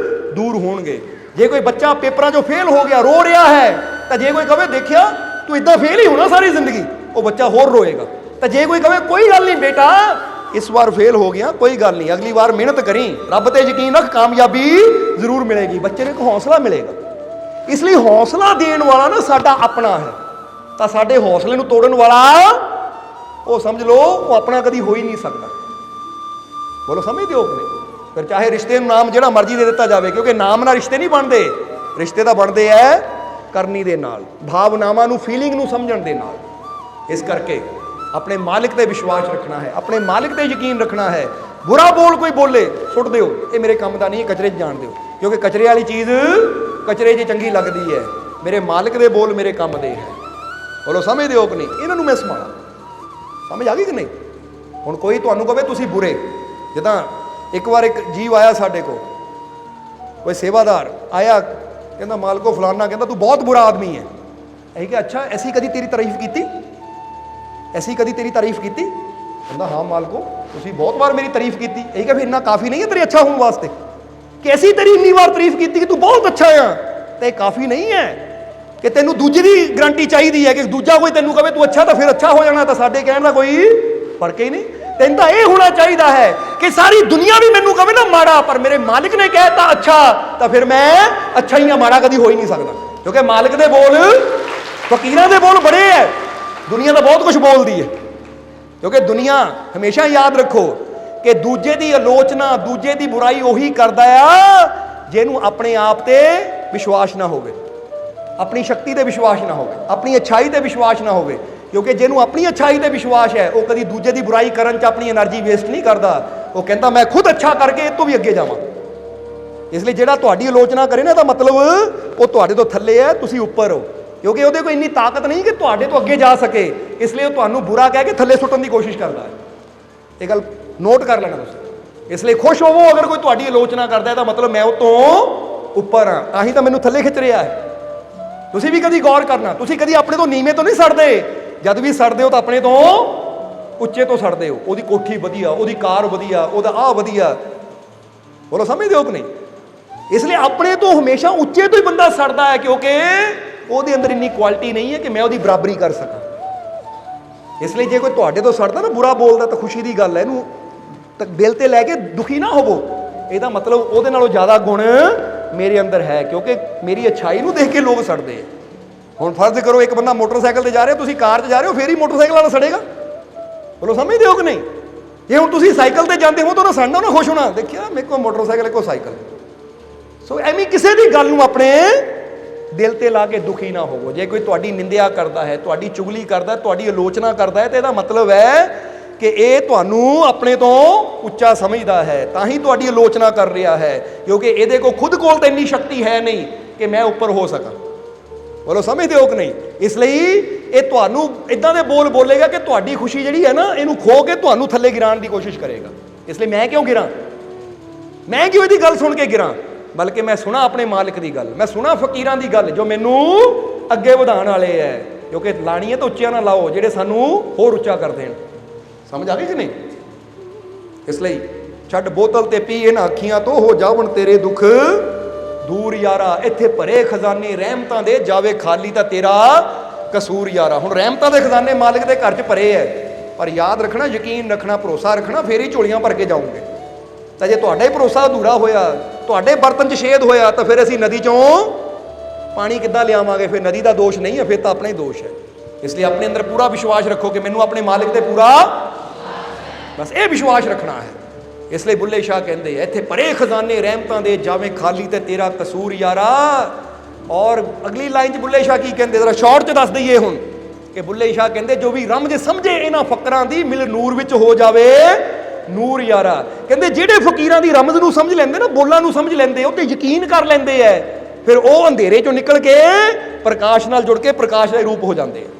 ਦੂਰ ਹੋਣਗੇ। ਜੇ ਕੋਈ ਬੱਚਾ ਪੇਪਰਾਂ 'ਚੋਂ ਫੇਲ ਹੋ ਗਿਆ, ਰੋ ਰਿਹਾ ਹੈ, ਤਾਂ ਜੇ ਕੋਈ ਕਹੇ ਦੇਖਿਆ ਤੂੰ ਇਦਾਂ ਫੇਲ ਹੀ ਹੋਣਾ ਸਾਰੀ ਜ਼ਿੰਦਗੀ, ਉਹ ਬੱਚਾ ਹੋਰ ਰੋਏਗਾ। ਤਾਂ ਜੇ ਕੋਈ ਕਹੇ ਕੋਈ ਗੱਲ ਨਹੀਂ ਬੇਟਾ, ਇਸ ਵਾਰ ਫੇਲ ਹੋ ਗਿਆ, ਕੋਈ ਗੱਲ ਨਹੀਂ, ਅਗਲੀ ਵਾਰ ਮਿਹਨਤ ਕਰੀ, ਰੱਬ ਤੇ ਯਕੀਨ ਰੱਖ, ਕਾਮਯਾਬੀ ਜ਼ਰੂਰ ਮਿਲੇਗੀ, ਬੱਚੇ ਨੂੰ ਇੱਕ ਹੌਸਲਾ ਮਿਲੇਗਾ। ਇਸ ਲਈ ਹੌਸਲਾ ਦੇਣ ਵਾਲਾ ਨਾ ਸਾਡਾ ਆਪਣਾ ਹੈ, ਤਾਂ ਸਾਡੇ ਹੌਸਲੇ ਨੂੰ ਤੋੜਨ ਵਾਲਾ ਉਹ ਸਮਝ ਲਓ ਉਹ ਆਪਣਾ ਕਦੀ ਹੋ ਹੀ ਨਹੀਂ ਸਕਦਾ। ਬੋਲੋ ਸਮਝਦੇ ਹੋ ਕਿ ਨਹੀਂ? ਫਿਰ ਚਾਹੇ ਰਿਸ਼ਤੇ ਨੂੰ ਨਾਮ ਜਿਹੜਾ ਮਰਜ਼ੀ ਦੇ ਦਿੱਤਾ ਜਾਵੇ, ਕਿਉਂਕਿ ਨਾਮ ਨਾਲ ਰਿਸ਼ਤੇ ਨਹੀਂ ਬਣਦੇ, ਰਿਸ਼ਤੇ ਤਾਂ ਬਣਦੇ ਐ ਕਰਨੀ ਦੇ ਨਾਲ, ਭਾਵਨਾਵਾਂ ਨੂੰ, ਫੀਲਿੰਗ ਨੂੰ ਸਮਝਣ ਦੇ ਨਾਲ। ਇਸ ਕਰਕੇ ਆਪਣੇ ਮਾਲਿਕ ਤੇ ਵਿਸ਼ਵਾਸ ਰੱਖਣਾ ਹੈ, ਆਪਣੇ ਮਾਲਿਕ ਤੇ ਯਕੀਨ ਰੱਖਣਾ ਹੈ। ਬੁਰਾ ਬੋਲ ਕੋਈ ਬੋਲੇ, ਸੁੱਟ ਦਿਓ, ਇਹ ਮੇਰੇ ਕੰਮ ਦਾ ਨਹੀਂ, ਕਚਰੇ 'ਚ ਜਾਣ ਦਿਓ, ਕਿਉਂਕਿ ਕਚਰੇ ਵਾਲੀ ਚੀਜ਼ ਕਚਰੇ 'ਚ ਚੰਗੀ ਲੱਗਦੀ ਹੈ। ਮੇਰੇ ਮਾਲਿਕ ਦੇ ਬੋਲ ਮੇਰੇ ਕੰਮ ਦੇ ਹੈ। ਬੋਲੋ ਸਮਝਦੇ ਹੋ ਕਿ ਨਹੀਂ? ਇਹਨਾਂ ਨੂੰ ਮੈਂ ਸੰਭਾਲਾਂ। ਸਮਝ ਆ ਗਈ ਕਿ ਨਹੀਂ? ਹੁਣ ਕੋਈ ਤੁਹਾਨੂੰ ਕਹੇ ਤੁਸੀਂ ਬੁਰੇ, ਜਿੱਦਾਂ ਇੱਕ ਵਾਰ ਇੱਕ ਜੀਵ ਆਇਆ ਸਾਡੇ ਕੋਲ, ਕੋਈ ਸੇਵਾਦਾਰ ਆਇਆ, ਕਹਿੰਦਾ ਮਾਲਕੋ ਫਲਾਨਾ ਕਹਿੰਦਾ ਤੂੰ ਬਹੁਤ ਬੁਰਾ ਆਦਮੀ ਹੈ। ਅਸੀਂ ਕਿਹਾ ਅੱਛਾ, ਐਸੀ ਕਦੀ ਤੇਰੀ ਤਾਰੀਫ ਕੀਤੀ, ਐਸੀ ਕਦੀ ਤੇਰੀ ਤਾਰੀਫ ਕੀਤੀ? ਕਹਿੰਦਾ ਹਾਂ ਮਾਲਕੋ, ਤੁਸੀਂ ਬਹੁਤ ਵਾਰ ਮੇਰੀ ਤਾਰੀਫ ਕੀਤੀ। ਇਹ ਕਿ ਫਿਰ ਇੰਨਾ ਕਾਫੀ ਨਹੀਂ ਹੈ ਤੇਰੇ ਅੱਛਾ ਹੋਣ ਵਾਸਤੇ ਕਿ ਅਸੀਂ ਤੇਰੀ ਇੰਨੀ ਵਾਰ ਤਾਰੀਫ ਕੀਤੀ ਕਿ ਤੂੰ ਬਹੁਤ ਅੱਛਾ ਆ, ਤੇ ਇਹ ਕਾਫੀ ਨਹੀਂ ਹੈ ਕਿ ਤੈਨੂੰ ਦੂਜੇ ਦੀ ਗਰੰਟੀ ਚਾਹੀਦੀ ਹੈ ਕਿ ਦੂਜਾ ਕੋਈ ਤੈਨੂੰ ਕਵੇ ਤੂੰ ਅੱਛਾ ਤਾਂ ਫਿਰ ਅੱਛਾ ਹੋ ਜਾਣਾ, ਤਾਂ ਸਾਡੇ ਕਹਿਣ ਦਾ ਕੋਈ ਫਰਕ ਹੀ ਨਹੀਂ। ਤੈਨੂੰ ਤਾਂ ਇਹ ਹੋਣਾ ਚਾਹੀਦਾ ਹੈ ਕਿ ਸਾਰੀ ਦੁਨੀਆ ਵੀ ਮੈਨੂੰ ਕਵੇ ਨਾ ਮਾੜਾ, ਪਰ ਮੇਰੇ ਮਾਲਿਕ ਨੇ ਕਹਿਤਾ ਅੱਛਾ, ਤਾਂ ਫਿਰ ਮੈਂ ਅੱਛਾ ਹੀ ਆ, ਮਾੜਾ ਕਦੀ ਹੋ ਹੀ ਨਹੀਂ ਸਕਦਾ। ਕਿਉਂਕਿ ਮਾਲਿਕ ਦੇ ਬੋਲ, ਫਕੀਰਾਂ ਦੇ ਬੋਲ ਬੜੇ ਹੈ, ਦੁਨੀਆ ਤਾਂ ਬਹੁਤ ਕੁਝ ਬੋਲਦੀ ਹੈ। ਕਿਉਂਕਿ ਦੁਨੀਆ ਹਮੇਸ਼ਾ ਯਾਦ ਰੱਖੋ ਕਿ ਦੂਜੇ ਦੀ ਆਲੋਚਨਾ, ਦੂਜੇ ਦੀ ਬੁਰਾਈ ਉਹੀ ਕਰਦਾ ਆ ਜਿਹਨੂੰ ਆਪਣੇ ਆਪ ਤੇ ਵਿਸ਼ਵਾਸ ਨਾ ਹੋਵੇ, ਆਪਣੀ ਸ਼ਕਤੀ ਤੇ ਵਿਸ਼ਵਾਸ ਨਾ ਹੋਵੇ, ਆਪਣੀ ਅੱਛਾਈ ਤੇ ਵਿਸ਼ਵਾਸ ਨਾ ਹੋਵੇ। ਕਿਉਂਕਿ ਜਿਹਨੂੰ ਆਪਣੀ ਅੱਛਾਈ ਤੇ ਵਿਸ਼ਵਾਸ ਹੈ ਉਹ ਕਦੀ ਦੂਜੇ ਦੀ ਬੁਰਾਈ ਕਰਨ 'ਚ ਆਪਣੀ એનર્ਜੀ ਵੇਸਟ ਨਹੀਂ ਕਰਦਾ। ਉਹ ਕਹਿੰਦਾ ਮੈਂ ਖੁਦ ਅੱਛਾ ਕਰਕੇ ਇਹ ਤੋਂ ਵੀ ਅੱਗੇ ਜਾਵਾਂ। ਇਸ ਲਈ ਜਿਹੜਾ ਤੁਹਾਡੀ ਆਲੋਚਨਾ ਕਰੇ ਨਾ, ਇਹਦਾ ਮਤਲਬ ਉਹ ਤੁਹਾਡੇ ਤੋਂ ਥੱਲੇ ਹੈ, ਤੁਸੀਂ ਉੱਪਰ ਹੋ। ਕਿਉਂਕਿ ਉਹਦੇ ਕੋਲ ਇੰਨੀ ਤਾਕਤ ਨਹੀਂ ਕਿ ਤੁਹਾਡੇ ਤੋਂ ਅੱਗੇ ਜਾ ਸਕੇ, ਇਸ ਲਈ ਉਹ ਤੁਹਾਨੂੰ ਬੁਰਾ ਕਹਿ ਕੇ ਥੱਲੇ ਸੁੱਟਣ ਦੀ ਕੋਸ਼ਿਸ਼ ਕਰਦਾ ਹੈ। ਇਹ ਗੱਲ ਨੋਟ ਕਰ ਲੈਣਾ ਤੁਸੀਂ। ਇਸ ਲਈ ਖੁਸ਼ ਹੋਵੋ ਅਗਰ ਕੋਈ ਤੁਹਾਡੀ ਆਲੋਚਨਾ ਕਰਦਾ, ਇਹਦਾ ਮਤਲਬ ਮੈਂ ਉਹ ਤੋਂ ਉੱਪਰ ਹਾਂ, ਤਾਂ ਹੀ ਤਾਂ ਮੈਨੂੰ ਥੱਲੇ ਖਿੱਚ ਰਿਹਾ ਹੈ। ਤੁਸੀਂ ਵੀ ਕਦੀ ਗੌਰ ਕਰਨਾ, ਤੁਸੀਂ ਕਦੀ ਆਪਣੇ ਤੋਂ ਨੀਵੇਂ ਤੋਂ ਨਹੀਂ ਸੜਦੇ, ਜਦ ਵੀ ਸੜਦੇ ਹੋ ਤਾਂ ਆਪਣੇ ਤੋਂ ਉੱਚੇ ਤੋਂ ਸੜਦੇ ਹੋ। ਉਹਦੀ ਕੋਠੀ ਵਧੀਆ, ਉਹਦੀ ਕਾਰ ਵਧੀਆ, ਉਹਦਾ ਆਹ ਵਧੀਆ, ਬੋਲੋ ਸਮਝਦੇ ਹੋ ਕਿ ਨਹੀਂ? ਇਸ ਲਈ ਆਪਣੇ ਤੋਂ ਹਮੇਸ਼ਾ ਉੱਚੇ ਤੋਂ ਹੀ ਬੰਦਾ ਸੜਦਾ ਹੈ, ਕਿਉਂਕਿ ਉਹਦੇ ਅੰਦਰ ਇੰਨੀ ਕੁਆਲਿਟੀ ਨਹੀਂ ਹੈ ਕਿ ਮੈਂ ਉਹਦੀ ਬਰਾਬਰੀ ਕਰ ਸਕਾਂ। ਇਸ ਲਈ ਜੇ ਕੋਈ ਤੁਹਾਡੇ ਤੋਂ ਸੜਦਾ ਨਾ, ਬੁਰਾ ਬੋਲਦਾ, ਤਾਂ ਖੁਸ਼ੀ ਦੀ ਗੱਲ ਹੈ, ਇਹਨੂੰ ਦਿਲ ਤੇ ਲੈ ਕੇ ਦੁਖੀ ਨਾ ਹੋਵੋ। ਇਹਦਾ ਮਤਲਬ ਉਹਦੇ ਨਾਲੋਂ ਜ਼ਿਆਦਾ ਗੁਣ ਮੇਰੇ ਅੰਦਰ ਹੈ, ਕਿਉਂਕਿ ਮੇਰੀ ਅੱਛਾਈ ਨੂੰ ਦੇਖ ਕੇ ਲੋਕ ਸੜਦੇ ਆ। ਹੁਣ ਫਰਜ਼ ਕਰੋ ਇੱਕ ਬੰਦਾ ਮੋਟਰਸਾਈਕਲ ਤੇ ਜਾ ਰਿਹਾ, ਤੁਸੀਂ ਕਾਰ 'ਚ ਜਾ ਰਹੇ ਹੋ, ਫੇਰ ਹੀ ਮੋਟਰਸਾਈਕਲ ਵਾਲਾ ਸੜੇਗਾ। ਬੋਲੋ ਸਮਝਦੇ ਹੋ ਕਿ ਨਹੀਂ? ਜੇ ਹੁਣ ਤੁਸੀਂ ਸਾਈਕਲ ਤੇ ਜਾਂਦੇ ਹੋ ਤਾਂ ਉਹਨੂੰ ਸੜਨਾ, ਉਹਨੂੰ ਖੁਸ਼ ਹੋਣਾ, ਦੇਖਿਆ ਮੇਰੇ ਕੋਲ ਮੋਟਰਸਾਈਕਲ, ਕੋਈ ਸਾਈਕਲ। ਸੋ ਐਵੇਂ ਕਿਸੇ ਦੀ ਗੱਲ ਨੂੰ ਆਪਣੇ ਦਿਲ ਤੇ ਲਾ ਕੇ ਦੁਖੀ ਨਾ ਹੋਵੋ। ਜੇ ਕੋਈ ਤੁਹਾਡੀ ਨਿੰਦਿਆ ਕਰਦਾ ਹੈ, ਤੁਹਾਡੀ ਚੁਗਲੀ ਕਰਦਾ, ਤੁਹਾਡੀ ਆਲੋਚਨਾ ਕਰਦਾ ਹੈ, ਤੇ ਇਹਦਾ ਮਤਲਬ ਹੈ ਕਿ ਇਹ ਤੁਹਾਨੂੰ ਆਪਣੇ ਤੋਂ ਉੱਚਾ ਸਮਝਦਾ ਹੈ, ਤਾਂ ਹੀ ਤੁਹਾਡੀ ਆਲੋਚਨਾ ਕਰ ਰਿਹਾ ਹੈ। ਕਿਉਂਕਿ ਇਹਦੇ ਕੋਲ ਖੁਦ ਕੋਲ ਤਾਂ ਇੰਨੀ ਸ਼ਕਤੀ ਹੈ ਨਹੀਂ ਕਿ ਮੈਂ ਉੱਪਰ ਹੋ ਸਕਾਂ। ਬੋਲੋ ਸਮਝਦੇ ਹੋ ਕਿ ਨਹੀਂ? ਇਸ ਲਈ ਇਹ ਤੁਹਾਨੂੰ ਇਦਾਂ ਦੇ ਬੋਲ ਬੋਲੇਗਾ ਕਿ ਤੁਹਾਡੀ ਖੁਸ਼ੀ ਜਿਹੜੀ ਹੈ ਨਾ, ਇਹਨੂੰ ਖੋ ਕੇ ਤੁਹਾਨੂੰ ਥੱਲੇ ਗਿਰਾਉਣ ਦੀ ਕੋਸ਼ਿਸ਼ ਕਰੇਗਾ। ਇਸ ਲਈ ਮੈਂ ਕਿਉਂ ਗਿਰਾਂ? ਮੈਂ ਕਿਉਂ ਇਹਦੀ ਗੱਲ ਸੁਣ ਕੇ ਗਿਰਾਂ? ਬਲਕਿ ਮੈਂ ਸੁਣਾ ਆਪਣੇ ਮਾਲਿਕ ਦੀ ਗੱਲ, ਮੈਂ ਸੁਣਾ ਫਕੀਰਾਂ ਦੀ ਗੱਲ ਜੋ ਮੈਨੂੰ ਅੱਗੇ ਵਧਾਉਣ ਵਾਲੇ ਹੈ। ਕਿਉਂਕਿ ਲਾਣੀਆਂ ਤਾਂ ਉੱਚੀਆਂ ਨਾ ਲਾਓ ਜਿਹੜੇ ਸਾਨੂੰ ਹੋਰ ਉੱਚਾ ਕਰ ਦੇਣ। ਸਮਝ ਆ ਗਈ ਕਿ ਨਹੀਂ? ਇਸ ਲਈ ਛੱਡ ਬੋਤਲ ਤੇ ਪੀ ਇਹਨਾਂ ਅੱਖੀਆਂ ਤੋਂ, ਹੋ ਜਾਵਣ ਤੇਰੇ ਦੁੱਖ ਦੂਰ ਯਾਰਾ। ਇੱਥੇ ਭਰੇ ਖਜ਼ਾਨੇ ਰਹਿਮਤਾਂ ਦੇ, ਜਾਵੇ ਖਾਲੀ ਤਾਂ ਤੇਰਾ ਕਸੂਰ ਯਾਰਾ। ਹੁਣ ਰਹਿਮਤਾਂ ਦੇ ਖਜ਼ਾਨੇ ਮਾਲਿਕ ਦੇ ਘਰ 'ਚ ਭਰੇ ਹੈ, ਪਰ ਯਾਦ ਰੱਖਣਾ, ਯਕੀਨ ਰੱਖਣਾ, ਭਰੋਸਾ ਰੱਖਣਾ, ਫੇਰ ਹੀ ਝੋਲੀਆਂ ਭਰ ਕੇ ਜਾਓਗੇ। ਤਾਂ ਜੇ ਤੁਹਾਡਾ ਹੀ ਭਰੋਸਾ ਅਧੂਰਾ ਹੋਇਆ, ਤੁਹਾਡੇ ਬਰਤਨ 'ਚ ਛੇਦ ਹੋਇਆ, ਤਾਂ ਫਿਰ ਅਸੀਂ ਨਦੀ 'ਚੋਂ ਪਾਣੀ ਕਿੱਦਾਂ ਲਿਆਵਾਂਗੇ? ਫਿਰ ਨਦੀ ਦਾ ਦੋਸ਼ ਨਹੀਂ ਹੈ, ਫਿਰ ਤਾਂ ਆਪਣਾ ਹੀ ਦੋਸ਼ ਹੈ। ਇਸ ਲਈ ਆਪਣੇ ਅੰਦਰ ਪੂਰਾ ਵਿਸ਼ਵਾਸ ਰੱਖੋ ਕਿ ਮੈਨੂੰ ਆਪਣੇ ਮਾਲਿਕ ਤੇ ਪੂਰਾ, ਬਸ ਇਹ ਵਿਸ਼ਵਾਸ ਰੱਖਣਾ ਹੈ। ਇਸ ਲਈ ਬੁੱਲੇ ਸ਼ਾਹ ਕਹਿੰਦੇ ਇੱਥੇ ਭਰੇ ਖਜ਼ਾਨੇ ਰਹਿਮਤਾਂ ਦੇ, ਜਾਵੇਂ ਖਾਲੀ ਤੇ ਤੇਰਾ ਕਸੂਰ ਯਾਰਾ। ਔਰ ਅਗਲੀ ਲਾਈਨ 'ਚ ਬੁੱਲੇ ਸ਼ਾਹ ਕੀ ਕਹਿੰਦੇ, ਜ਼ਰਾ ਸ਼ਾਰਟ 'ਚ ਦੱਸ ਦਈਏ ਹੁਣ, ਕਿ ਬੁੱਲੇ ਸ਼ਾਹ ਕਹਿੰਦੇ ਜੋ ਵੀ ਰਮਜ ਸਮਝੇ ਇਹਨਾਂ ਫਕਰਾਂ ਦੀ, ਮਿਲ ਨੂਰ ਵਿੱਚ ਹੋ ਜਾਵੇ ਨੂਰ ਯਾਰਾ। ਕਹਿੰਦੇ ਜਿਹੜੇ ਫਕੀਰਾਂ ਦੀ ਰਮਜ਼ ਨੂੰ ਸਮਝ ਲੈਂਦੇ ਨਾ, ਬੋਲਾਂ ਨੂੰ ਸਮਝ ਲੈਂਦੇ, ਉਹ ਤੇ ਯਕੀਨ ਕਰ ਲੈਂਦੇ ਐ, ਫਿਰ ਉਹ ਅੰਧੇਰੇ 'ਚੋਂ ਨਿਕਲ ਕੇ ਪ੍ਰਕਾਸ਼ ਨਾਲ ਜੁੜ ਕੇ ਪ੍ਰਕਾਸ਼ ਦੇ ਰੂਪ ਹੋ ਜਾਂਦੇ ਆ।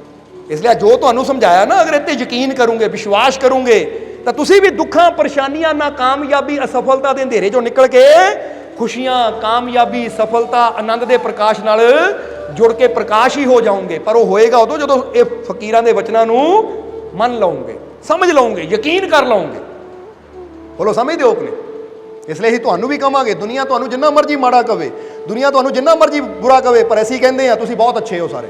ਇਸ ਲਈ ਜੋ ਤੁਹਾਨੂੰ ਸਮਝਾਇਆ ਨਾ, ਅਗਰ ਇਹ ਤੇ ਯਕੀਨ ਕਰੋਗੇ, ਵਿਸ਼ਵਾਸ ਕਰੋਗੇ, ਤਾਂ ਤੁਸੀਂ ਵੀ ਦੁੱਖਾਂ, ਪਰੇਸ਼ਾਨੀਆਂ, ਨਾਕਾਮਯਾਬੀ, ਅਸਫਲਤਾ ਦੇ ਅੰਧੇਰੇ 'ਚੋਂ ਨਿਕਲ ਕੇ ਖੁਸ਼ੀਆਂ, ਕਾਮਯਾਬੀ, ਸਫਲਤਾ, ਆਨੰਦ ਦੇ ਪ੍ਰਕਾਸ਼ ਨਾਲ ਜੁੜ ਕੇ ਪ੍ਰਕਾਸ਼ ਹੀ ਹੋ ਜਾਓਗੇ। ਪਰ ਉਹ ਹੋਏਗਾ ਉਦੋਂ ਜਦੋਂ ਇਹ ਫਕੀਰਾਂ ਦੇ ਵਚਨਾਂ ਨੂੰ ਮੰਨ ਲਓਗੇ, ਸਮਝ ਲਓਗੇ, ਯਕੀਨ ਕਰ ਲਓਗੇ। ਬੋਲੋ ਸਮਝਦੇ ਹੋ ਕਿ ਨਹੀਂ? ਇਸ ਲਈ ਅਸੀਂ ਤੁਹਾਨੂੰ ਵੀ ਕਹਾਂਗੇ, ਦੁਨੀਆ ਤੁਹਾਨੂੰ ਜਿੰਨਾ ਮਰਜ਼ੀ ਮਾੜਾ ਕਵੇ, ਦੁਨੀਆ ਤੁਹਾਨੂੰ ਜਿੰਨਾ ਮਰਜ਼ੀ ਬੁਰਾ ਕਵੇ, ਪਰ ਅਸੀਂ ਕਹਿੰਦੇ ਆ ਤੁਸੀਂ ਬਹੁਤ ਅੱਛੇ ਹੋ, ਸਾਰੇ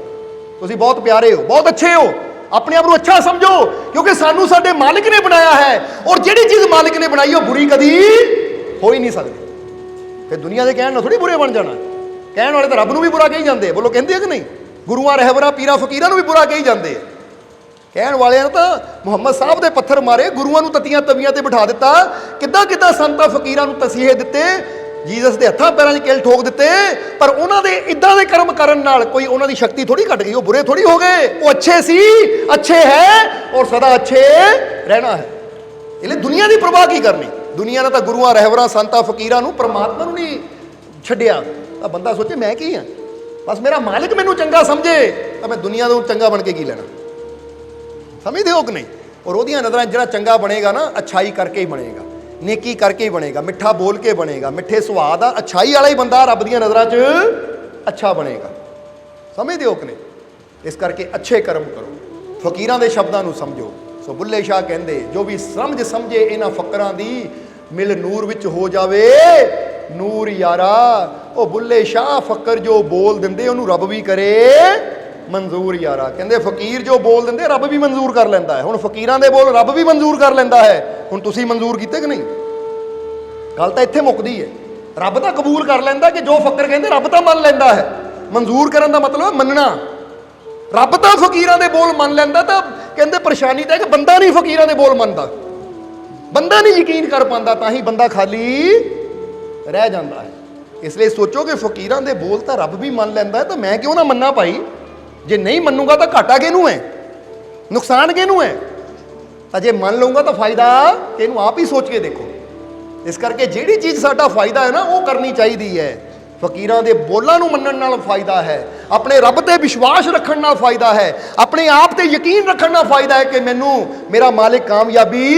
ਤੁਸੀਂ ਬਹੁਤ ਪਿਆਰੇ ਹੋ, ਬਹੁਤ ਅੱਛੇ ਹੋ। ਆਪਣੇ ਆਪ ਨੂੰ ਅੱਛਾ ਸਮਝੋ, ਕਿਉਂਕਿ ਸਾਨੂੰ ਸਾਡੇ ਮਾਲਿਕ ਨੇ ਬਣਾਇਆ ਹੈ, ਔਰ ਜਿਹੜੀ ਚੀਜ਼ ਮਾਲਿਕ ਨੇ ਬਣਾਈ ਉਹ ਬੁਰੀ ਕਦੀ ਹੋ ਹੀ ਨਹੀਂ ਸਕਦੀ। ਫਿਰ ਦੁਨੀਆ ਦੇ ਕਹਿਣ ਨਾਲ ਥੋੜੀ ਬੁਰੇ ਬਣ ਜਾਣਾ। ਕਹਿਣ ਵਾਲੇ ਤਾਂ ਰੱਬ ਨੂੰ ਵੀ ਬੁਰਾ ਕਹੀ ਜਾਂਦੇ, ਬੋਲੋ ਕਹਿੰਦੇ ਆ ਕਿ ਨਹੀਂ? ਗੁਰੂਆਂ, ਰਹਿਬਰਾਂ, ਪੀਰਾਂ, ਫਕੀਰਾਂ ਨੂੰ ਵੀ ਬੁਰਾ ਕਹੀ ਜਾਂਦੇ ਆ। ਕਹਿਣ ਵਾਲਿਆਂ ਨੇ ਤਾਂ ਮੁਹੰਮਦ ਸਾਹਿਬ ਦੇ ਪੱਥਰ ਮਾਰੇ, ਗੁਰੂਆਂ ਨੂੰ ਤਤੀਆਂ ਤਵੀਆਂ ਤੇ ਬਿਠਾ ਦਿੱਤਾ, ਕਿੱਦਾਂ ਕਿੱਦਾਂ ਸੰਤਾਂ ਫਕੀਰਾਂ ਨੂੰ ਤਸੀਹੇ ਦਿੱਤੇ, ਜੀਸਸ ਦੇ ਹੱਥਾਂ ਪੈਰਾਂ 'ਚ ਕਿਲ ਠੋਕ ਦਿੱਤੇ। ਪਰ ਉਹਨਾਂ ਦੇ ਇਦਾਂ ਦੇ ਕਰਮ ਕਰਨ ਨਾਲ ਕੋਈ ਉਹਨਾਂ ਦੀ ਸ਼ਕਤੀ ਥੋੜੀ ਘਟ ਗਈ, ਉਹ ਬੁਰੇ ਥੋੜੀ ਹੋ ਗਏ। ਉਹ ਅੱਛੇ ਸੀ, ਅੱਛੇ ਹੈ, ਔਰ ਸਦਾ ਅੱਛੇ ਰਹਿਣਾ ਹੈ। ਇਹ ਲਈ ਦੁਨੀਆ ਦੀ ਪਰਵਾਹ ਕੀ ਕਰਨੀ? ਦੁਨੀਆ ਨੇ ਤਾਂ ਗੁਰੂਆਂ, ਰਹਿਬਰਾਂ, ਸੰਤਾਂ, ਫਕੀਰਾਂ ਨੂੰ, ਪਰਮਾਤਮਾ ਨੂੰ ਨਹੀਂ ਛੱਡਿਆ। ਤਾਂ ਬੰਦਾ ਸੋਚੇ ਮੈਂ ਕੀ ਹਾਂ, ਬਸ ਮੇਰਾ ਮਾਲਿਕ ਮੈਨੂੰ ਚੰਗਾ ਸਮਝੇ, ਤਾਂ ਮੈਂ ਦੁਨੀਆ ਤੋਂ ਚੰਗਾ ਬਣ ਕੇ ਕੀ ਲੈਣਾ? ਸਮਝਦੇ ਹੋ ਕਿ ਨਹੀਂ? ਔਰ ਉਹਦੀਆਂ ਨਜ਼ਰਾਂ ਜਿਹੜਾ ਚੰਗਾ ਬਣੇਗਾ ਨਾ, ਅੱਛਾਈ ਕਰਕੇ ਹੀ ਬਣੇਗਾ, ਨੇਕੀ ਕਰਕੇ ਹੀ ਬਣੇਗਾ, ਮਿੱਠਾ ਬੋਲ ਕੇ ਬਣੇਗਾ, ਮਿੱਠੇ ਸੁਭਾਅ ਦਾ, ਅੱਛਾਈ ਵਾਲਾ ਹੀ ਬੰਦਾ ਰੱਬ ਦੀਆਂ ਨਜ਼ਰਾਂ 'ਚ ਅੱਛਾ ਬਣੇਗਾ। ਸਮਝਦੇ ਹੋ ਕਿ ਨਹੀਂ? ਇਸ ਕਰਕੇ ਅੱਛੇ ਕਰਮ ਕਰੋ, ਫਕੀਰਾਂ ਦੇ ਸ਼ਬਦਾਂ ਨੂੰ ਸਮਝੋ, सो बुल्ले शाह कहते जो भी समझ समझे इन्हां फकरां दी मिल नूर विच हो जावे नूर यारा। ओ बुल्ले शाह फकर जो बोल दिंदे उन्होंने रब भी करे मंजूर यारा। कहते फकीर जो बोल दिंदे रब भी मंजूर कर लैंदा है। हुण फकीरां दे बोल रब भी मंजूर कर लैंदा है। हुण तुसीं मंजूर कीते कि नहीं? गल तां इत्थे मुकदी है। रब तां कबूल कर लैंदा कि जो फकर कहते रब तां मन लैंदा है। मंजूर करन दा मतलब मनना। रब तां फकीरां दे बोल मन लैंदा तां कहते परेशानी तां कि बंदा नहीं फकीरां दे बोल मनदा, बंदा नहीं यकीन कर पांदा, तां ही बंदा खाली रह जाता है। इसलिए सोचो कि फकीरां दे बोल तां रब भी मन लैंदा है, तो मैं क्यों ना मन्ना भाई? जे नहीं मनूंगा तो घाटा किहनूं है, नुकसान किहनूं है? तो जे मन लूँगा तो फायदा किहनूं? आप ही सोच के देखो। इस करके जिहड़ी चीज़ साडा फायदा है ना वो करनी चाहिदी है। फकीरां दे बोलां नूं मन्नण नाल फायदा है, अपने रब ते विश्वास रखण नाल फायदा है, अपने आप ते यकीन रखण नाल फायदा है कि मैनूं मेरा मालिक कामयाबी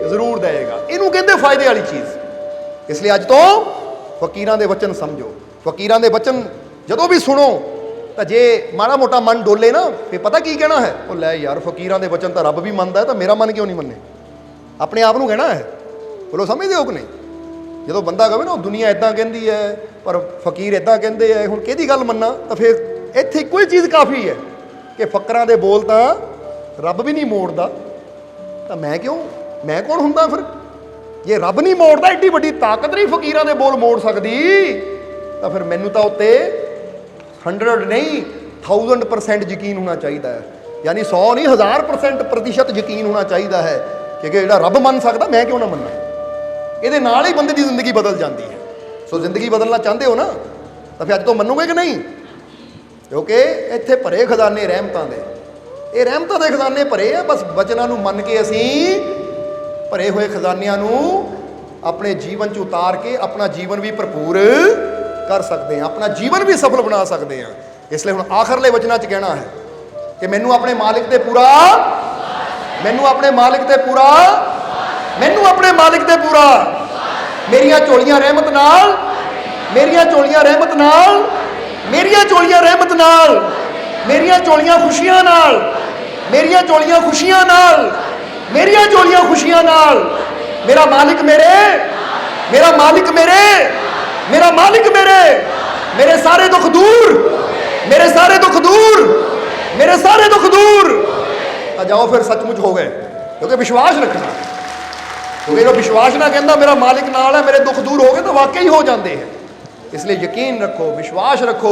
जरूर देगा। इहनूं कहंदे फायदे वाली चीज़। इसलिए अज तो फकीरां दे वचन समझो। फकीरां दे वचन जदों भी सुनो तो जे माड़ा मोटा मन डोले ना फिर पता की कहना है, वो लै यार फकीरां दे वचन तो रब भी मनदा है तो मेरा मन क्यों नहीं मन्ने? अपने आप नूं कहना है। बोलो समझदे हो कि नहीं? जो बंदा कहे ना दुनिया इदां कहती है पर फकीर इदां कहते हैं, हुण किहदी गल मन्ना? तो फिर इत्थे इक्को ही चीज़ काफ़ी है कि फकरां दे बोल तां रब भी नहीं मोड़दा, तो मैं क्यों, मैं कौन हुंदा फिर? जे रब नहीं मोड़दा, एड्डी वड्डी ताकत नहीं फकीरां दे बोल मोड़ सकदी, तो फिर मैनू तो उत्ते 100 नहीं 1000% यकीन होना चाहिए है। यानी 100 नहीं 1000% यकीन होना चाहिए है कि जिहड़ा रब मन सकदा मैं क्यों ना मन्ना? ਇਹਦੇ ਨਾਲ ही बंदे की जिंदगी बदल जाती है। सो जिंदगी बदलना चाहते हो ना तो फिर अज तो मनोगे कि नहीं? क्योंकि इत्थे भरे खजाने रहमतां दे, ये रहमतां दे खजाने भरे आ। बस वचनां नूं मन के असीं भरे हुए खजानियां नूं अपने जीवन च उतार के अपना जीवन भी भरपूर कर सकते हैं, अपना जीवन भी सफल बना सकते हैं। इसलिए हुण आखिरले वचनां च कहना है कि मैनूं अपने मालिक ते पूरा, मैनूं अपने मालिक ते पूरा, मैनू अपने मालिक ते पूरा, मेरिया झोलियां रहमत नाल, मेरिया झोलियां रहमत नाल, मेरिया झोलियां रहमत नाल, मेरिया झोलियां खुशियां नाल, मेरिया झोलियां खुशियां नाल, मेरिया झोलियां खुशियां नाल। मेरा मालिक मेरे, मेरा मालिक मेरे, मेरा मालिक मेरे, मेरे सारे दुख दूर, मेरे सारे दुख दूर, मेरे सारे दुख दूर। आ जाओ फिर सचमुच हो गए, क्योंकि विश्वास रखना। क्योंकि जो विश्वास ना कहता मेरा मालिक नाल है, मेरे दुख दूर हो गए, तो वाकई हो जाते हैं। इसलिए यकीन रखो, विश्वास रखो,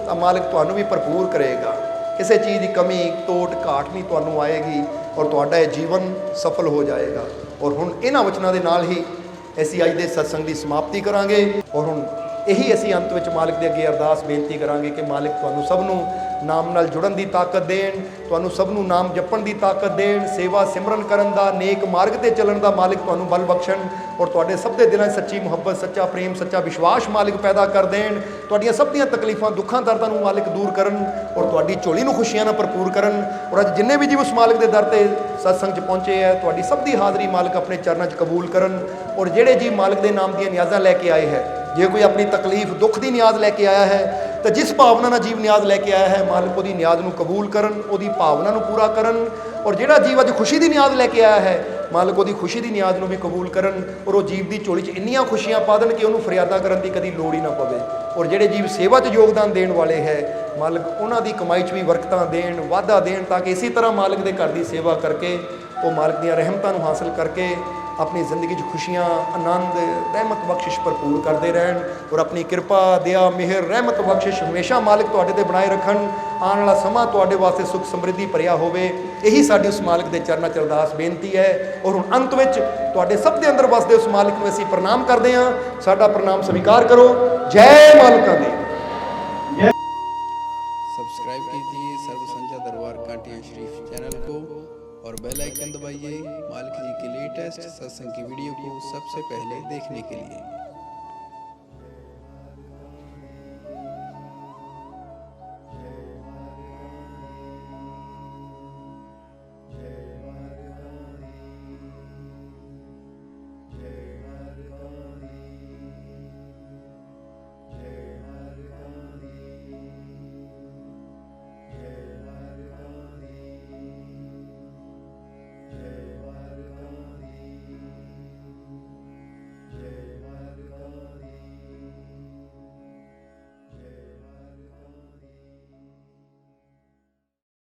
तो मालिक तुहानू भी भरपूर करेगा। किसी चीज़ की कमी टोट घाट नहीं तुहानू आएगी और तुहाडा ये जीवन सफल हो जाएगा। और हुण इन्हां वचनां दे नाल ही असीं अज दे सत्संग की समाप्ति करांगे। और हुण यही असीं अंत विच मालिक दे अगे अरदास बेनती करांगे कि मालिक तुहानू सब नू नाम नाल जुड़न की ताकत देण, तुहानू सब नू नाम जपण की ताकत देण, सेवा सिमरन करन दा, नेक मार्ग ते चलण दा मालिक तुहानू बल बख्शण। और तुहाडे सब दे दिलां सच्ची मुहब्बत, सच्चा प्रेम, सच्चा विश्वास मालिक पैदा कर देण। तुहाडीआं सब दीआं तकलीफां दुखां दर्दां नू मालिक दूर करन और तुहाडी झोली नू खुशियां नाल भरपूर करन। और अज जिन्ने भी जीव उस मालिक दे दर ते सत्संग च पहुंचे है, तुहाडी सब दी हाज़री मालिक अपने चरणों च कबूल करन। और जिहड़े जीव मालिक दे नाम दीआं नियाज़ां लैके आए है, जे कोई अपनी तकलीफ दुख की नियाज़ लैके आया है, तो जिस भावना नाल जीव नियाज़ लैके आया है मालिक उहदी नियाज़ नूं कबूल करन, उहदी भावना नूं पूरा करन। और जिहड़ा जीव अज खुशी की नियाज़ लैके आया है मालिक उहदी खुशी की नियाज़ नूं भी कबूल करन। और वह जीव की झोली च इन्नियां खुशियां पा देन कि उहनूं फरियादा करन की कदी लोड़ ही ना पवे। और जिहड़े जीव सेवा च योगदान देण वाले है मालिक उन्हां दी कमाई च भी बरकतां देण, वाधा देण, ताकि इसी तरह मालिक दे घर की सेवा करके वो मालिक दीआं रहमतां नूं हासिल करके अपनी जिंदगी खुशियां, आनंद, रहमत बख्शिश भरपूर करते रहन। और अपनी कृपा, दया, मेहर, रहमत बख्शिश हमेशा मालिक तुहाडे ते बनाए रखन। आने वाला समा तुहाडे वास्ते सुख समृद्धि भरिया होवे, यही साडी उस मालिक दे चरनां च अरदास बेनती है। और हुण अंत विच तुहाडे सब दे अंदर वसदे उस मालिक नूं असीं प्रणाम करदे हां। साडा प्रणाम स्वीकार करो। जय मालिका दी। सब्सक्राइब कीजिए सर्व संध्या दरबार कांटिया शरीफ चैनल को और बेल आइकन दबाइए मालिक जी के लेटेस्ट सत्संग की वीडियो को सबसे पहले देखने के लिए।